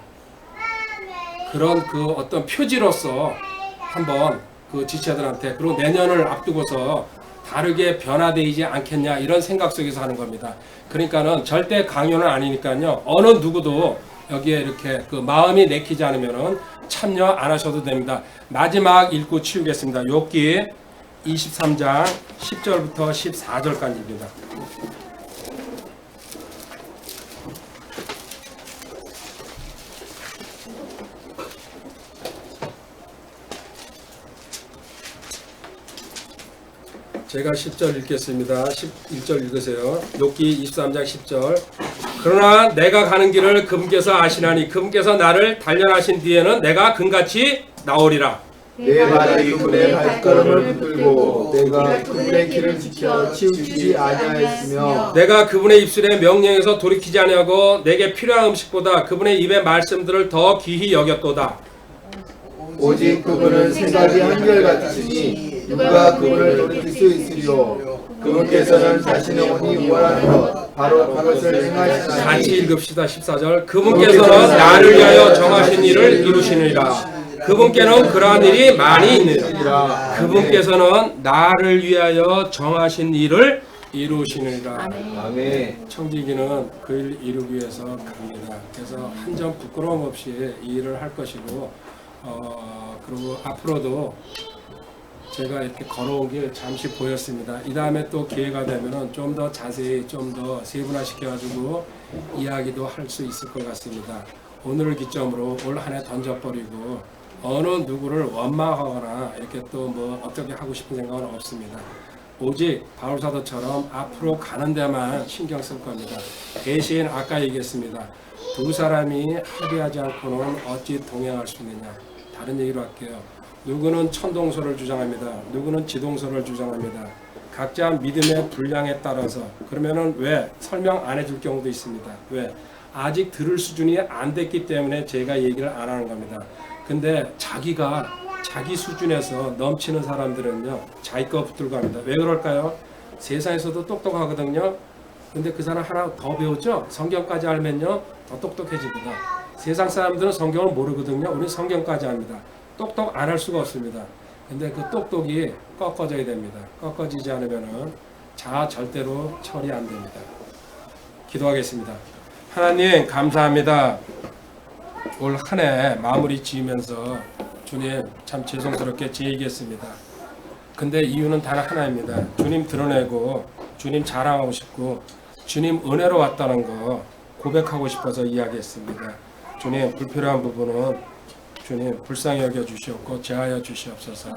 그런 그 어떤 표지로서 한번 그 지체들한테 그리고 내년을 앞두고서 다르게 변화되지 않겠냐 이런 생각 속에서 하는 겁니다. 그러니까는 절대 강요는 아니니까요. 어느 누구도 여기에 이렇게 그 마음이 내키지 않으면은 참여 안 하셔도 됩니다. 마지막 읽고 치우겠습니다. 욥기 23장 10절부터 14절까지입니다. 제가 10절 읽겠습니다. 11절 읽으세요. 욥기 23장 10절. 그러나 내가 가는 길을 그분께서 아시나니 그분께서 나를 단련하신 뒤에는 내가 금같이 나오리라. 내 발이 그분의 발걸음을 붙들고 내가 그분의 길을 지켜 치우치지 아니하였으며 내가 그분의 입술의 명령에서 돌이키지 아니하고 내게 필요한 음식보다 그분의 입의 말씀들을 더 귀히 여겼도다. 오직 그분은 생각이 한결같으시니 누가 그분을 돌이킬 수 있으리요. 그분께서는 자신의 온이 원하는 것 바로 그것을 행하시나니 같이 읽읍시다. 14절. 그분께서는 나를 위하여 정하신 일을 이루시느니라. 그분께는 그러한 일이 많이 있느니라. 그분께서는 나를 위하여 정하신 일을 이루시느니라. 아멘. 청지기는 그 일 이루기 위해서 갑니다. 그래서 한 점 부끄러움 없이 이 일을 할 것이고 그리고 앞으로도 제가 이렇게 걸어온 길 잠시 보였습니다. 이 다음에 또 기회가 되면은 좀 더 자세히 좀 더 세분화시켜가지고 이야기도 할 수 있을 것 같습니다. 오늘을 기점으로 올 한 해 던져버리고 어느 누구를 원망하거나 이렇게 또 뭐 어떻게 하고 싶은 생각은 없습니다. 오직 바울사도처럼 앞으로 가는 데만 신경 쓸 겁니다. 대신 아까 얘기했습니다. 두 사람이 합의하지 않고는 어찌 동행할 수 있느냐. 다른 얘기로 할게요. 누구는 천동설을 주장합니다. 누구는 지동설을 주장합니다. 각자 믿음의 분량에 따라서 그러면은 왜 설명 안 해줄 경우도 있습니다. 왜? 아직 들을 수준이 안 됐기 때문에 제가 얘기를 안 하는 겁니다. 근데 자기가 자기 수준에서 넘치는 사람들은요 자기 거 붙들고 합니다. 왜 그럴까요? 세상에서도 똑똑하거든요. 근데 그 사람 하나 더 배웠죠? 성경까지 알면요 더 똑똑해집니다. 세상 사람들은 성경을 모르거든요. 우리 성경까지 압니다. 똑똑 안 할 수가 없습니다. 근데 그 똑똑이 꺾어져야 됩니다. 꺾어지지 않으면은 자아 절대로 처리 안 됩니다. 기도하겠습니다. 하나님 감사합니다. 올 한 해 마무리 지으면서 주님 참 죄송스럽게 제 얘기했습니다. 근데 이유는 단 하나입니다. 주님 드러내고 주님 자랑하고 싶고 주님 은혜로 왔다는 거 고백하고 싶어서 이야기했습니다. 주님 불필요한 부분은 주님 불쌍히 여겨 주시옵고 제하여 주시옵소서.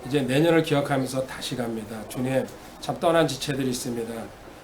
이제 내년을 기억하면서 다시 갑니다. 주님 참 떠난 지체들이 있습니다.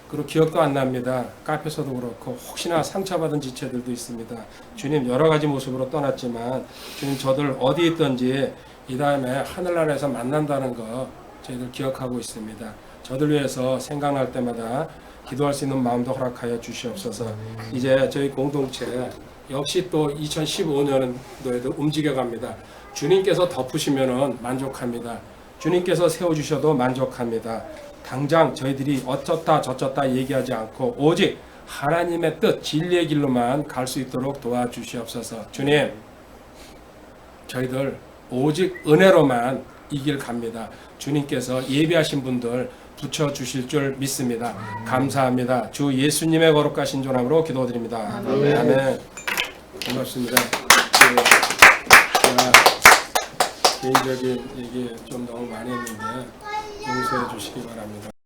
그리고 기억도 안 납니다. 카페에서도 그렇고 혹시나 상처받은 지체들도 있습니다. 주님 여러 가지 모습으로 떠났지만 주님 저들 어디 있든지 이 다음에 하늘나라에서 만난다는 거 저희들 기억하고 있습니다. 저들 위해서 생각날 때마다 기도할 수 있는 마음도 허락하여 주시옵소서. 이제 저희 공동체 역시 또 2015년도에도 움직여갑니다. 주님께서 덮으시면 만족합니다. 주님께서 세워주셔도 만족합니다. 당장 저희들이 어쩌다 저쩌다 얘기하지 않고 오직 하나님의 뜻 진리의 길로만 갈 수 있도록 도와주시옵소서. 주님 저희들 오직 은혜로만 이 길 갑니다. 주님께서 예비하신 분들 붙여주실 줄 믿습니다. 감사합니다. 주 예수님의 거룩하신 존함으로 기도드립니다. 아멘. 아멘. 고맙습니다. 제가 개인적인 얘기 좀 너무 많이 했는데 용서해 주시기 바랍니다.